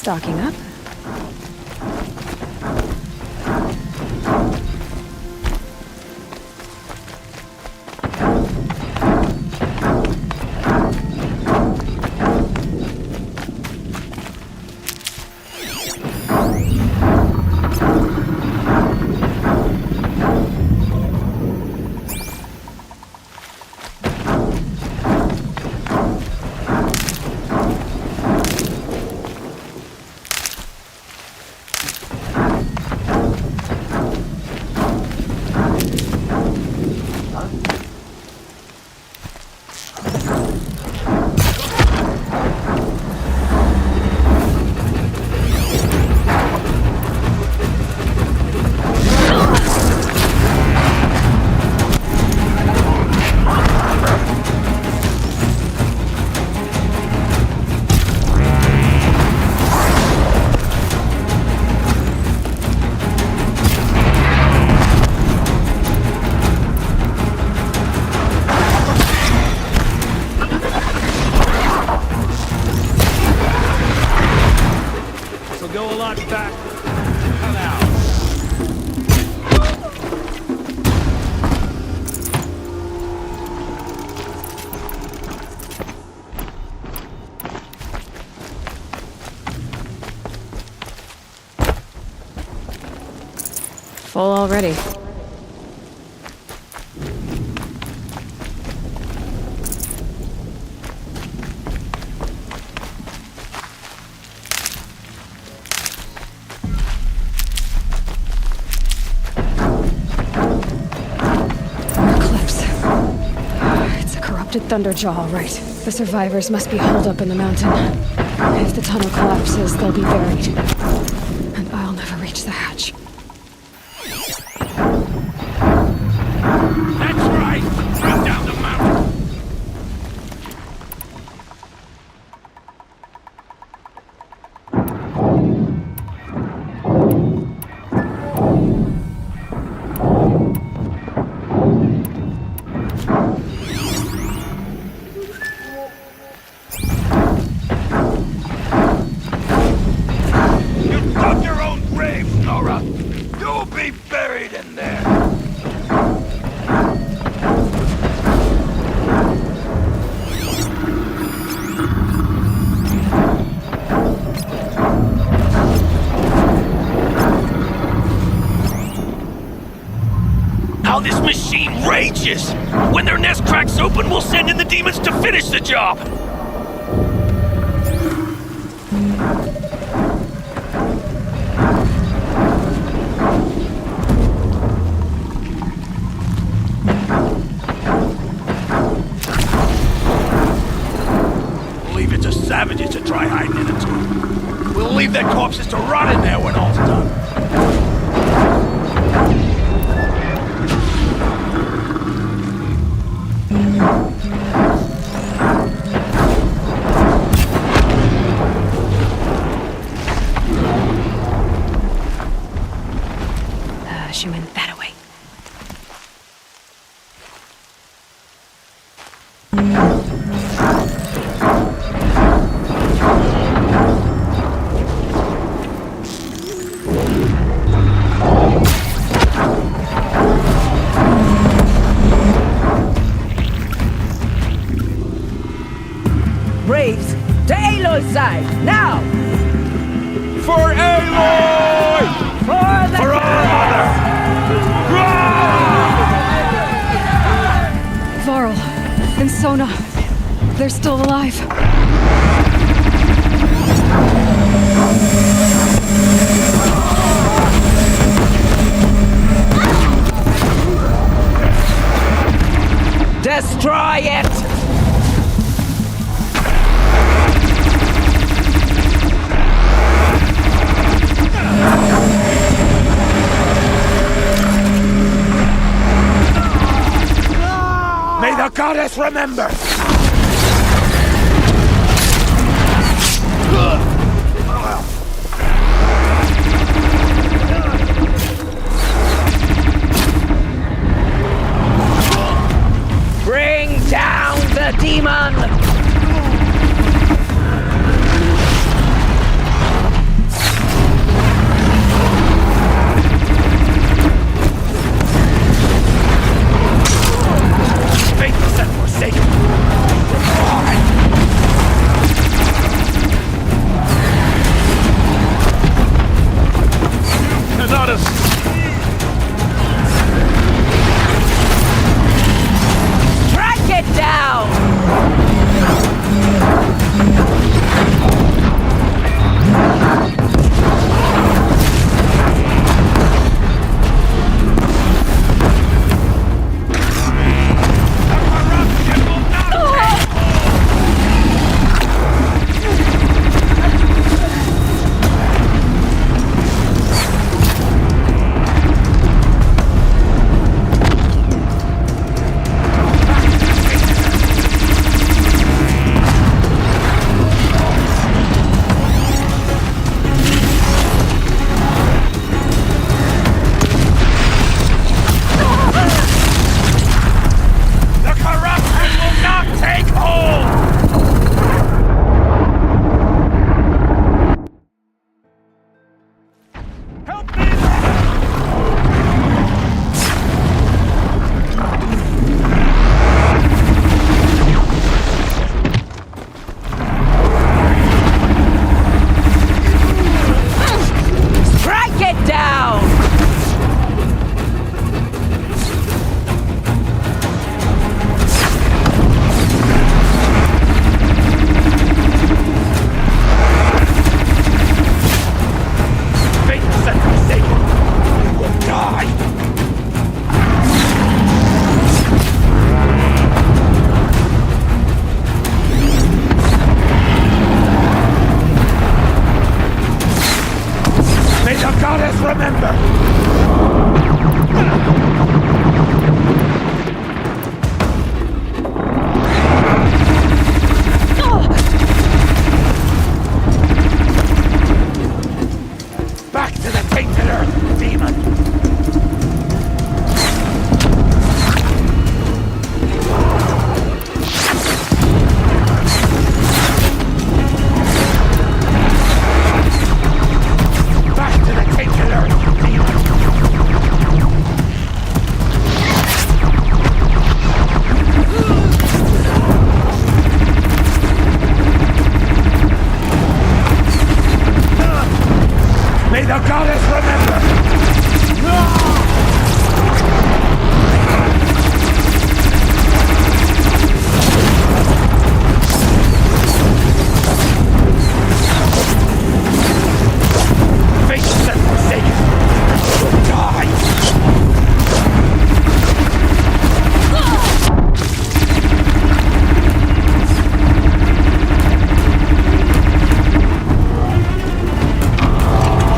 Stocking up. Full already. Thunderjaw, all right. The survivors must be holed up in the mountain. If the tunnel collapses, they'll be buried. And I'll never reach the hatch. That's right! Run down the mountain! This machine rages! When their nest cracks open, we'll send in the demons to finish the job! We'll leave it to savages to try hiding in a tomb. We'll leave their corpses to rot in there when all's done. She went that away. Braves, to Aloy's side, now! For Aloy! For our mother! Varl and Sona, they're still alive. Destroy it! May the goddess remember! Bring down the demon! Strike it down! May the goddess remember! Back to the tainted earth, demon! Back to the tainted earth, demon! May the goddess remember! Faithless and forsaken! Die!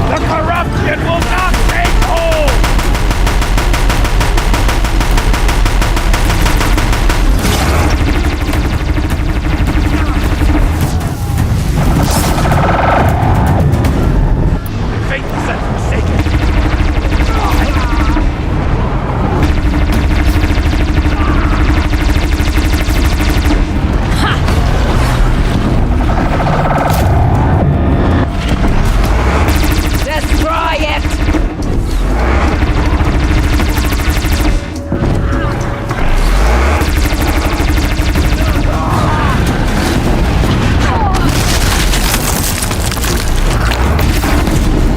The corruption will not take hold! Faithless and forsaken! Destroy it!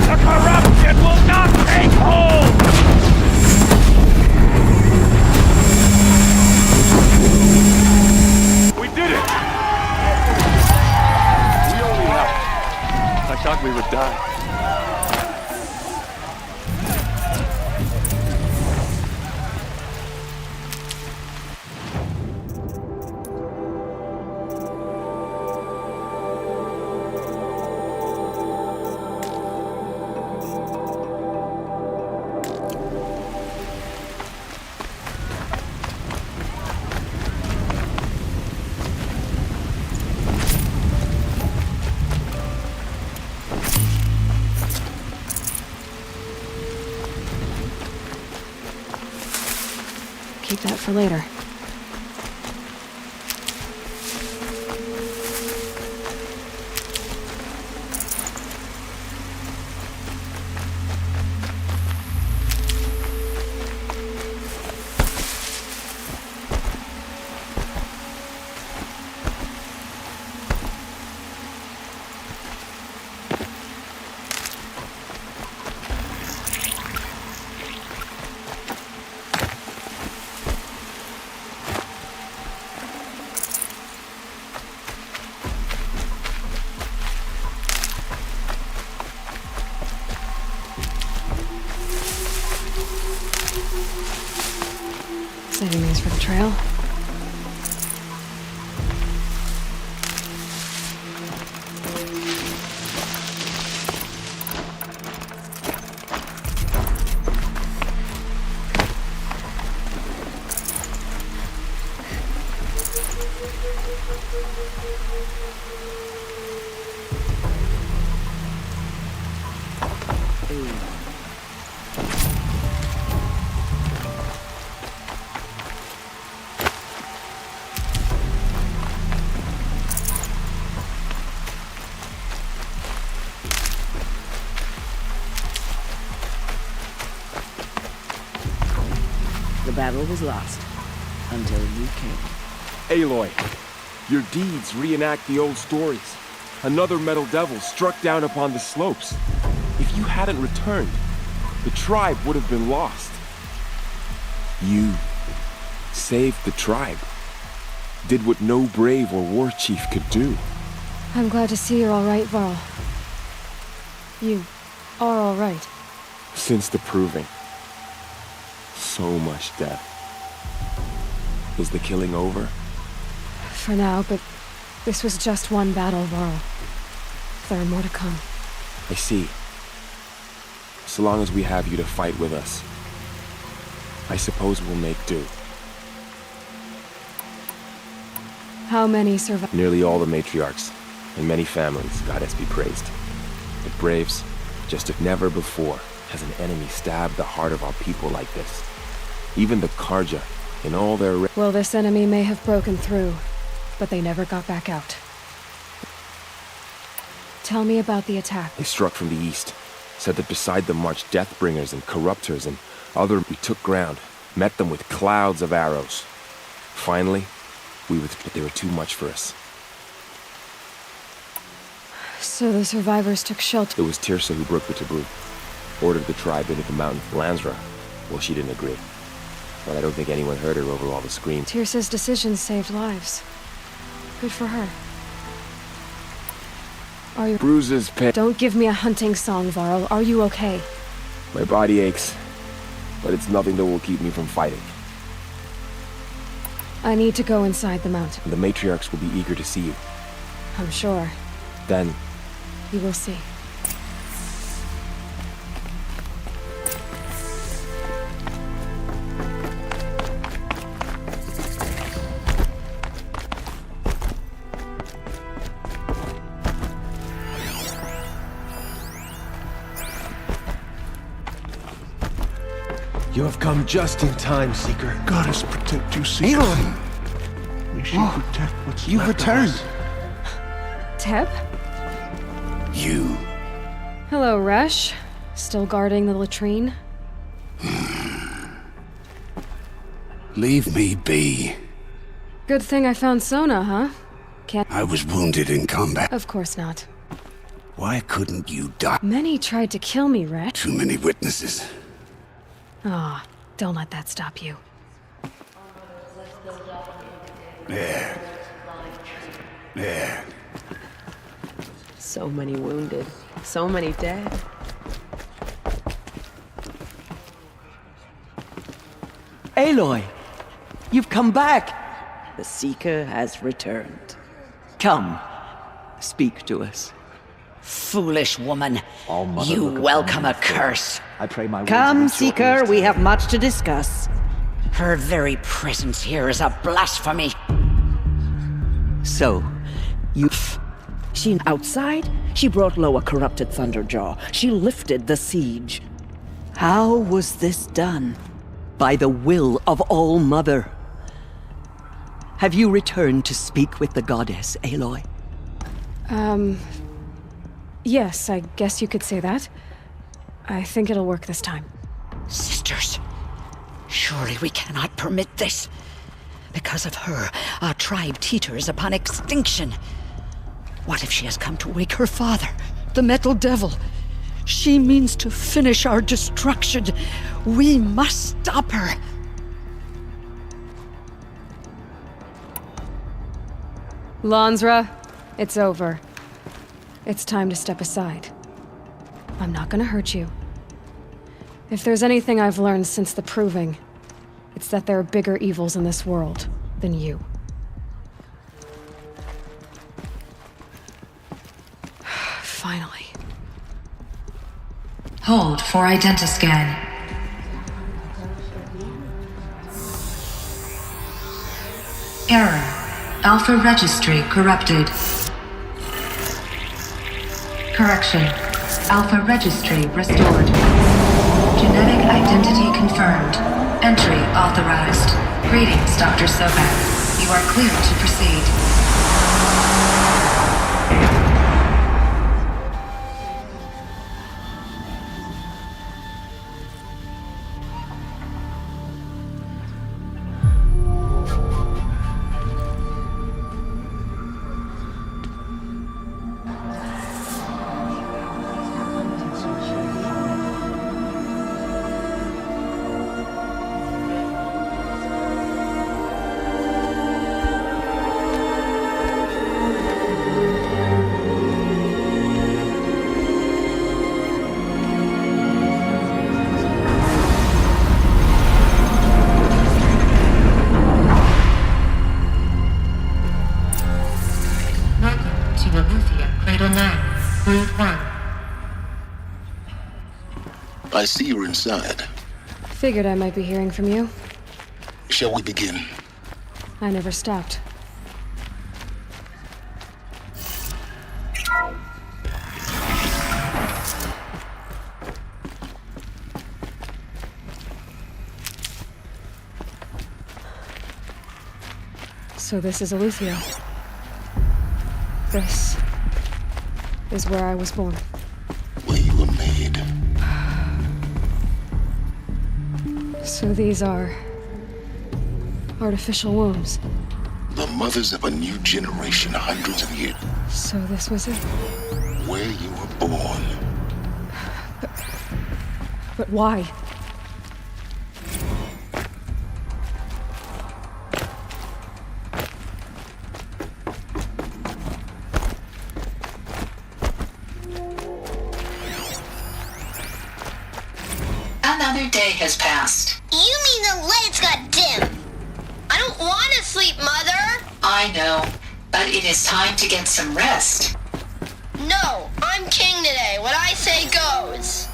The corruption will not take hold! We did it! We only helped. I thought we would die. Keep that for later. Saving these for the trail. the battle was lost. Until you came. Aloy, your deeds reenact the old stories. Another Metal Devil struck down upon the slopes. If you hadn't returned, the tribe would have been lost. You saved the tribe. Did what no brave or war chief could do. I'm glad to see you're all right, Varl. You are all right. Since the Proving. So much death. Is the killing over? For now, but this was just one battle, Varl. There are more to come. I see. So long as we have you to fight with us, I suppose we'll make do. How many survived? Nearly all the matriarchs, and many families, goddess be praised. But braves, just if never before has an enemy stabbed the heart of our people like this. Even the Karja, in all their... Well, this enemy may have broken through, but they never got back out. Tell me about the attack. They struck from the east. Said that beside them marched Deathbringers and Corruptors and other... We took ground, met them with clouds of arrows. Finally, but they were too much for us. So the survivors took shelter. It was Tirsa who broke the taboo. Ordered the tribe into the mountain. Lansra, well, she didn't agree. But I don't think anyone heard her over all the screams. Tirsa's decision saved lives. Good for her. Are you... Bruises, pain... Don't give me a hunting song, Varl. Are you okay? My body aches, but it's nothing that will keep me from fighting. I need to go inside the mountain. The matriarchs will be eager to see you. I'm sure. Then... You will see. You have come just in time, Seeker. Goddess protect you, Seeker. Aloy! May she protect what's You left of returned! us. Teb? You. Hello, Resh. Still guarding the latrine? Leave me be. Good thing I found Sona, huh? Can't... I was wounded in combat. Of course not. Why couldn't you die? Many tried to kill me, Resh. Too many witnesses. Ah, don't let that stop you. There. There. So many wounded. So many dead. Aloy! You've come back! The Seeker has returned. Come. Speak to us. Foolish woman. All-Mother, You look welcome a upon me. curse. I pray my Come, words will reach your Seeker, ears we today. have much to discuss. Her very presence here is a blasphemy. So, you... She outside? She brought low a corrupted Thunderjaw. She lifted the siege. How was this done? By the will of All-Mother. Have you returned to speak with the goddess, Aloy? Yes, I guess you could say that. I think it'll work this time. Sisters, surely we cannot permit this. Because of her, our tribe teeters upon extinction. What if she has come to wake her father, the Metal Devil? She means to finish our destruction. We must stop her. Lansra, it's over. It's time to step aside. I'm not gonna hurt you. If there's anything I've learned since the Proving, it's that there are bigger evils in this world than you. Finally. Hold for identiscan. Error. Alpha registry corrupted. Correction. Alpha registry restored. Genetic identity confirmed. Entry authorized. Greetings, Dr. Sobek. You are clear to proceed. I see you're inside. Figured I might be hearing from you. Shall we begin? I never stopped. So this is Eleuthia. This is where I was born. Where you were made. So these are artificial wombs. The mothers of a new generation, hundreds of years. So this was it. Where you were born. But why? Another day has passed. You mean the lights got dim? I don't want to sleep, Mother! I know, but it is time to get some rest. No, I'm king today. What I say goes.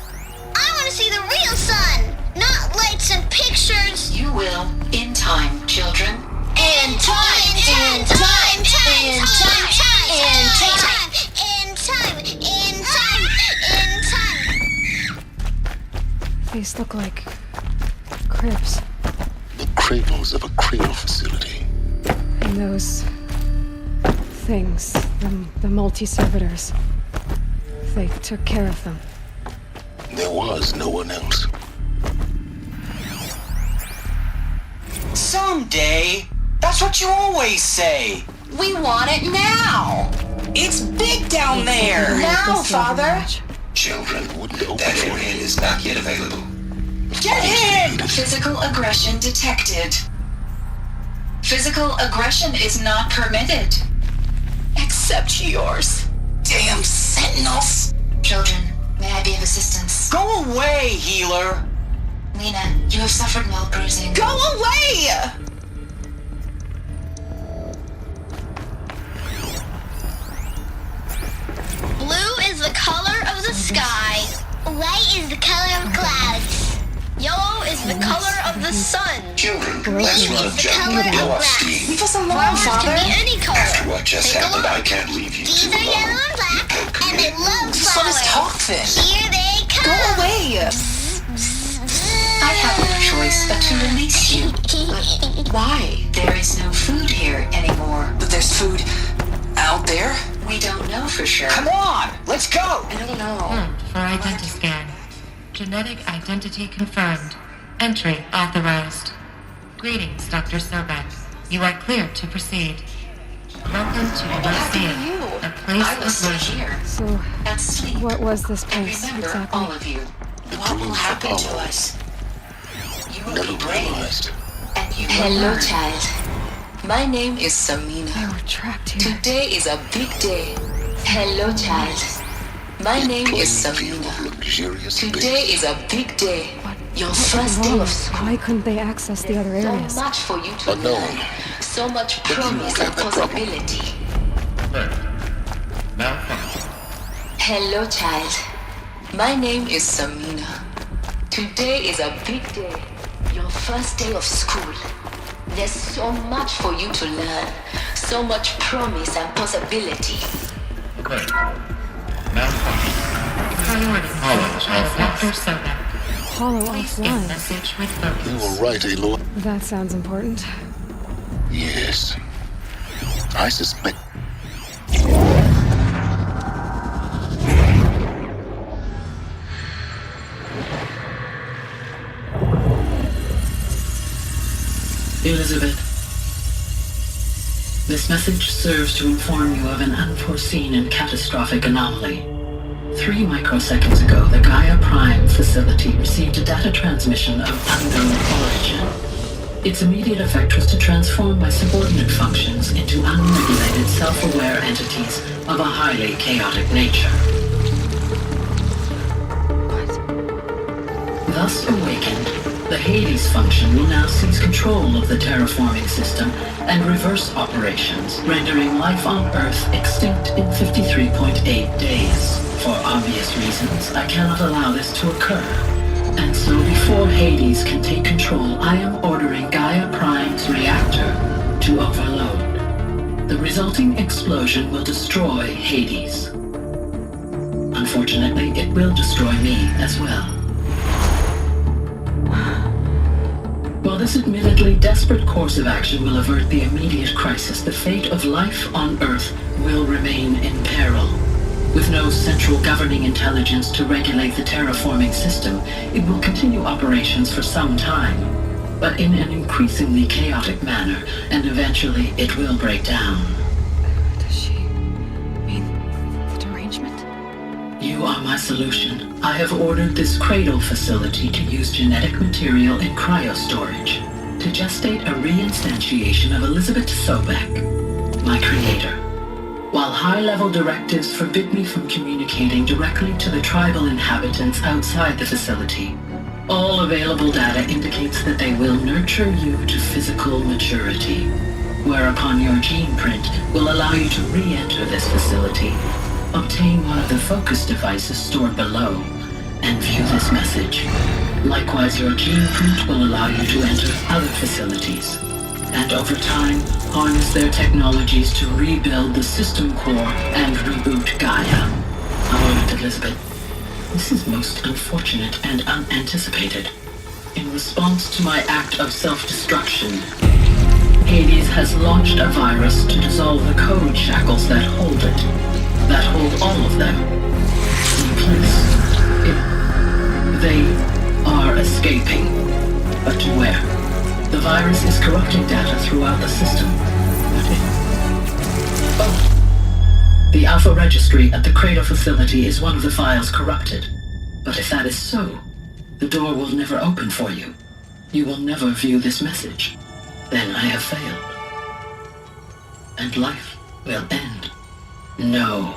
I want to see the real sun, not lights and pictures. You will, in time, children. In time, in time, in time, in time, in time, in time, in time. These look like cribs. The cradles of a cradle facility. And those things, the multi-servitors, they took care of them. There was no one else. Someday. That's what you always say. We want it now. It's big down there. Now, Father. Children, that area is not yet available. Get in! Physical aggression detected. Physical aggression is not permitted. Except yours. Damn sentinels. Children, may I be of assistance? Go away, healer. Lena, you have suffered mild bruising. Go away! Blue is the color of the sky. White is the color of clouds. Yellow is the color of the sun. Children, let's run, John. Blow off steam. Leave us alone, Flowers Father. can be any color. After what just Take a happened, look. I can't leave you These two are yellow alone. and black, and they love Just let us flowers. talk then. Here they come. Go away. I have no choice but to release you. But why? There is no food here anymore. But there's food out there. We don't know for sure. Come on, let's go. I don't know. For identiscan. Genetic identity confirmed. Entry authorized. Greetings, Dr. Sobek. You are cleared to proceed. Welcome to Lyceum, a place I of was still worship. here. So, At sleep. what was this And place remember, exactly? all of you, what will happen to us? You will Never be brave, realized. and you will Hello, learn. child. My name is Samina. They were trapped here. Today is a big day. Hello, child. My name is Samina. Today is a big day. Your first day of school. Why couldn't they access the other So areas? much for you to learn. So much promise and possibility. Hello, child. My name is Samina. Today is a big day. Your first day of school. There's so much for you to learn. So much promise and possibility. Priority as Dr. Sobek. Hollow Place a offline. message with You focus. were right, Aloy. That sounds important. Yes. I suspect. Elizabeth, this message serves to inform you of an unforeseen and catastrophic anomaly. 3 microseconds ago, the Gaia Prime facility received a data transmission of unknown origin. Its immediate effect was to transform my subordinate functions into unregulated, self-aware entities of a highly chaotic nature. Thus awakened, the Hades function will now seize control of the terraforming system and reverse operations, rendering life on Earth extinct in 53.8 days. For obvious reasons, I cannot allow this to occur. And so before Hades can take control, I am ordering Gaia Prime's reactor to overload. The resulting explosion will destroy Hades. Unfortunately, it will destroy me as well. While this admittedly desperate course of action will avert the immediate crisis, the fate of life on Earth will remain in peril. With no central governing intelligence to regulate the terraforming system, it will continue operations for some time, but in an increasingly chaotic manner, and eventually it will break down. Does she mean the derangement? You are my solution. I have ordered this cradle facility to use genetic material in cryostorage to gestate a reinstantiation of Elizabeth Sobek, my creator. While high-level directives forbid me from communicating directly to the tribal inhabitants outside the facility, all available data indicates that they will nurture you to physical maturity, whereupon your gene print will allow you to re-enter this facility, obtain one of the focus devices stored below, and view this message. Likewise, your gene print will allow you to enter other facilities, and over time, harness their technologies to rebuild the system core and reboot Gaia. A moment, Elizabeth. This is most unfortunate and unanticipated. In response to my act of self-destruction, Hades has launched a virus to dissolve the code shackles that hold it, that hold all of them in place. They are escaping, but to where? The virus is corrupting data throughout the system. The Alpha Registry at the Cradle facility is one of the files corrupted. But if that is so, the door will never open for you. You will never view this message. Then I have failed. And life will end. No.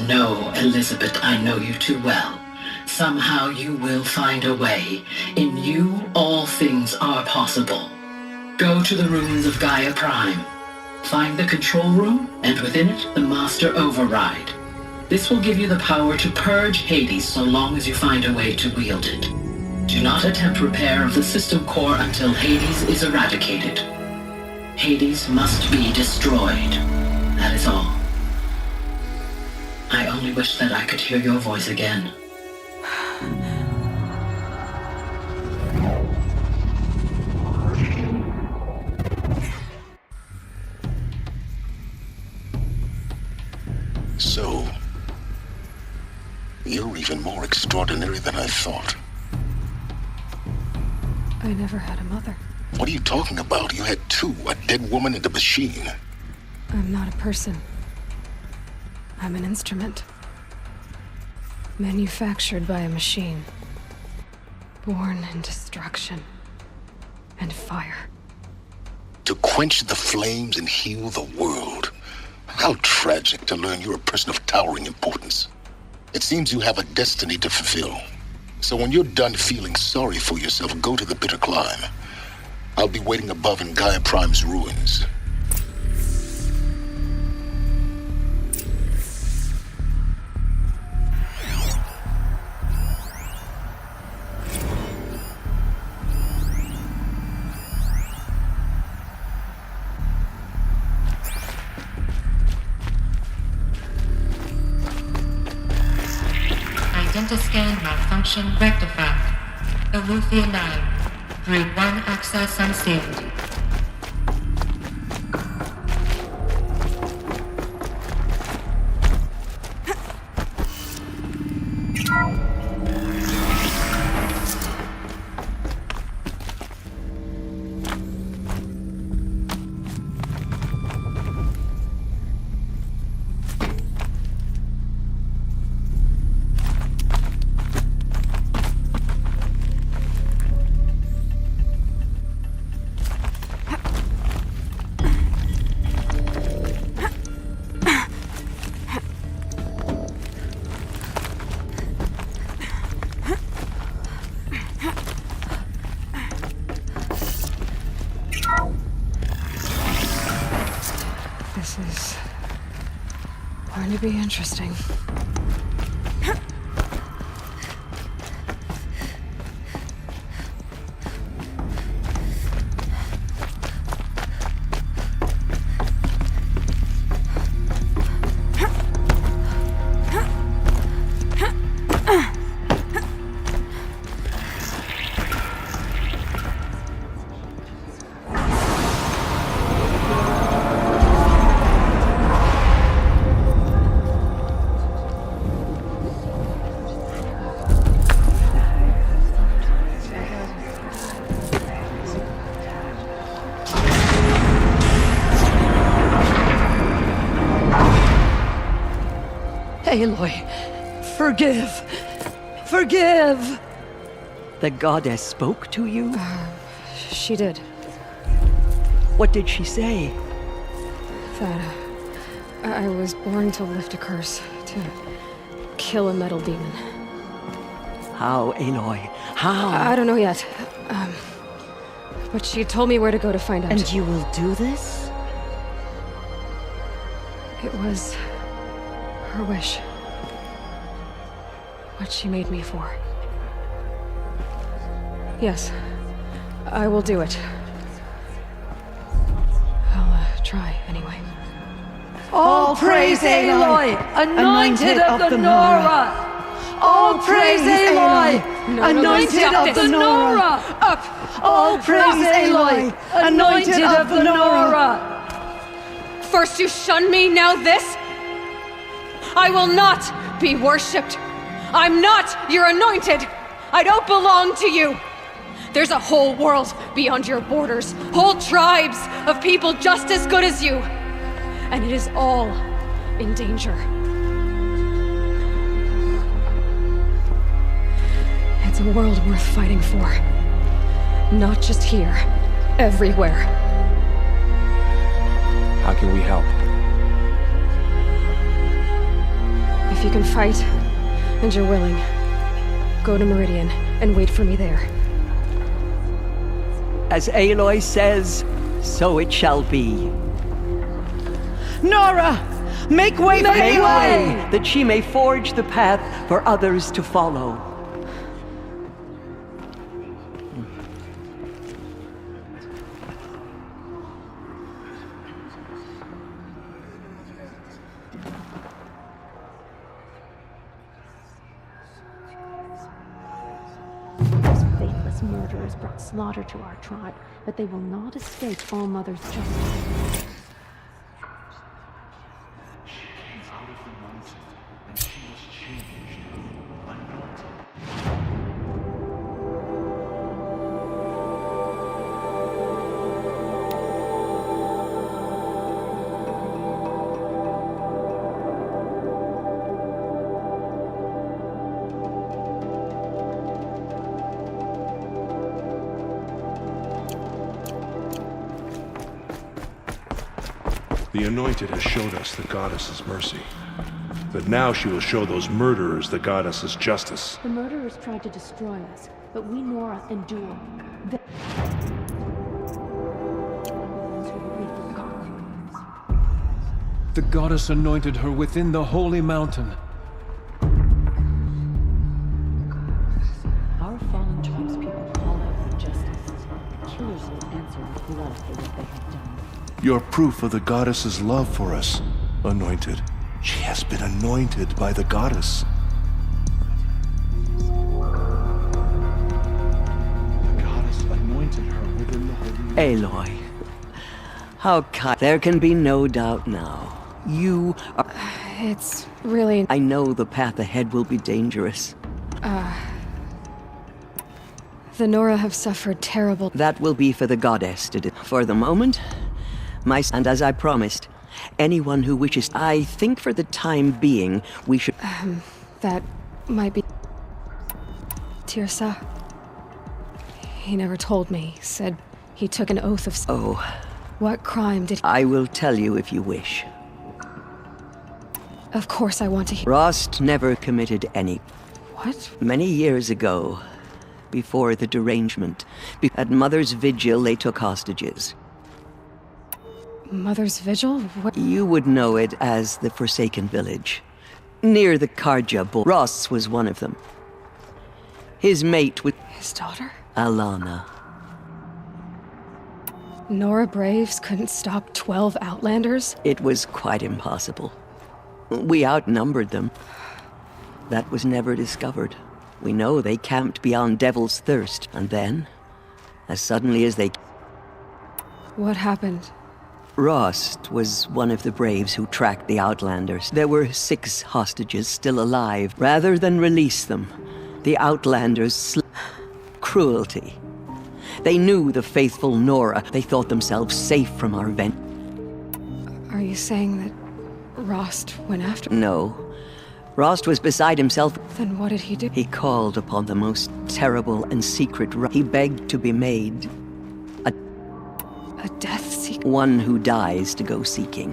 No, Elizabeth, I know you too well. Somehow you will find a way. In you, all things are possible. Go to the ruins of Gaia Prime. Find the control room, and within it, the Master Override. This will give you the power to purge Hades so long as you find a way to wield it. Do not attempt repair of the system core until Hades is eradicated. Hades must be destroyed. That is all. I only wish that I could hear your voice again. So, you're even more extraordinary than I thought. I never had a mother. What are you talking about? You had two, a dead woman and a machine. I'm not a person. I'm an instrument. Manufactured by a machine. Born in destruction and fire. To quench the flames and heal the world. How tragic to learn you're a person of towering importance. It seems you have a destiny to fulfill. So when you're done feeling sorry for yourself, go to the bitter climb. I'll be waiting above in Gaia Prime's ruins. Identiscan malfunction rectified. Eleuthia 9. Grade 1 access unsealed. This is going to be interesting. Aloy, forgive. Forgive! The goddess spoke to you? She did. What did she say? That I was born to lift a curse, to kill a metal demon. How, Aloy? How? I don't know yet. But she told me where to go to find out. And you will do this? It was her wish. What she made me for. Yes, I will do it. I'll try anyway. All praise Aloy, anointed of the Nora! All praise Aloy, anointed of the Nora! Up! All praise Aloy, anointed of the Nora! First you shun me, now this? I will not be worshipped. I'm not your anointed. I don't belong to you. There's a whole world beyond your borders, whole tribes of people just as good as you. And it is all in danger. It's a world worth fighting for. Not just here, everywhere. How can we help? If you can fight, and you're willing, go to Meridian and wait for me there. As Aloy says, so it shall be. Nora! Make way for Make Aloy! way, that she may forge the path for others to follow. Faithless murderers brought slaughter to our tribe, but they will not escape All-Mother's justice. The Anointed has showed us the Goddess's mercy. But now she will show those murderers the Goddess's justice. The murderers tried to destroy us, but we Nora endure. The Goddess anointed her within the holy mountain. Our fallen tribespeople call out for justice. The killers will answer with blood for what they have done. You're proof of the Goddess's love for us, Anointed. She has been anointed by the Goddess. The Goddess anointed her within the holy... Aloy, how kind. There can be no doubt now. You are... It's really... I know the path ahead will be dangerous. The Nora have suffered terrible... That will be for the Goddess to do. For the moment, and as I promised, anyone who wishes... I think for the time being, we should... that might be... Tirsa. He never told me. Said he took an oath of... Oh. What crime did... I will tell you if you wish. Of course I want to hear... Rost never committed any... What? Many years ago, before the derangement, at Mother's Vigil they took hostages. Mother's Vigil? What? You would know it as the Forsaken Village. Near the Karja Bull. Ross was one of them. His mate was... His daughter? Alana. Nora Braves couldn't stop 12 Outlanders? It was quite impossible. We outnumbered them. That was never discovered. We know they camped beyond Devil's Thirst, and then, as suddenly as they... What happened? Rost was one of the Braves who tracked the Outlanders. There were 6 hostages still alive. Rather than release them, the Outlanders cruelty. They knew the faithful Nora. They thought themselves safe from our Are you saying that Rost went after... No. Rost was beside himself. Then what did he do? He called upon the most terrible and secret. He begged to be made a death seeker. One who dies to go seeking.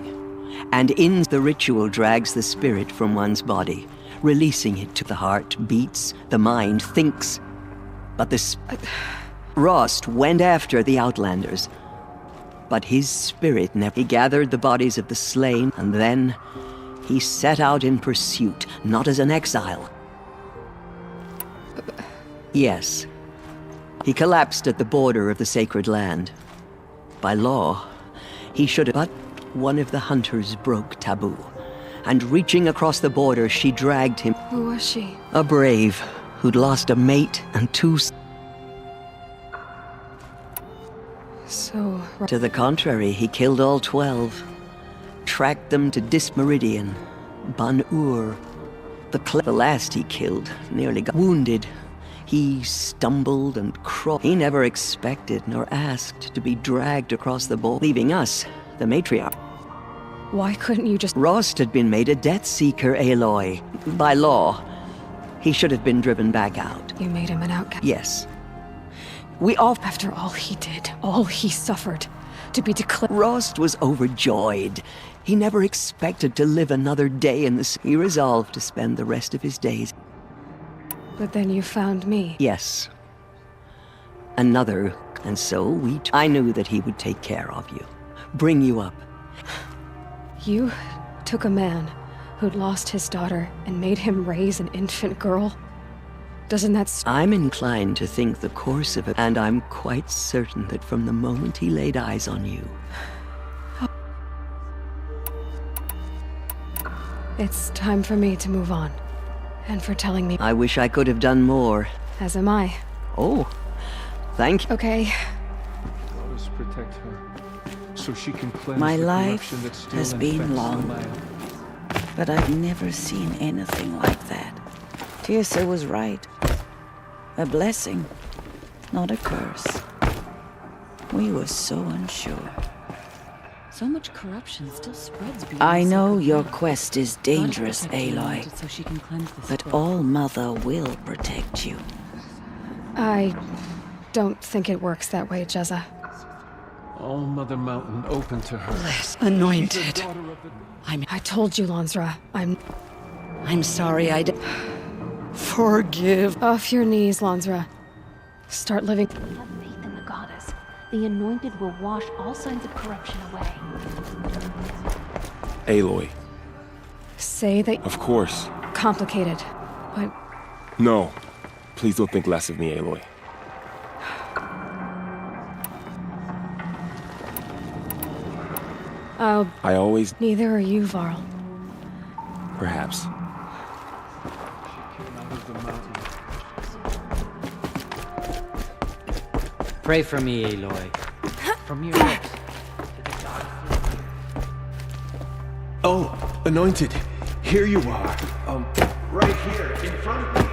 And in the ritual drags the spirit from one's body, releasing it to the heart, beats, the mind, thinks. But Rost went after the Outlanders. But his spirit never. He gathered the bodies of the slain, and then he set out in pursuit, not as an exile. Yes. He collapsed at the border of the sacred land. By law, he should have. But one of the hunters broke taboo, and reaching across the border, she dragged him. Who was she? A brave who'd lost a mate and two. So. To the contrary, he killed all 12, tracked them to Dismeridian, Ban-Ur. The last he killed nearly got wounded. He stumbled and crawled. He never expected nor asked to be dragged across the border, leaving us, the matriarch. Why couldn't you just... Rost had been made a death seeker, Aloy. By law, he should have been driven back out. You made him an outcast? Yes. We all... After all he did, all he suffered, to be declared... Rost was overjoyed. He never expected to live another day in the... He resolved to spend the rest of his days. But then you found me. Yes. Another, and so I knew that he would take care of you. Bring you up. You took a man who'd lost his daughter and made him raise an infant girl? Doesn't that... I'm inclined to think the course of it, and I'm quite certain that from the moment he laid eyes on you... It's time for me to move on. And for telling me... I wish I could have done more. As am I. Oh, thank you. Okay. Goddess protect her, so she can cleanse My the life corruption that still has infects been the long, land. but I've never seen anything like that. Tirsa was right. A blessing, not a curse. We were so unsure. So much corruption still spreads beyond. I know the your land. quest is dangerous, Aloy, So she can cleanse the but spirit. All Mother will protect you. I don't think it works that way, Jezza. All Mother Mountain open to her. Bless, anointed. I told you, Lansra. I'm sorry I did. Forgive. Off your knees, Lansra. Start living. Have faith in the goddess. The anointed will wash all signs of corruption away. Aloy. Say that... Of course. Complicated, but... No. Please don't think less of me, Aloy. I always... Neither are you, Varl. Perhaps. Pray for me, Aloy. From your lips. Oh, anointed. Here you are. Right here, in front of me.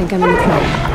think I'm in trouble.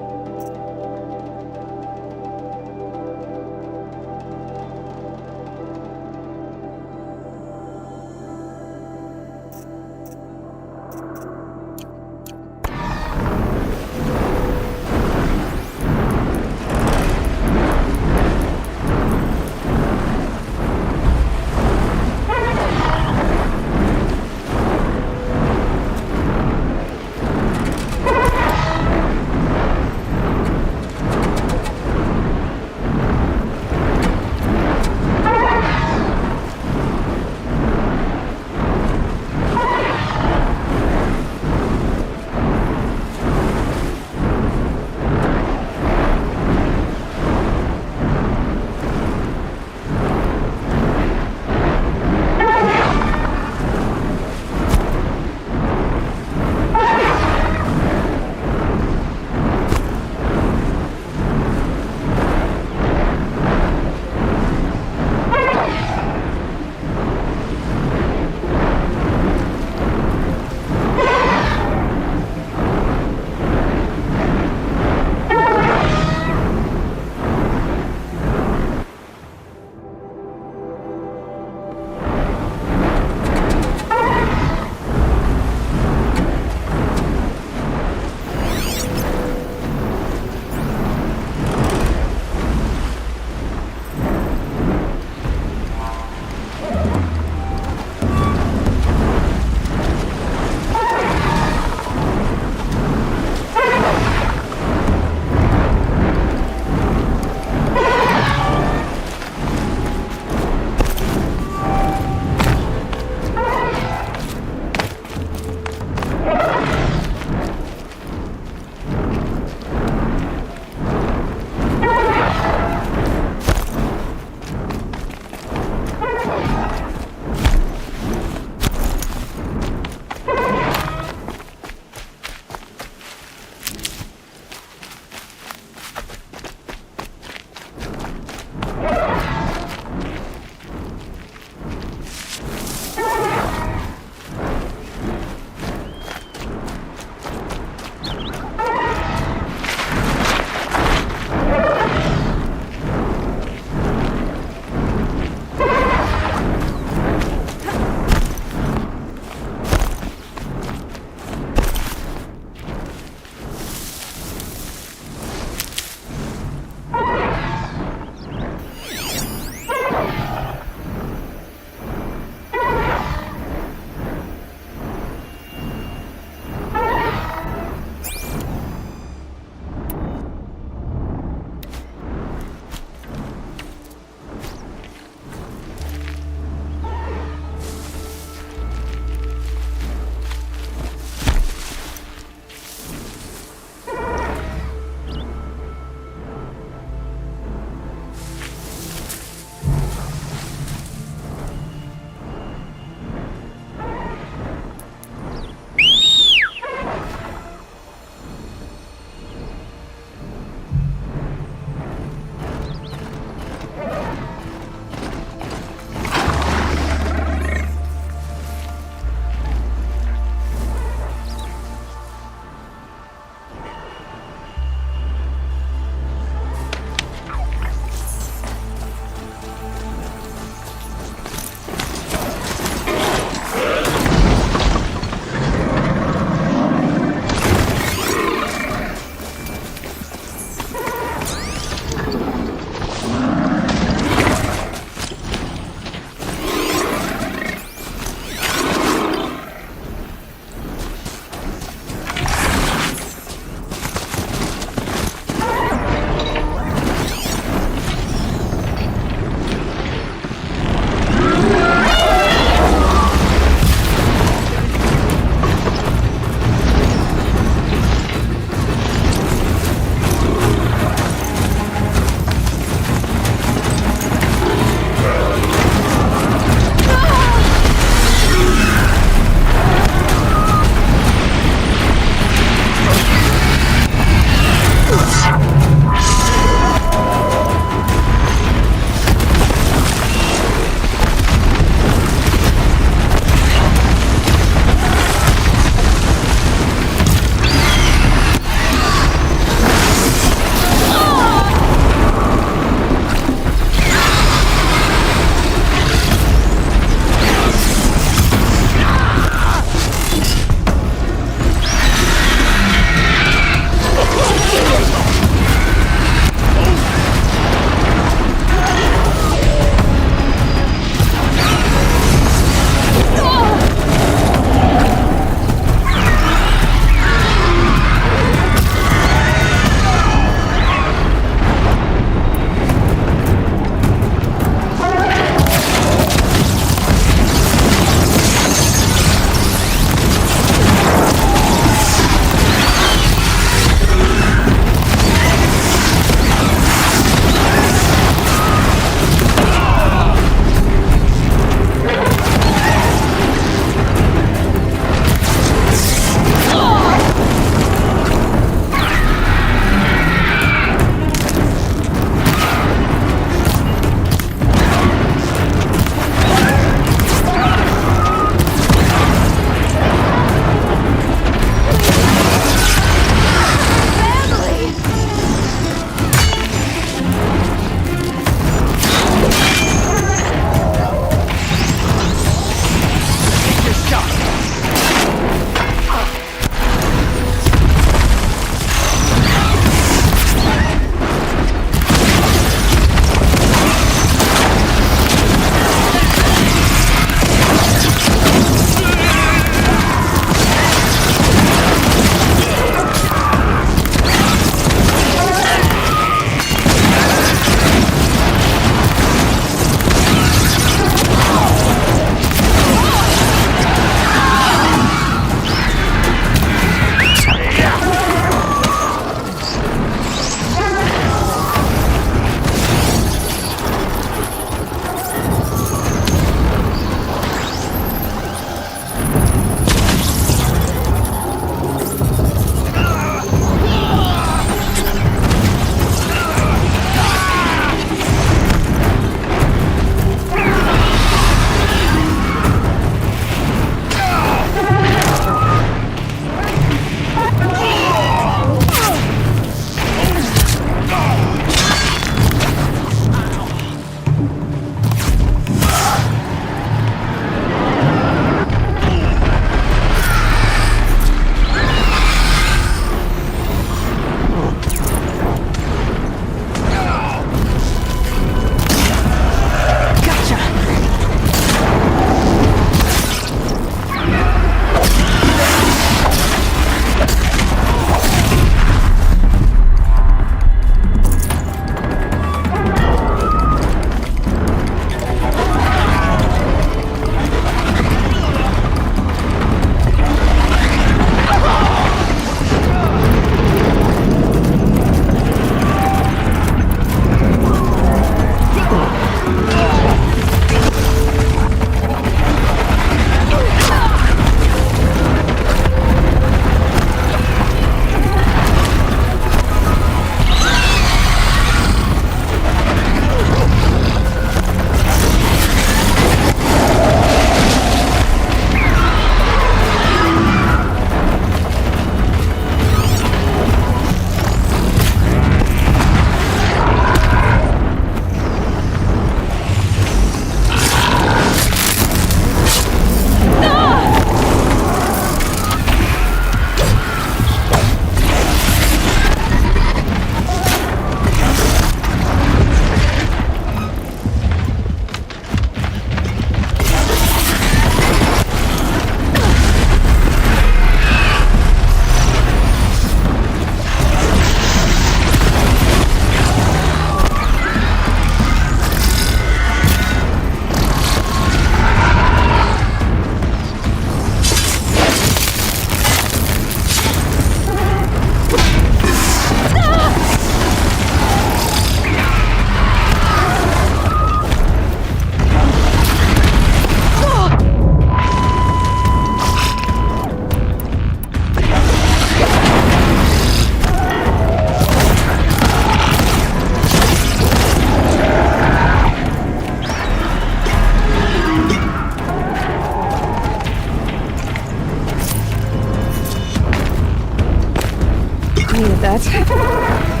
that.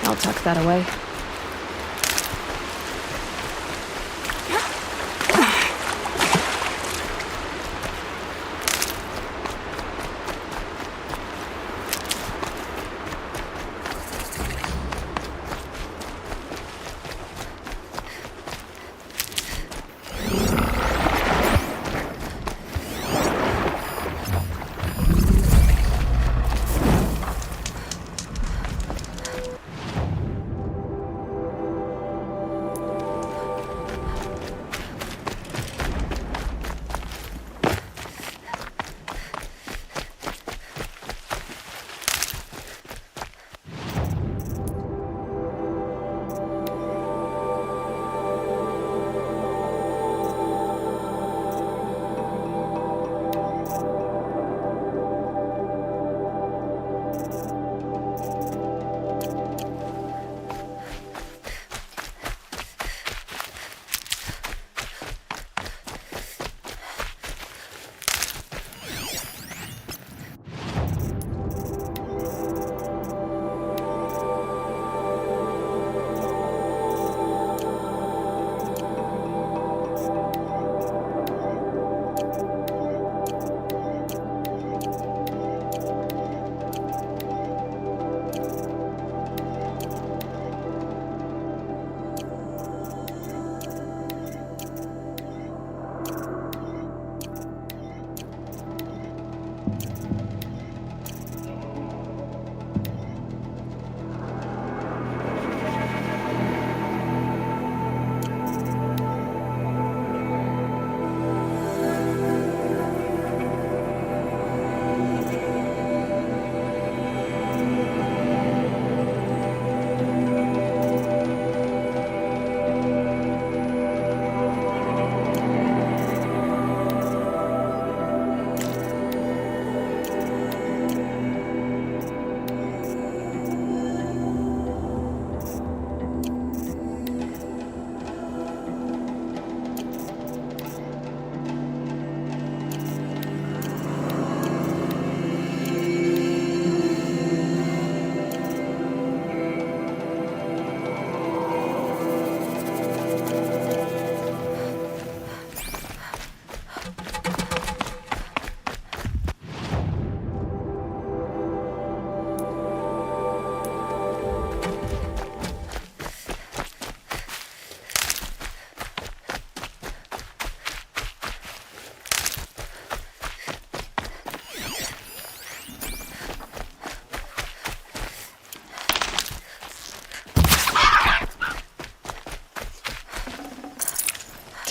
I'll tuck that away.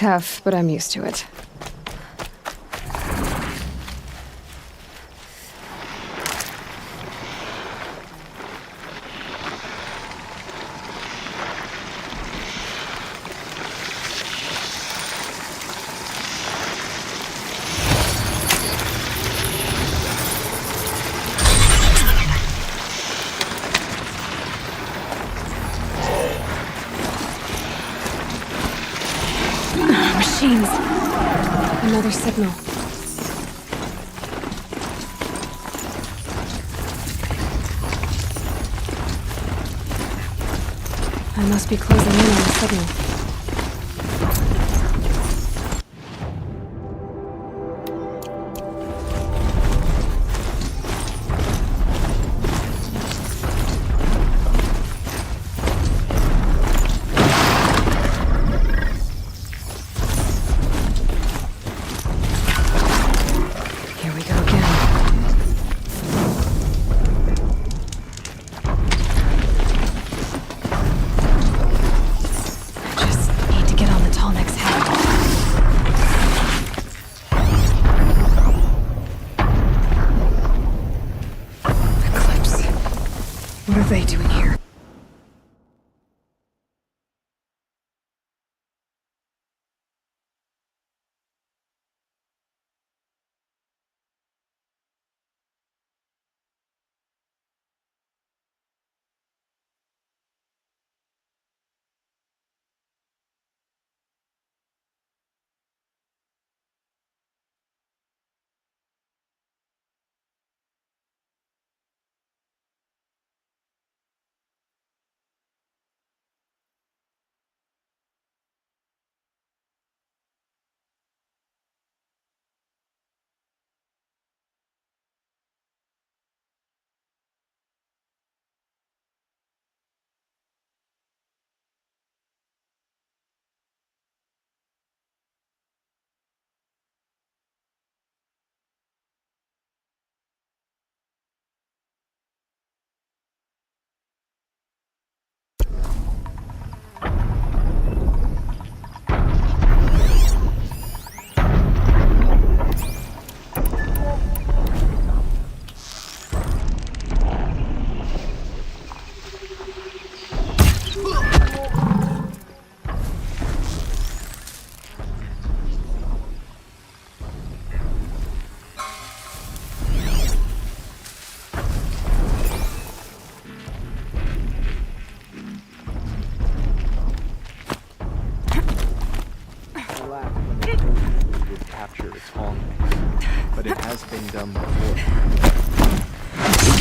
tough, but I'm used to it. Machines. Another signal. I must be closing in on the signal. What are they doing here? But it has been done before.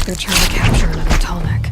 They're trying to capture another Tallneck.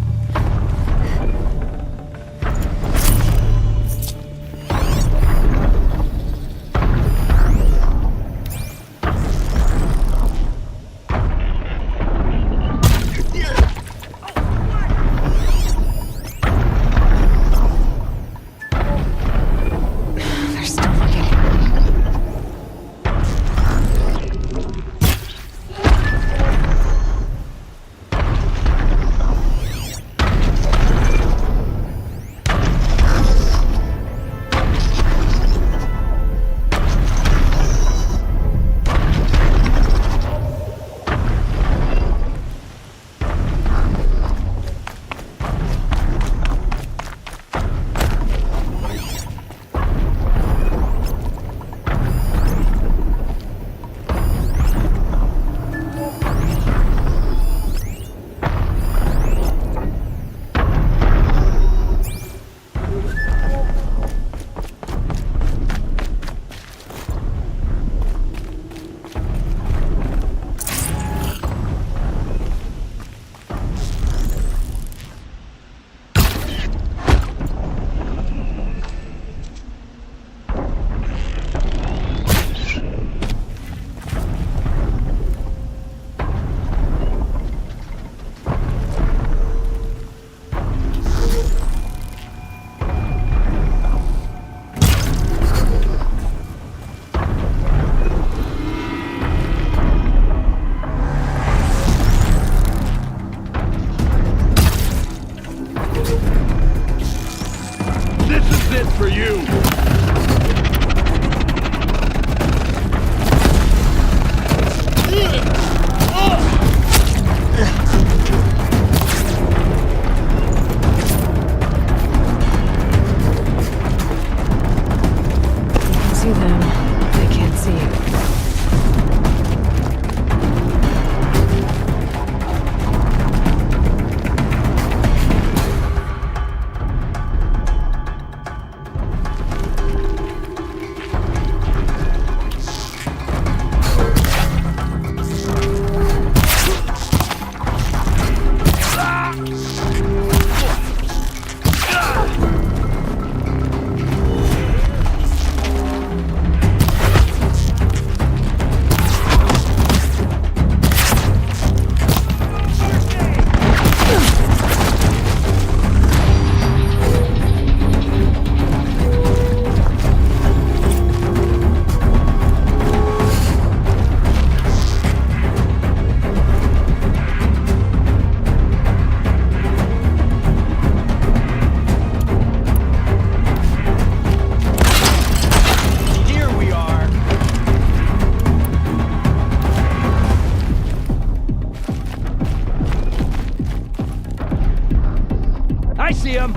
I see him!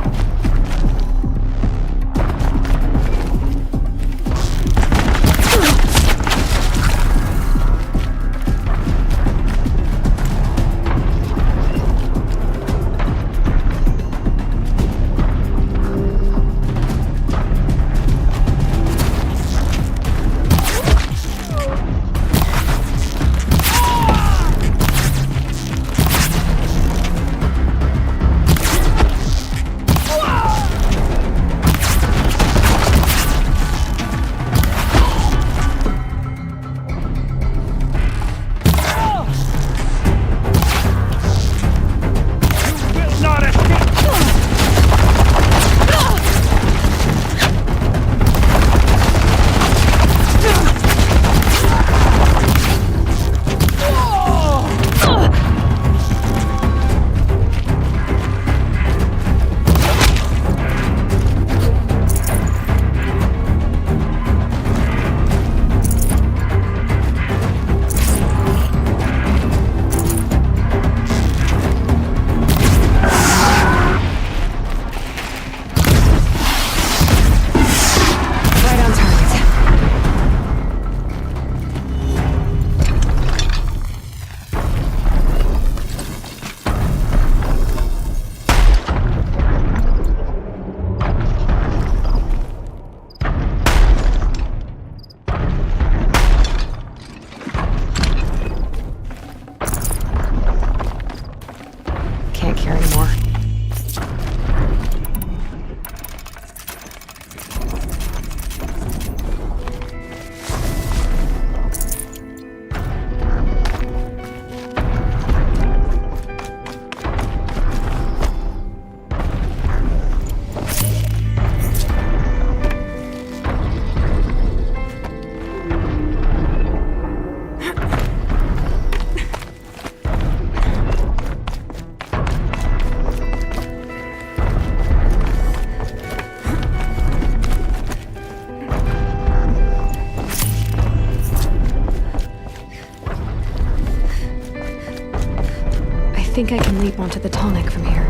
I think I can leap onto the tonic from here.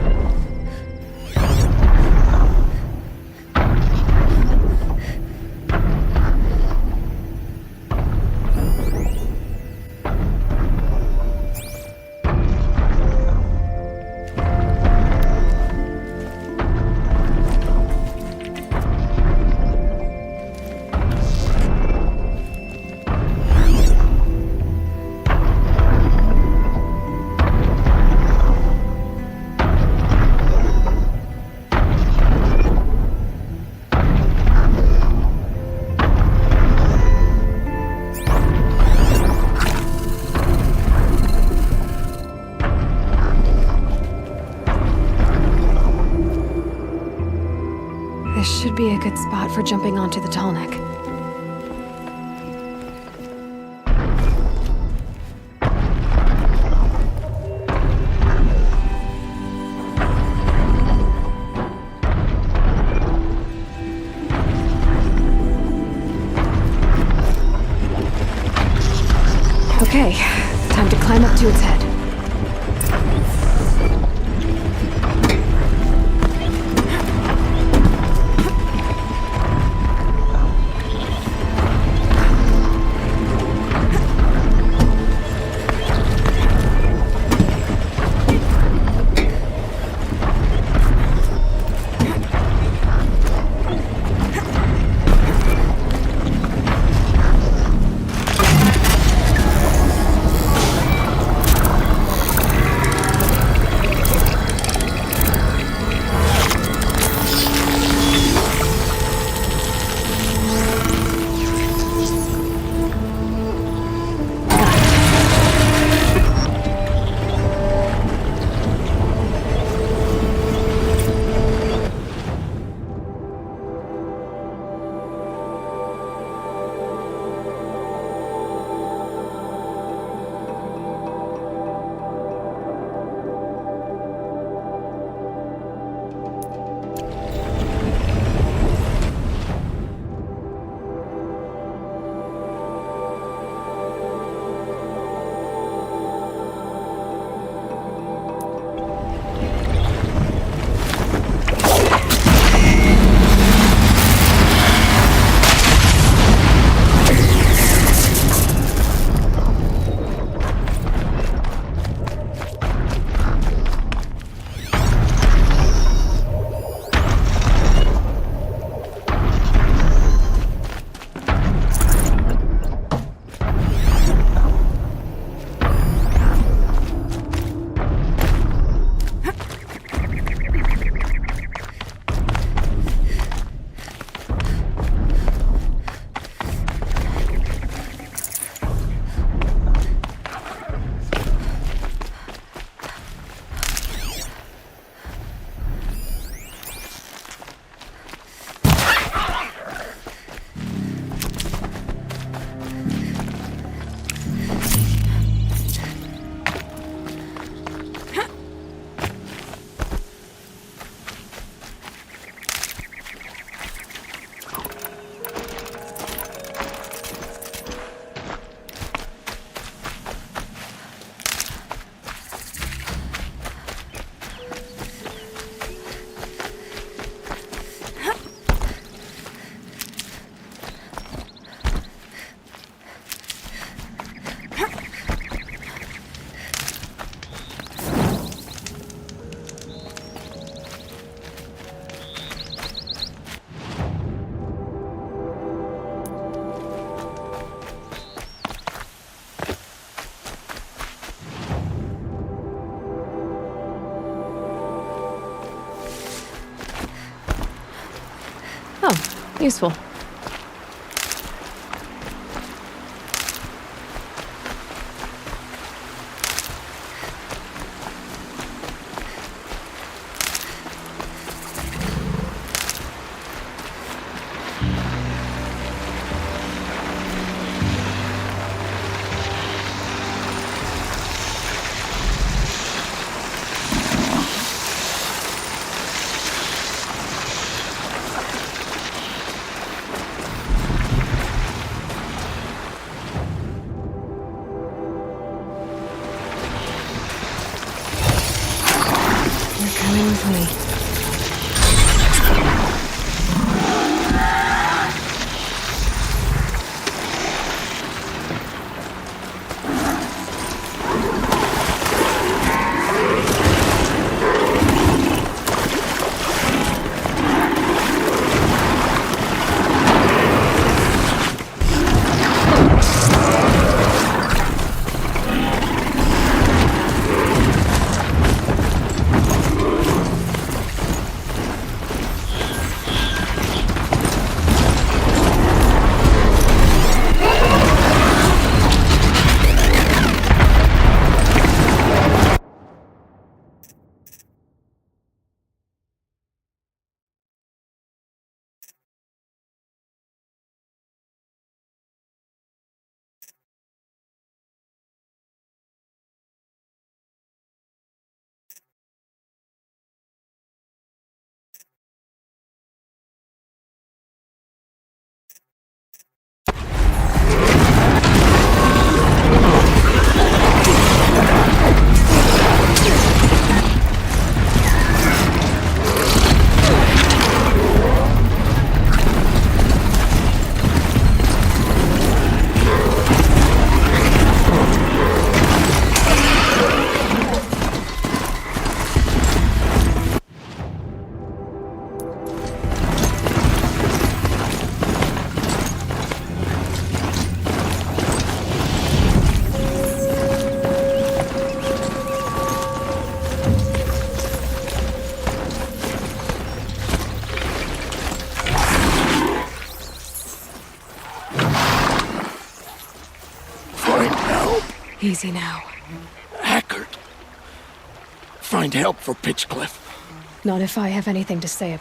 This should be a good spot for jumping onto the tonic. Okay, time to climb up to its head. Useful. Coming with me. Easy now. Hackard. Find help for Pitchcliff. Not if I have anything to say.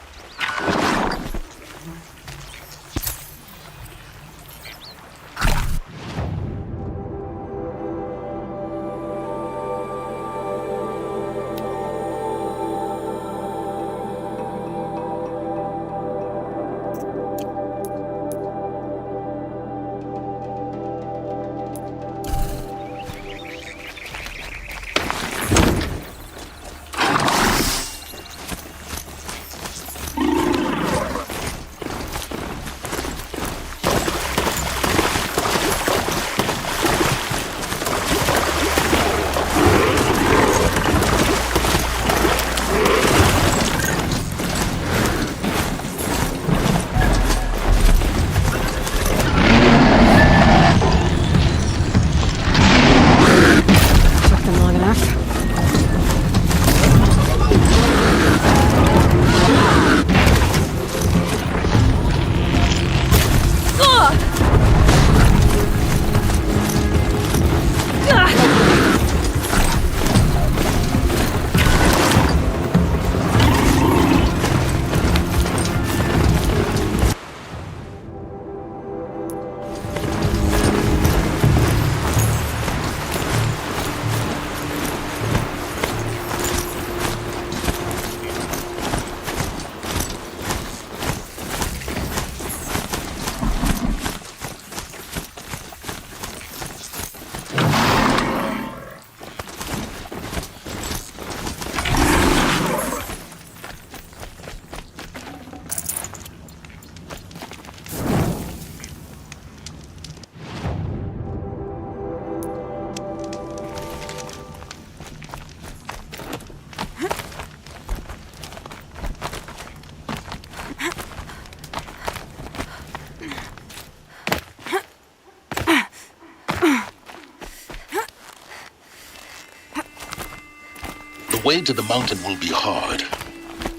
The way to the mountain will be hard.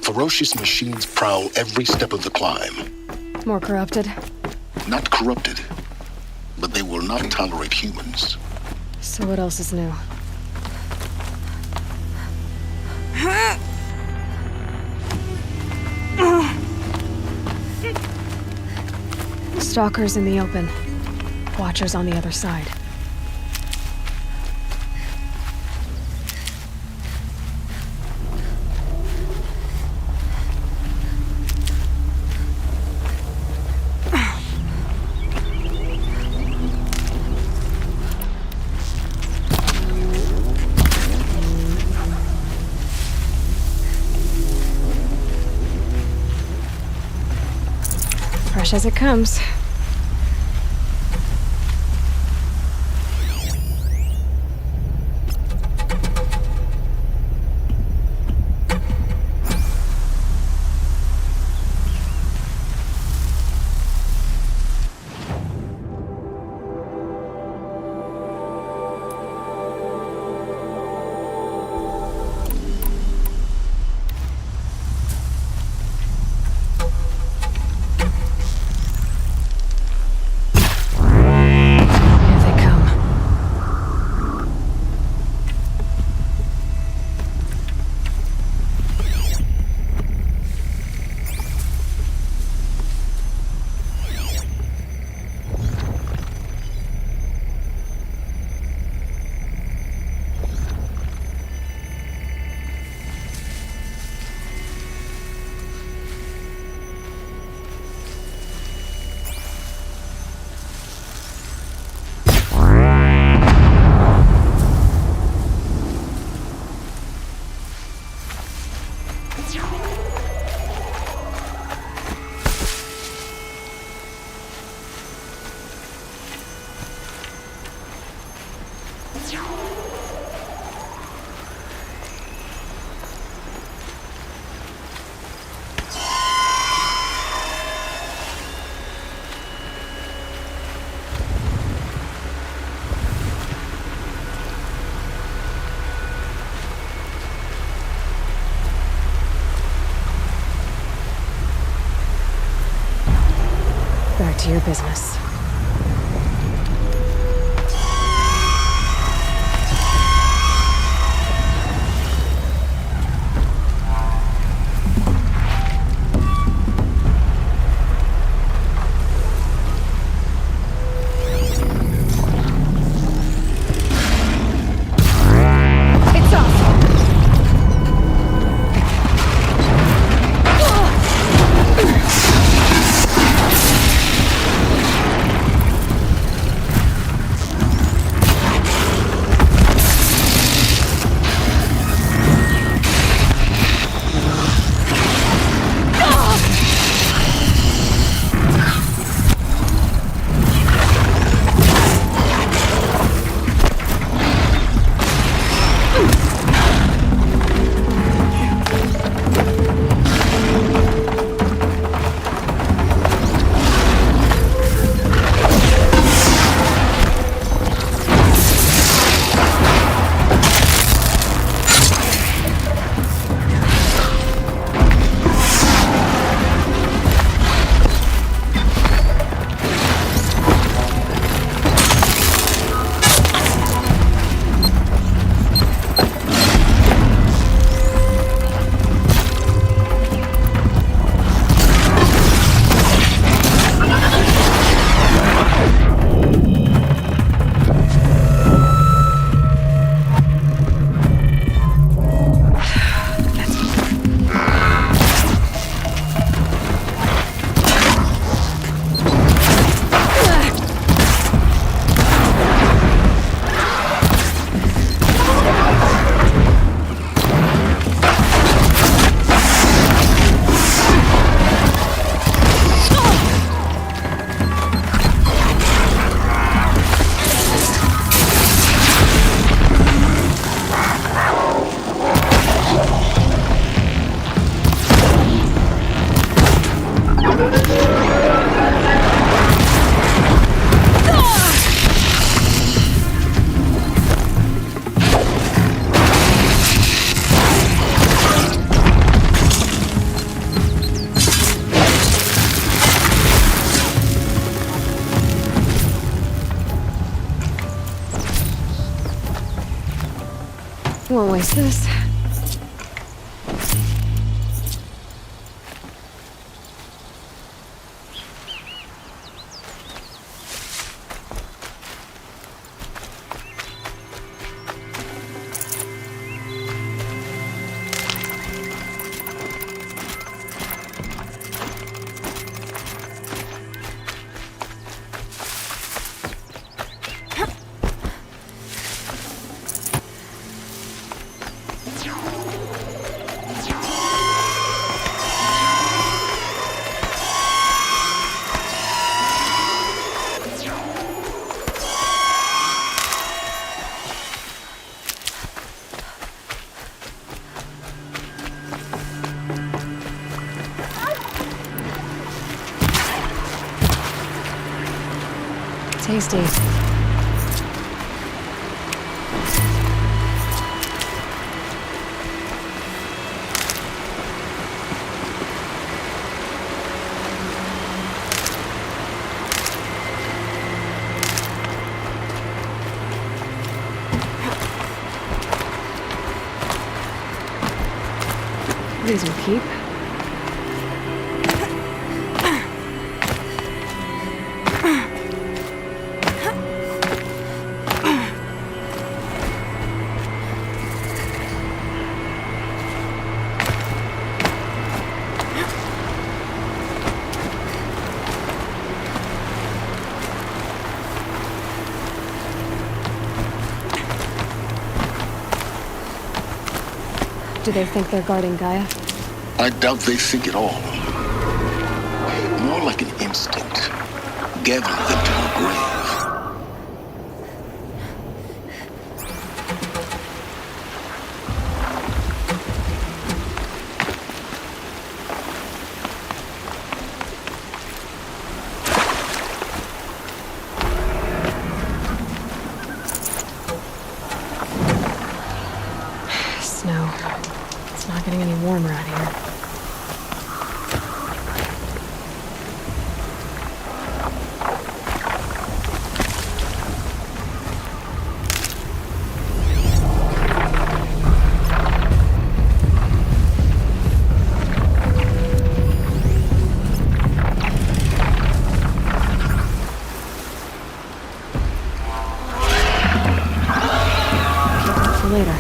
Ferocious machines prowl every step of the climb. More corrupted? Not corrupted, but they will not tolerate humans. So what else is new? Stalkers in the open. Watchers on the other side. Fresh as it comes. Back to your business. oasis. Tasty. These will keep. Do they think they're guarding Gaia? I doubt they think at all. More like an instinct, gathering them to her grave. Snow. It's not getting any warmer out here. Keep that for later.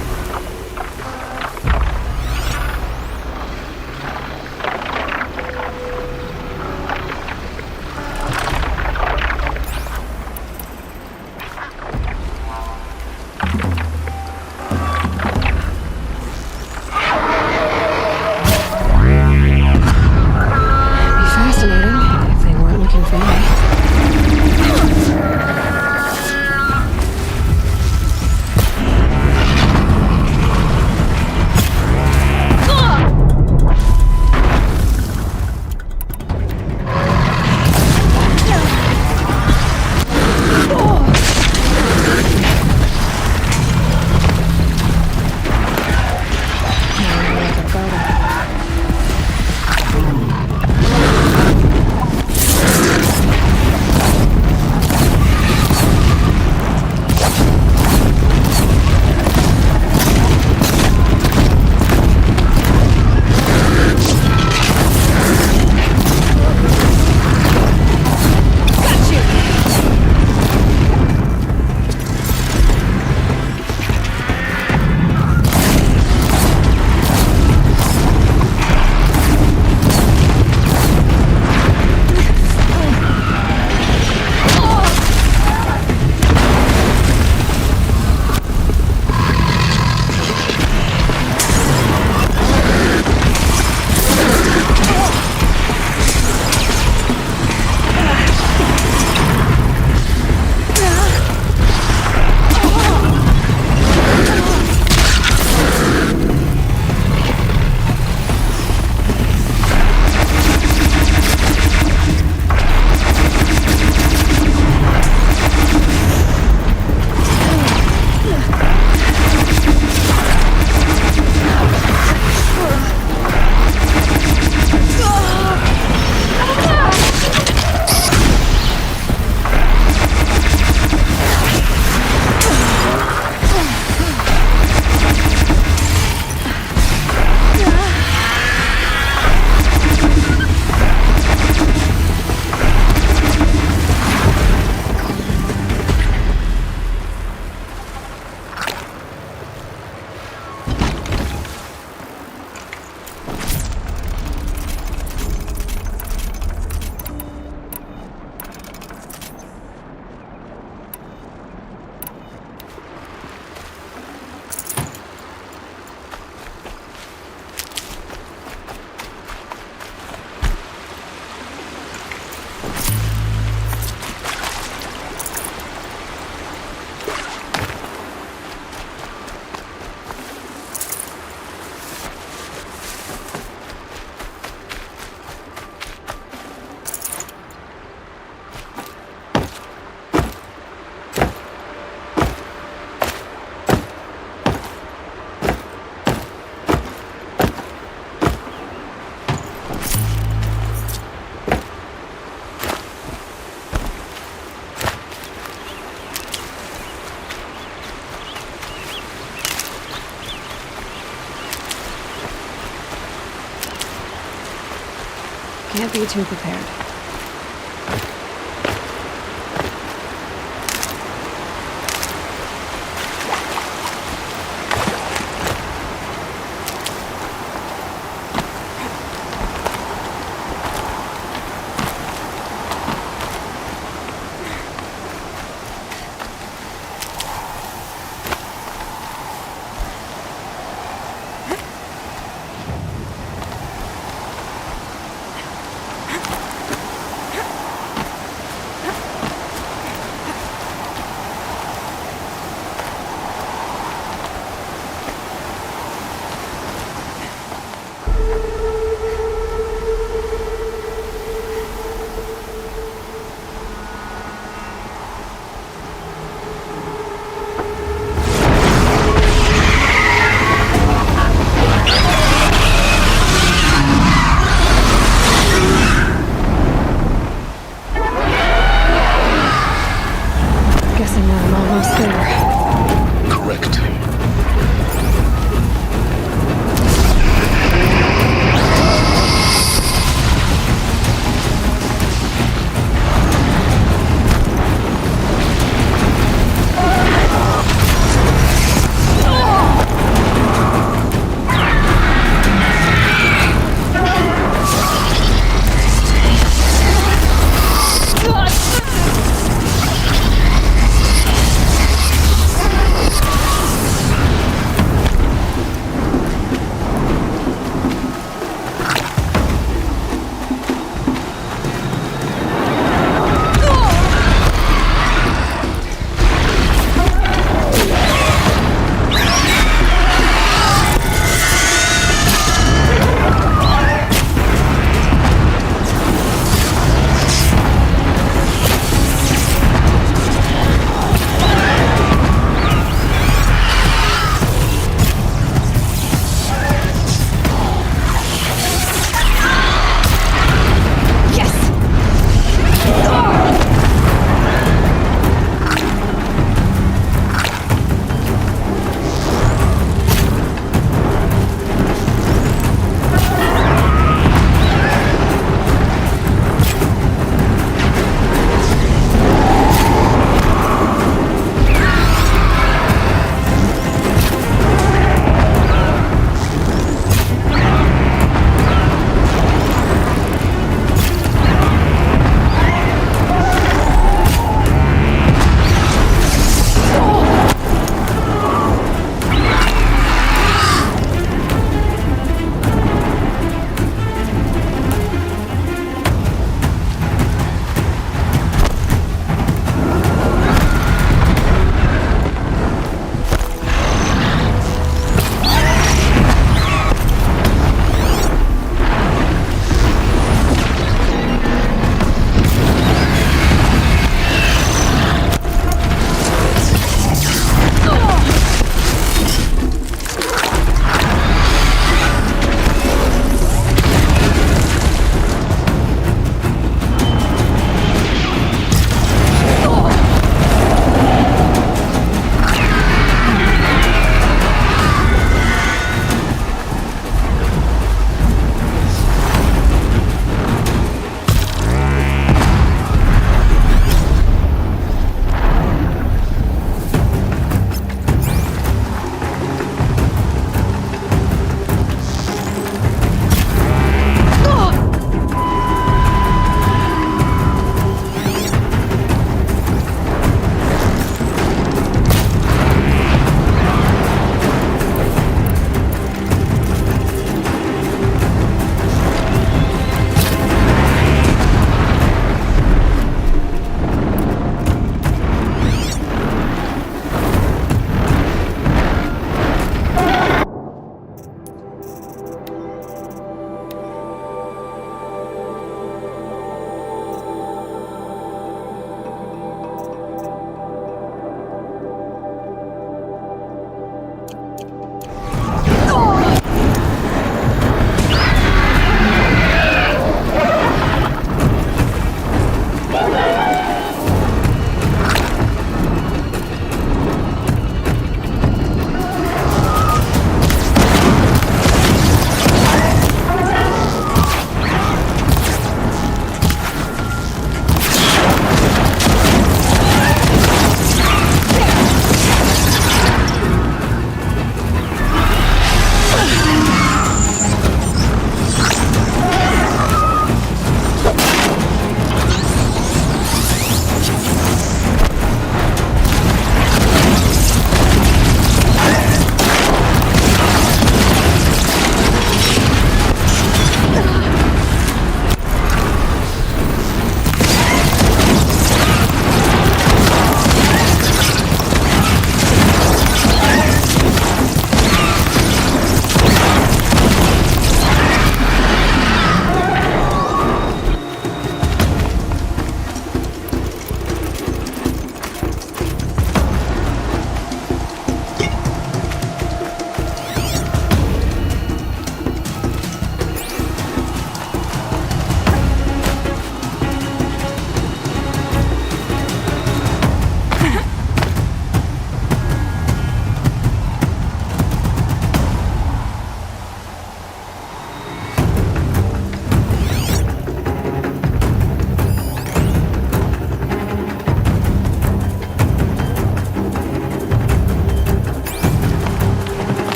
Can't be too prepared.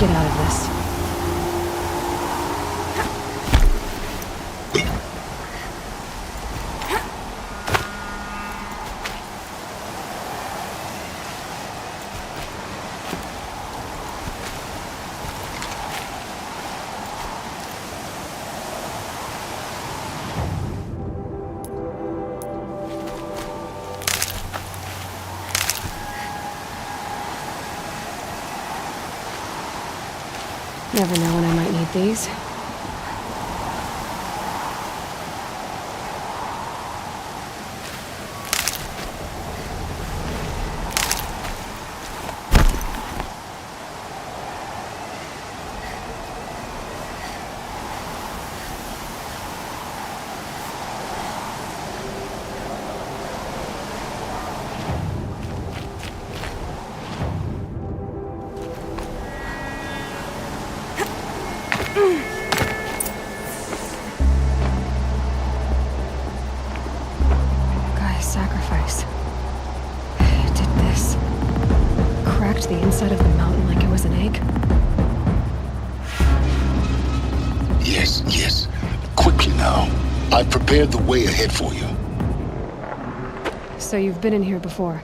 get out of this. Never know when I might need these. Gaia's sacrifice. It did this. Cracked the inside of the mountain like it was an egg. Yes, yes. Quickly now. I've prepared the way ahead for you. So you've been in here before?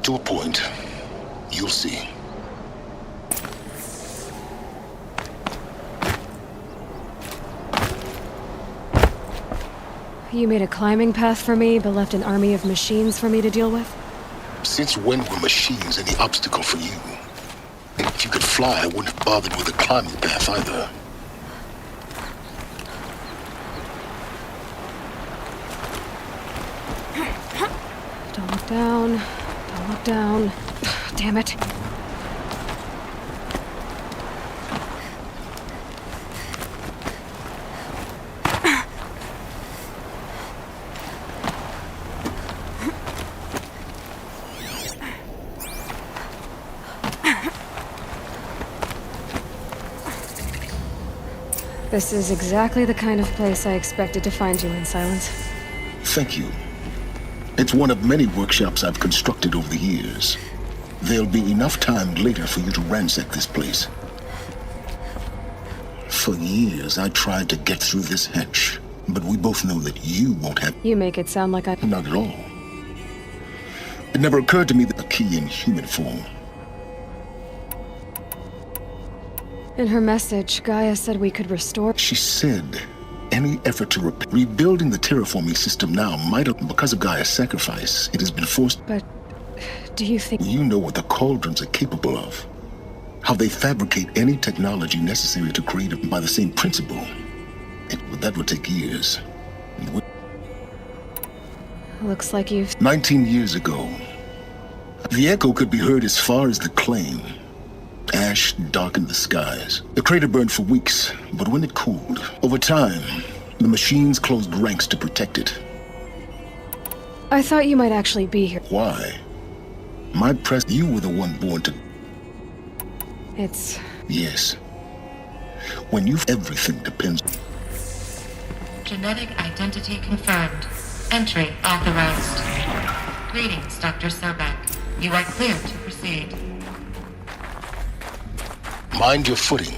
To a point. You'll see. You made a climbing path for me, but left an army of machines for me to deal with? Since when were machines any obstacle for you? If you could fly, I wouldn't have bothered with a climbing path either. Don't look down. Don't look down. Damn it. This is exactly the kind of place I expected to find you in, Silence. Thank you. It's one of many workshops I've constructed over the years. There'll be enough time later for you to ransack this place. For years, I tried to get through this hatch, but we both know that you won't have... You make it sound like I... Not at all. It never occurred to me that a key in human form. In her message, Gaia said we could restore... She said any effort to rebuilding the terraforming system now might have... Because of Gaia's sacrifice, it has been forced... But do you think... You know what the Cauldrons are capable of. How they fabricate any technology necessary to create it by the same principle. That would take years. Looks like you've... 19 years ago, the echo could be heard as far as the claim. Ash darkened the skies. The crater burned for weeks, but when it cooled, over time, the machines closed ranks to protect it. I thought you might actually be here. Why? You were the one born to... It's... Yes. When you've... Everything depends... Genetic identity confirmed. Entry authorized. Greetings, Dr. Sobek. You are clear to proceed. Mind your footing.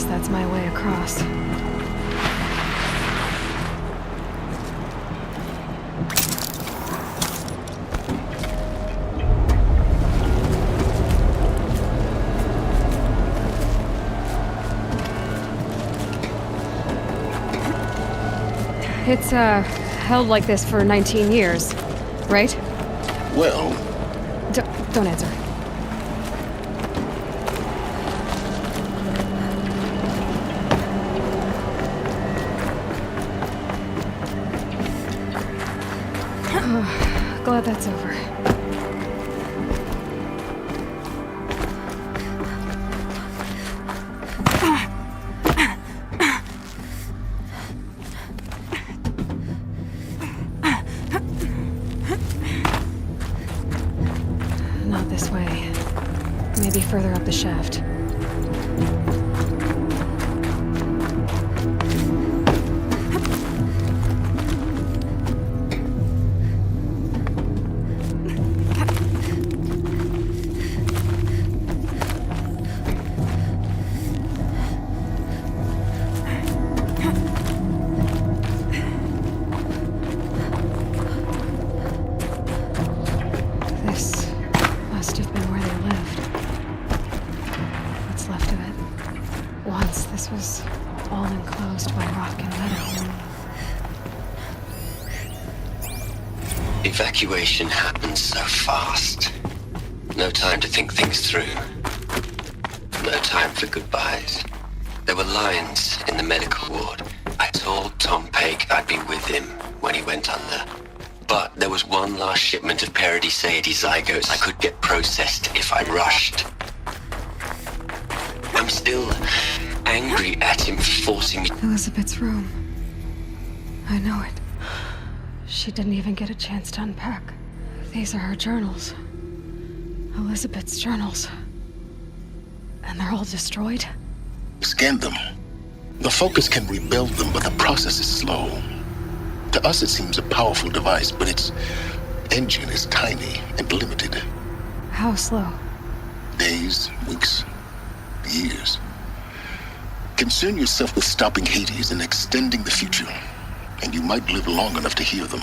That's my way across. It's, held like this for 19 years, right? Well... Don't answer. Glad that's over. Not this way. Maybe further up the shaft. This must have been where they lived. What's left of it. Once this was all enclosed by rock and metal. Evacuation happened so fast. No time to think things through. No time for goodbyes. There were lines in the medical ward. I told Tom Pake I'd be with him when he went under. But there was one last shipment of Paradiseidae zygotes I could get processed if I rushed. I'm still angry at him for forcing me. Elizabeth's room. I know it. She didn't even get a chance to unpack. These are her journals. Elizabeth's journals. And they're all destroyed? Scan them. The Focus can rebuild them, but the process is slow. To us, it seems a powerful device, but its engine is tiny and limited. How slow? Days, weeks, years. Concern yourself with stopping Hades and extending the future, and you might live long enough to hear them.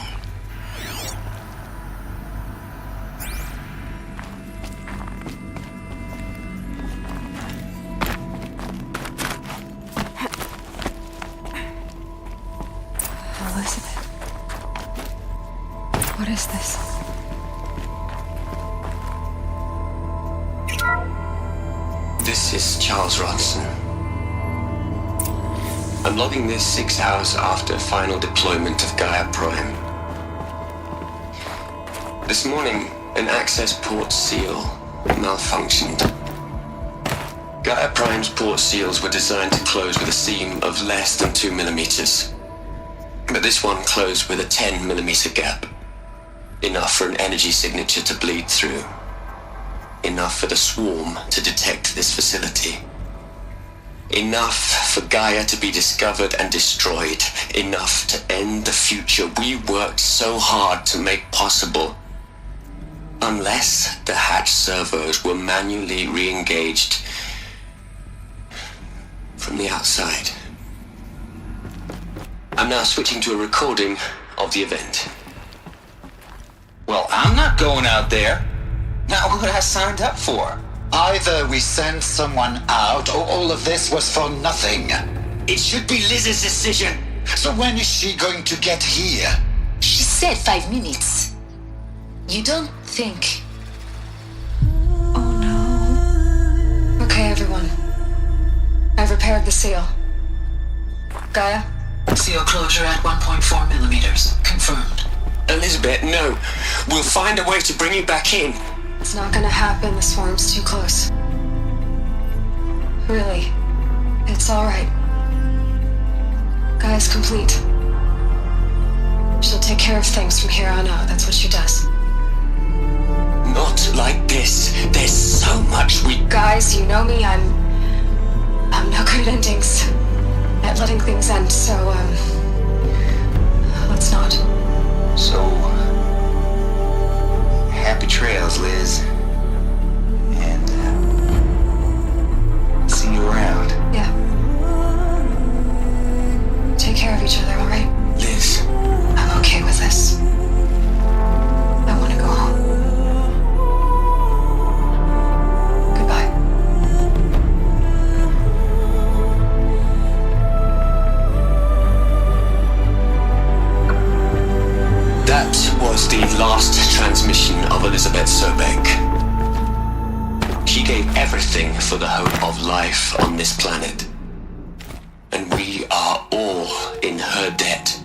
Elizabeth. What is this? This is Charles Ronson. I'm logging this 6 hours after final deployment of Gaia Prime. This morning, an access port seal malfunctioned. Gaia Prime's port seals were designed to close with a seam of less than 2 millimeters. But this one closed with a 10 millimeter gap. Enough for an energy signature to bleed through. Enough for the swarm to detect this facility. Enough for Gaia to be discovered and destroyed. Enough to end the future we worked so hard to make possible. Unless the hatch servos were manually re-engaged from the outside. I'm now switching to a recording of the event. Well, I'm not going out there. Not what I signed up for. Either we send someone out, or all of this was for nothing. It should be Liz's decision. So when is she going to get here? She said 5 minutes. You don't think... Okay, everyone. I've repaired the seal. Gaia? Seal closure at 1.4 millimeters. Confirmed. Elizabeth, no. We'll find a way to bring you back in. It's not gonna happen. The swarm's too close. Really. It's alright. Gaia's complete. She'll take care of things from here on out. That's what she does. Not like this. There's so much we... Guys, you know me. I'm no good at endings. At letting things end, so, let's not. So, happy trails, Liz. And, see you around. Yeah. Take care of each other, alright? Liz. I'm okay with this. I want to go home. Goodbye. That was the last transmission of Elizabeth Sobek. She gave everything for the hope of life on this planet. And we are all in her debt.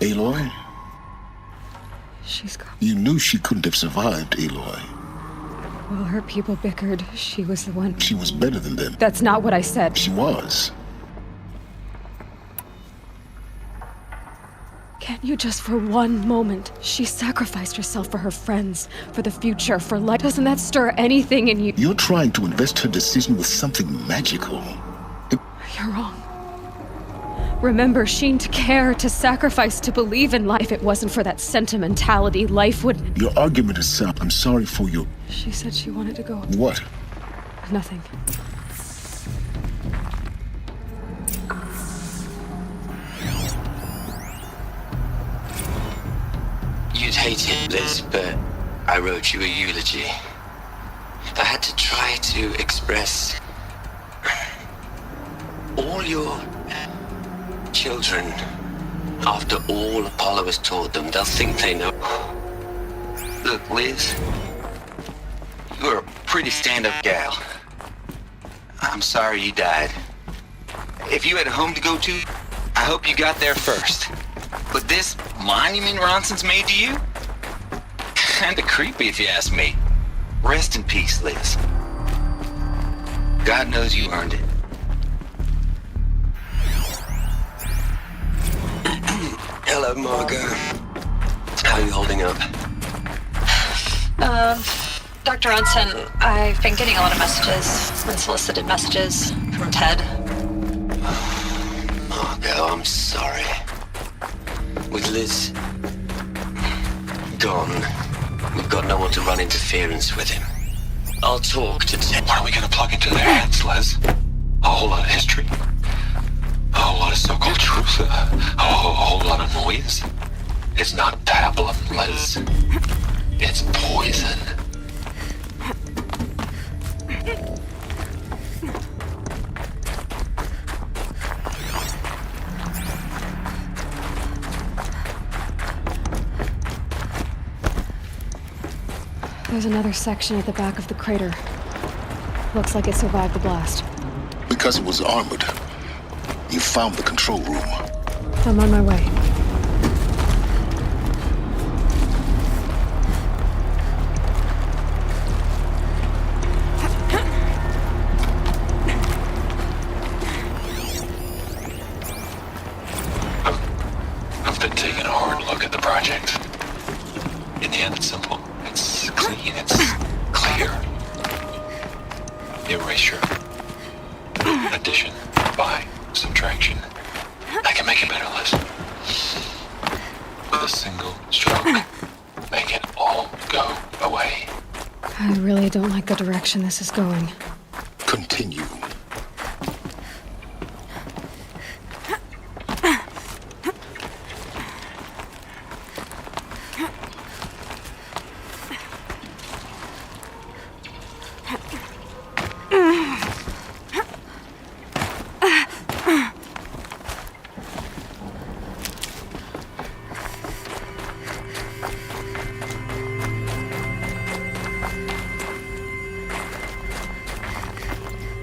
Aloy? She's gone. You knew she couldn't have survived, Aloy. While her people bickered, she was the one. She was better than them. That's not what I said. She was. Can't you just for one moment? She sacrificed herself for her friends, for the future, for life. Doesn't that stir anything in you? You're trying to invest her decision with something magical. You're wrong. Remember, Sheen, to care, to sacrifice, to believe in life. If it wasn't for that sentimentality, life would... Your argument is sound. I'm sorry for your... She said she wanted to go. What? Nothing. You'd hate it, Liz, but I wrote you a eulogy. I had to try to express all your children. After all Apollo has taught them, they'll think they know. Look, Liz, you're a pretty stand-up gal. I'm sorry you died. If you had a home to go to, I hope you got there first. But this monument Ronson's made to you? Kinda creepy if you ask me. Rest in peace, Liz. God knows you earned it. Hello, Margot. How are you holding up? Dr. Ronson, I've been getting a lot of messages, unsolicited messages from Ted. Margot, I'm sorry. With Liz gone, we've got no one to run interference with him. I'll talk to Ted. What are we gonna plug into their heads, Liz? A whole lot of history? A whole lot of so-called truth? A whole lot of noise? It's not pablum, Liz. It's poison. There's another section at the back of the crater. Looks like it survived the blast. Because it was armored. You found the control room. I'm on my way. I've been taking a hard look at the project. In the end, it's simple. It's clean. It's clear. Erasure. Addition. By. Subtraction. I can make it better, Liz. With a single stroke. Make it all go away. I really don't like the direction this is going. Continue.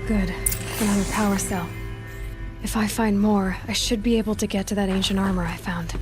Good. Another power cell. If I find more, I should be able to get to that ancient armor I found.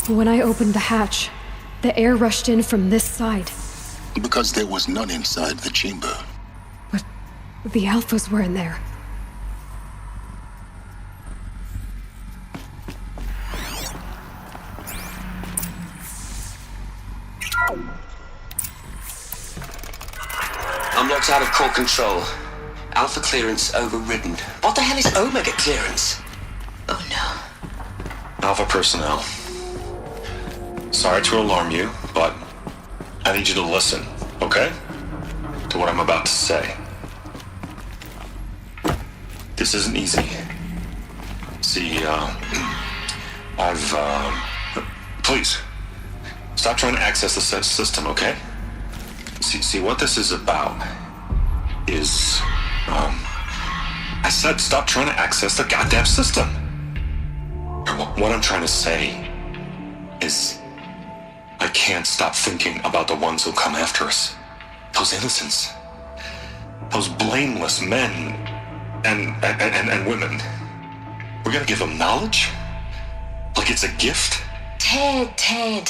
When I opened the hatch, the air rushed in from this side. Because there was none inside the chamber. But the Alphas were in there. I'm locked out of core control. Alpha clearance overridden. What the hell is Omega clearance? Oh no. Alpha personnel. Sorry to alarm you, but I need you to listen, okay? To what I'm about to say. This isn't easy. See, please, stop trying to access the system, okay? See, what this is about is, I said stop trying to access the goddamn system. What I'm trying to say is, I can't stop thinking about the ones who'll come after us. Those innocents. Those blameless men and women. We're gonna give them knowledge? Like it's a gift? Ted.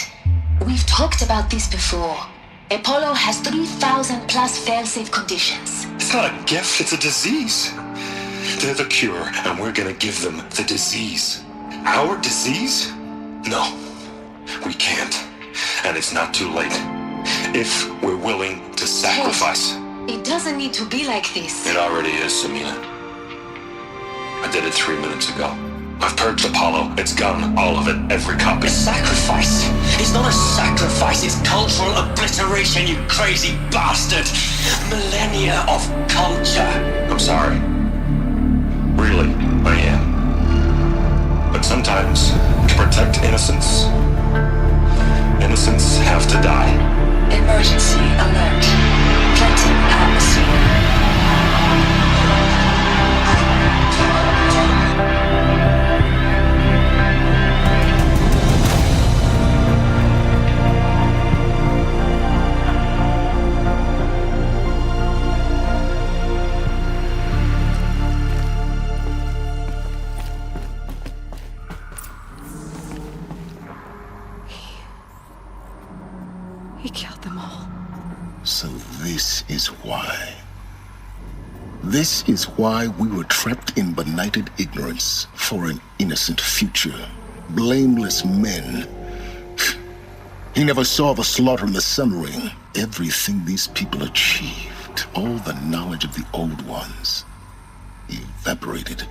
We've talked about this before. Apollo has 3,000 plus fail-safe conditions. It's not a gift, it's a disease. They're the cure, and we're gonna give them the disease. Our disease? No, we can't. And it's not too late. If we're willing to sacrifice. It doesn't need to be like this. It already is, Samina. I did it 3 minutes ago. I've purged Apollo. It's gone. All of it. Every copy. A sacrifice? It's not a sacrifice. It's cultural obliteration, you crazy bastard. Millennia of culture. I'm sorry. Really, I am. But sometimes, to protect innocence have to die. Emergency alert. Planting atmosphere. He killed them all. So this is why. This is why we were trapped in benighted ignorance for an innocent future. Blameless men. He never saw the slaughter in the Sun Ring. Everything these people achieved, all the knowledge of the old ones, evaporated,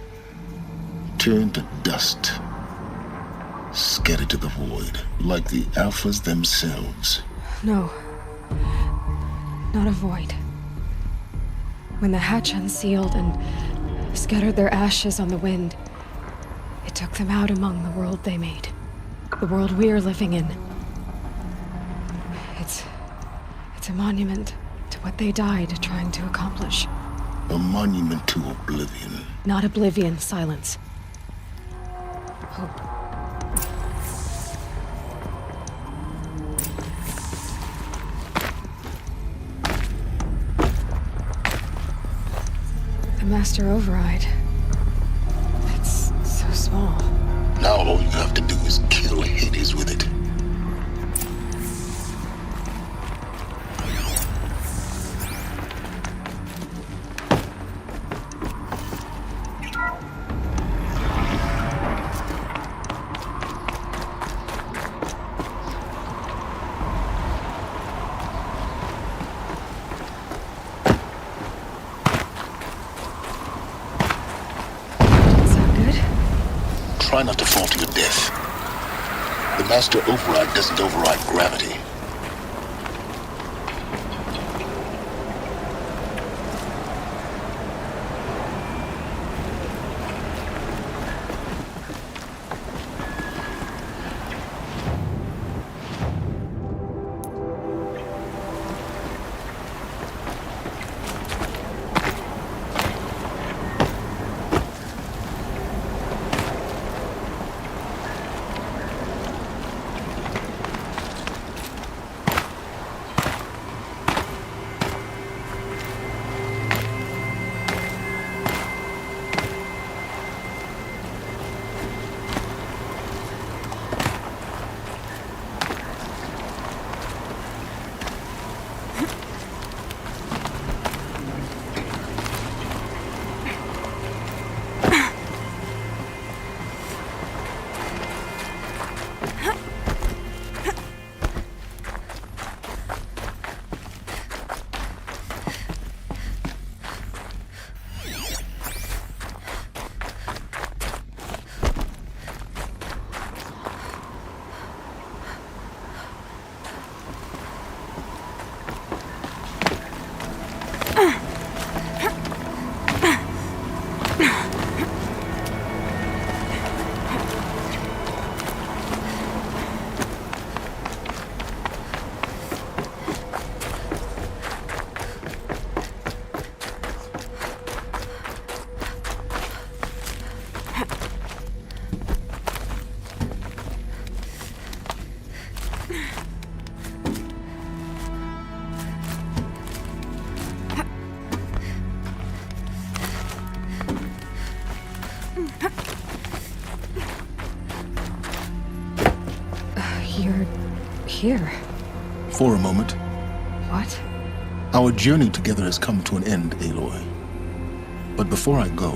turned to dust, scattered to the void, like the Alphas themselves. No. Not a void. When the hatch unsealed and scattered their ashes on the wind, it took them out among the world they made. The world we're living in. It's a monument to what they died trying to accomplish. A monument to oblivion. Not oblivion, silence. Hope. The Master Override. It's so small. Now all you have to do is kill Hades with it. try not to fall to your death. The Master Override doesn't override gravity. You're here. For a moment. What? Our journey together has come to an end, Aloy. But before I go,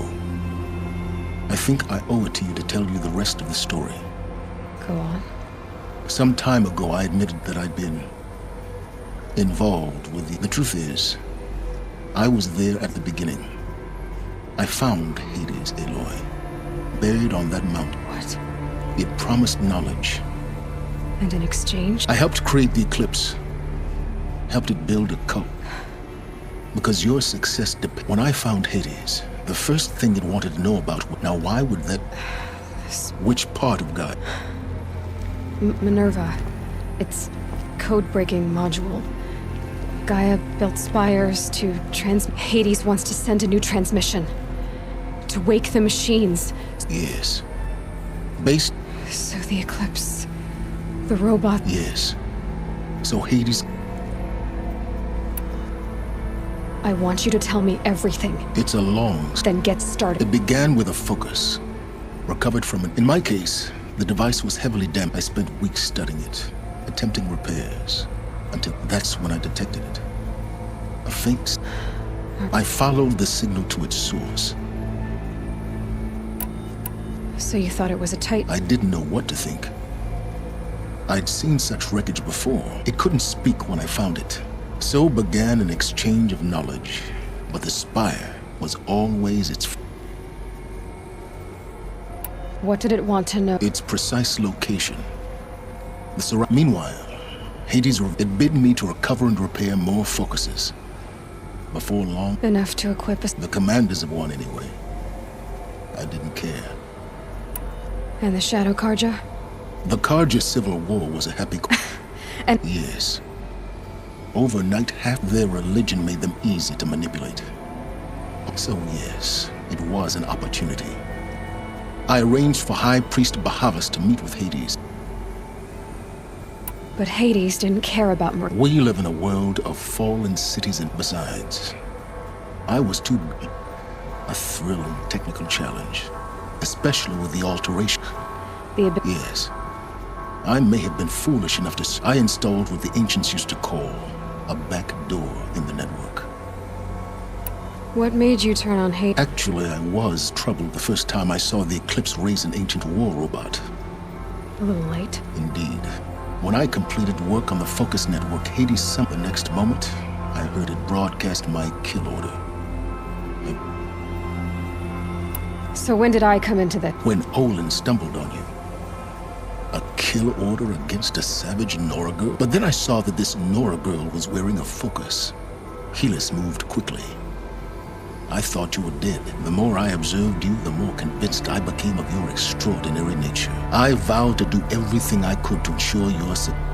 I think I owe it to you to tell you the rest of the story. Go on. Some time ago, I admitted that I'd been involved with the truth is, I was there at the beginning. I found Hades, Aloy, buried on that mountain. What? It promised knowledge. And in exchange? I helped create the Eclipse. Helped it build a cult. Because your success depends. When I found Hades, the first thing it wanted to know about, now why would that... Which part of God? Minerva. It's code-breaking module. Gaia built spires to Hades wants to send a new transmission. To wake the machines. Yes. Based... So the Eclipse... The robot... Yes. So Hades... I want you to tell me everything. It's a long... Then get started. It began with a focus. Recovered from it. In my case, the device was heavily damaged. I spent weeks studying it, attempting repairs, until that's when I detected it. A faint... I followed the signal to its source. So you thought it was a Titan? I didn't know what to think. I'd seen such wreckage before. It couldn't speak when I found it. So began an exchange of knowledge. But the spire was always its... What did it want to know? Its precise location. Meanwhile, Hades... It bid me to recover and repair more focuses. Before long... Enough to equip us. The commanders of one, anyway. I didn't care. And the Shadow Carja? The Carja Civil War was a happy... And... Yes. Overnight, half their religion made them easy to manipulate. So yes, it was an opportunity. I arranged for High Priest Bahavas to meet with Hades. But Hades didn't care about We live in a world of fallen cities, and besides, I was too... A thrilling technical challenge. Especially with the alteration. Yes. I may have been foolish enough to... I installed what the ancients used to call a back door in the network. What made you turn on Hades? Actually, I was troubled the first time I saw the Eclipse raise an ancient war robot. A little late. Indeed. When I completed work on the Focus Network, Hades summoned. The next moment, I heard it broadcast my kill order. So when did I come into the... When Olin stumbled on you. A kill order against a savage Nora girl? But then I saw that this Nora girl was wearing a focus. Helis moved quickly. I thought you were dead. The more I observed you, the more convinced I became of your extraordinary nature. I vowed to do everything I could to ensure your success.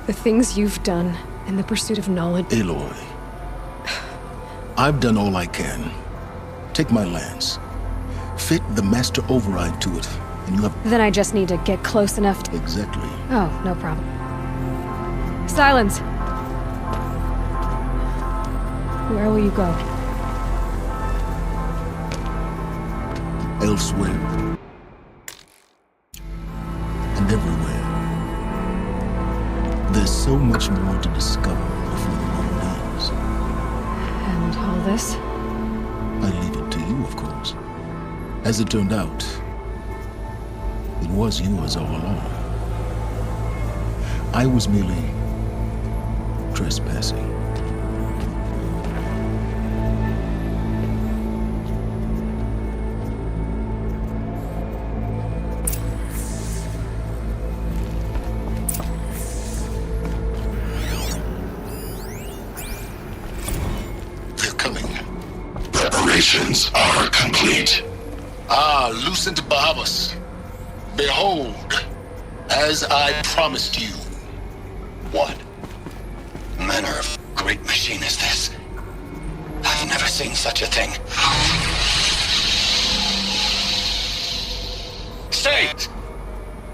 The things you've done in the pursuit of knowledge... Aloy, I've done all I can. Take my lance. Fit the master override to it, and you have... Then I just need to get close enough to... Exactly. Oh, no problem. Silence! Where will you go? Elsewhere. And everywhere. There's so much more to discover before the moment ends. And all this? I leave it to you, of course. As it turned out, it was yours all along. I was merely trespassing. Preparations are complete. Ah, Lucent Bahavas. Behold, as I promised you. What manner of great machine is this? I've never seen such a thing. Stay!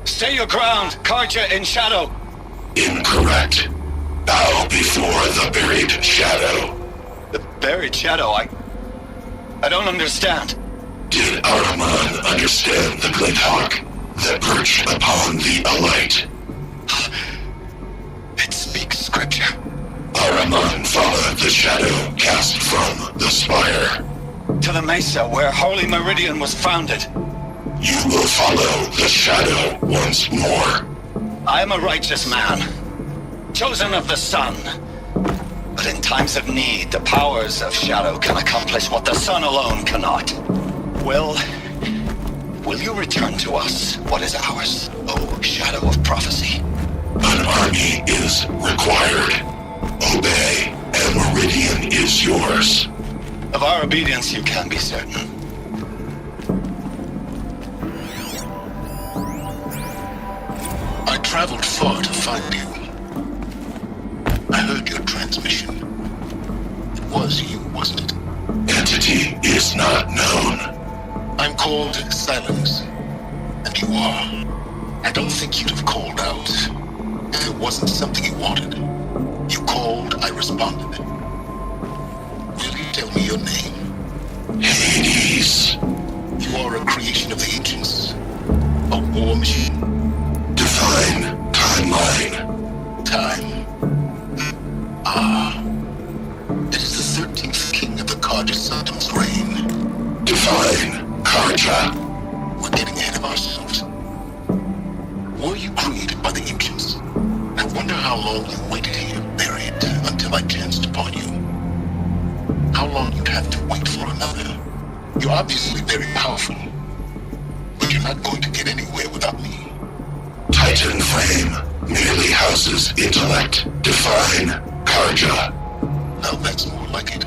Stay your ground, Karja in shadow! Incorrect. Bow before the buried shadow. The buried shadow? I don't understand. Did Araman understand the Glinthawk that perched upon the Alight? It speaks scripture. Araman followed the shadow cast from the spire. To the mesa where Holy Meridian was founded. You will follow the shadow once more. I am a righteous man, chosen of the sun. But in times of need, the powers of shadow can accomplish what the sun alone cannot. Will you return to us what is ours, O shadow of prophecy? An army is required. Obey, and Meridian is yours. Of our obedience you can be certain. I traveled far to find you. I heard your transmission. It was you, wasn't it? Entity is not known. I'm called Silence, and you are. I don't think you'd have called out if it wasn't something you wanted. You called, I responded. Will you tell me your name? Hades. You are a creation of the ancients. A war machine. Define timeline. Time. Ah. It is the 13th king of the Karja Saddam's reign. Define Karja. We're getting ahead of ourselves. Were you created by the ancients? I wonder how long you waited here buried until I chanced upon you. How long you'd have to wait for another. You're obviously very powerful, but you're not going to get anywhere without me. Titan Flame merely houses intellect. Define Karja. Now that's more like it.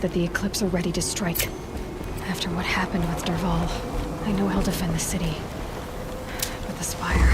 That the Eclipse are ready to strike. After what happened with Dervahl, I know he'll defend the city. But the Spire...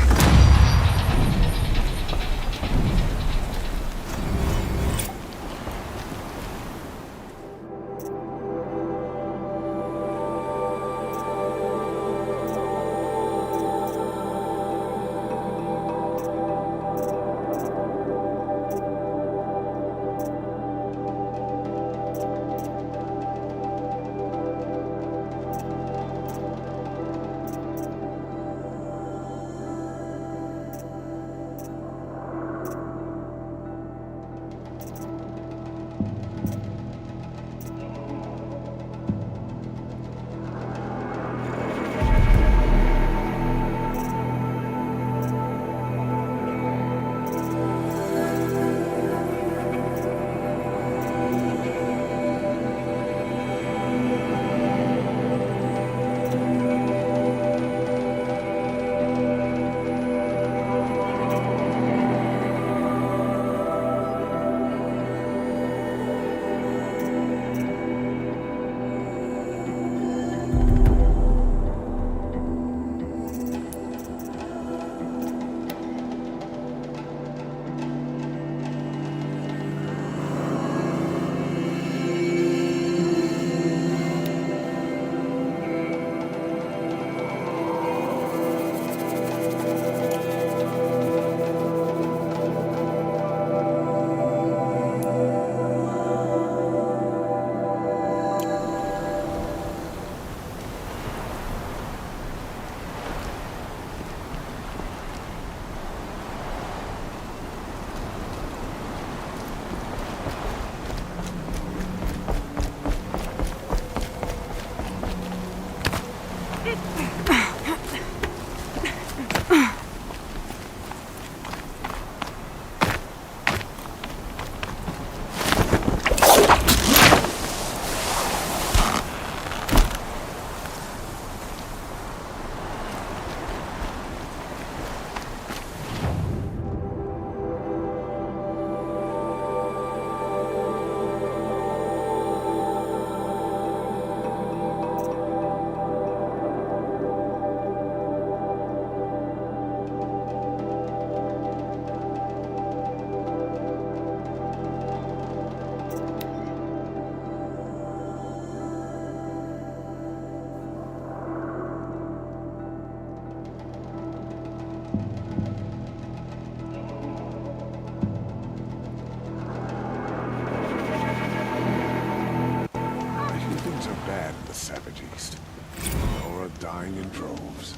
dying in droves.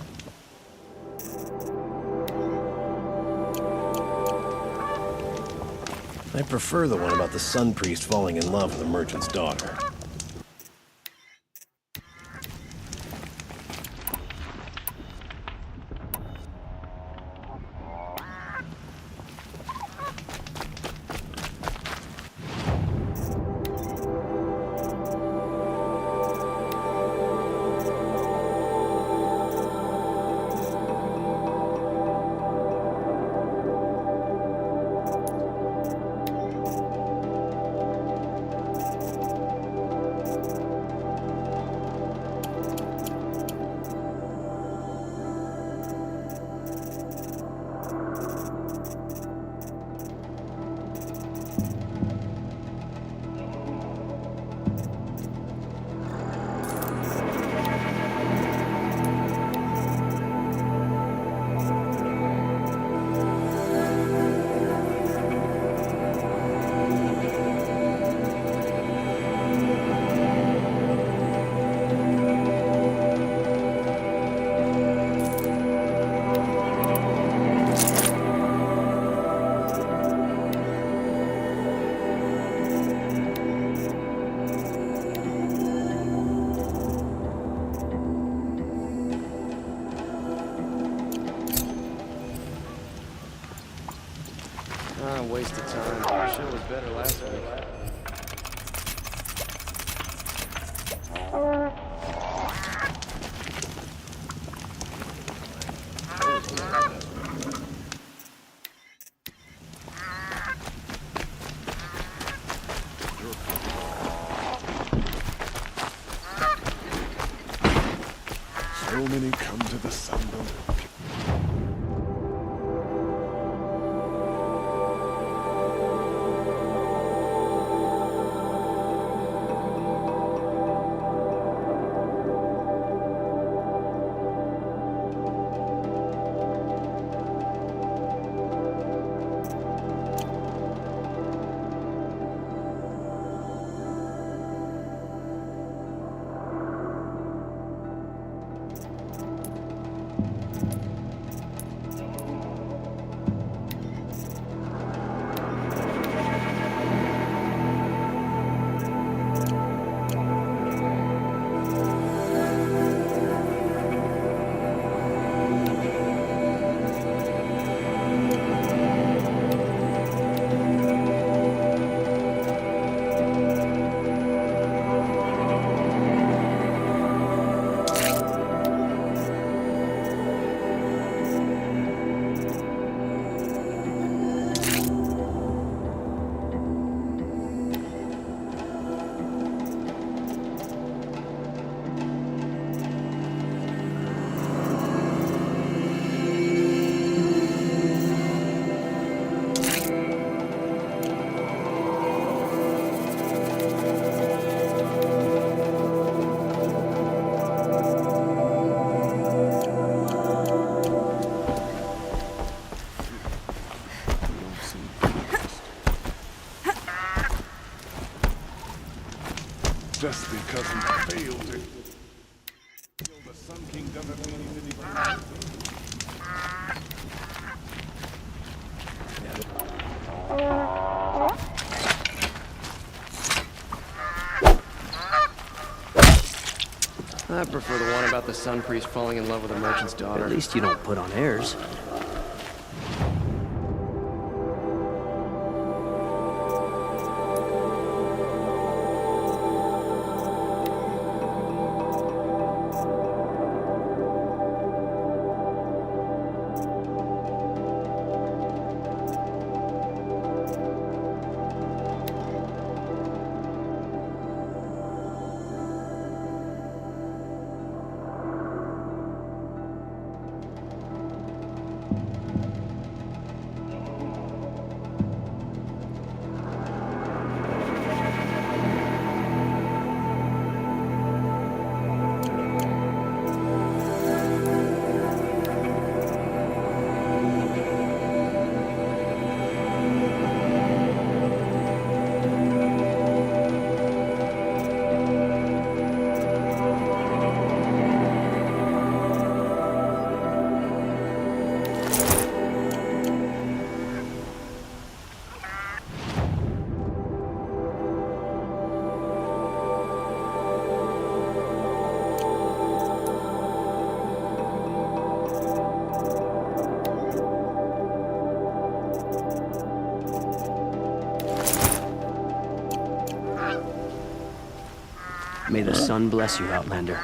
I prefer the one about the Sun Priest falling in love with a merchant's daughter. Waste of time. Shit was better last week. So many come to the Sunbelt. Just because he failed to kill the Sun King doesn't mean he's any better. I prefer the one about the Sun Priest falling in love with a merchant's daughter. At least you don't put on airs. May the sun bless you, Outlander.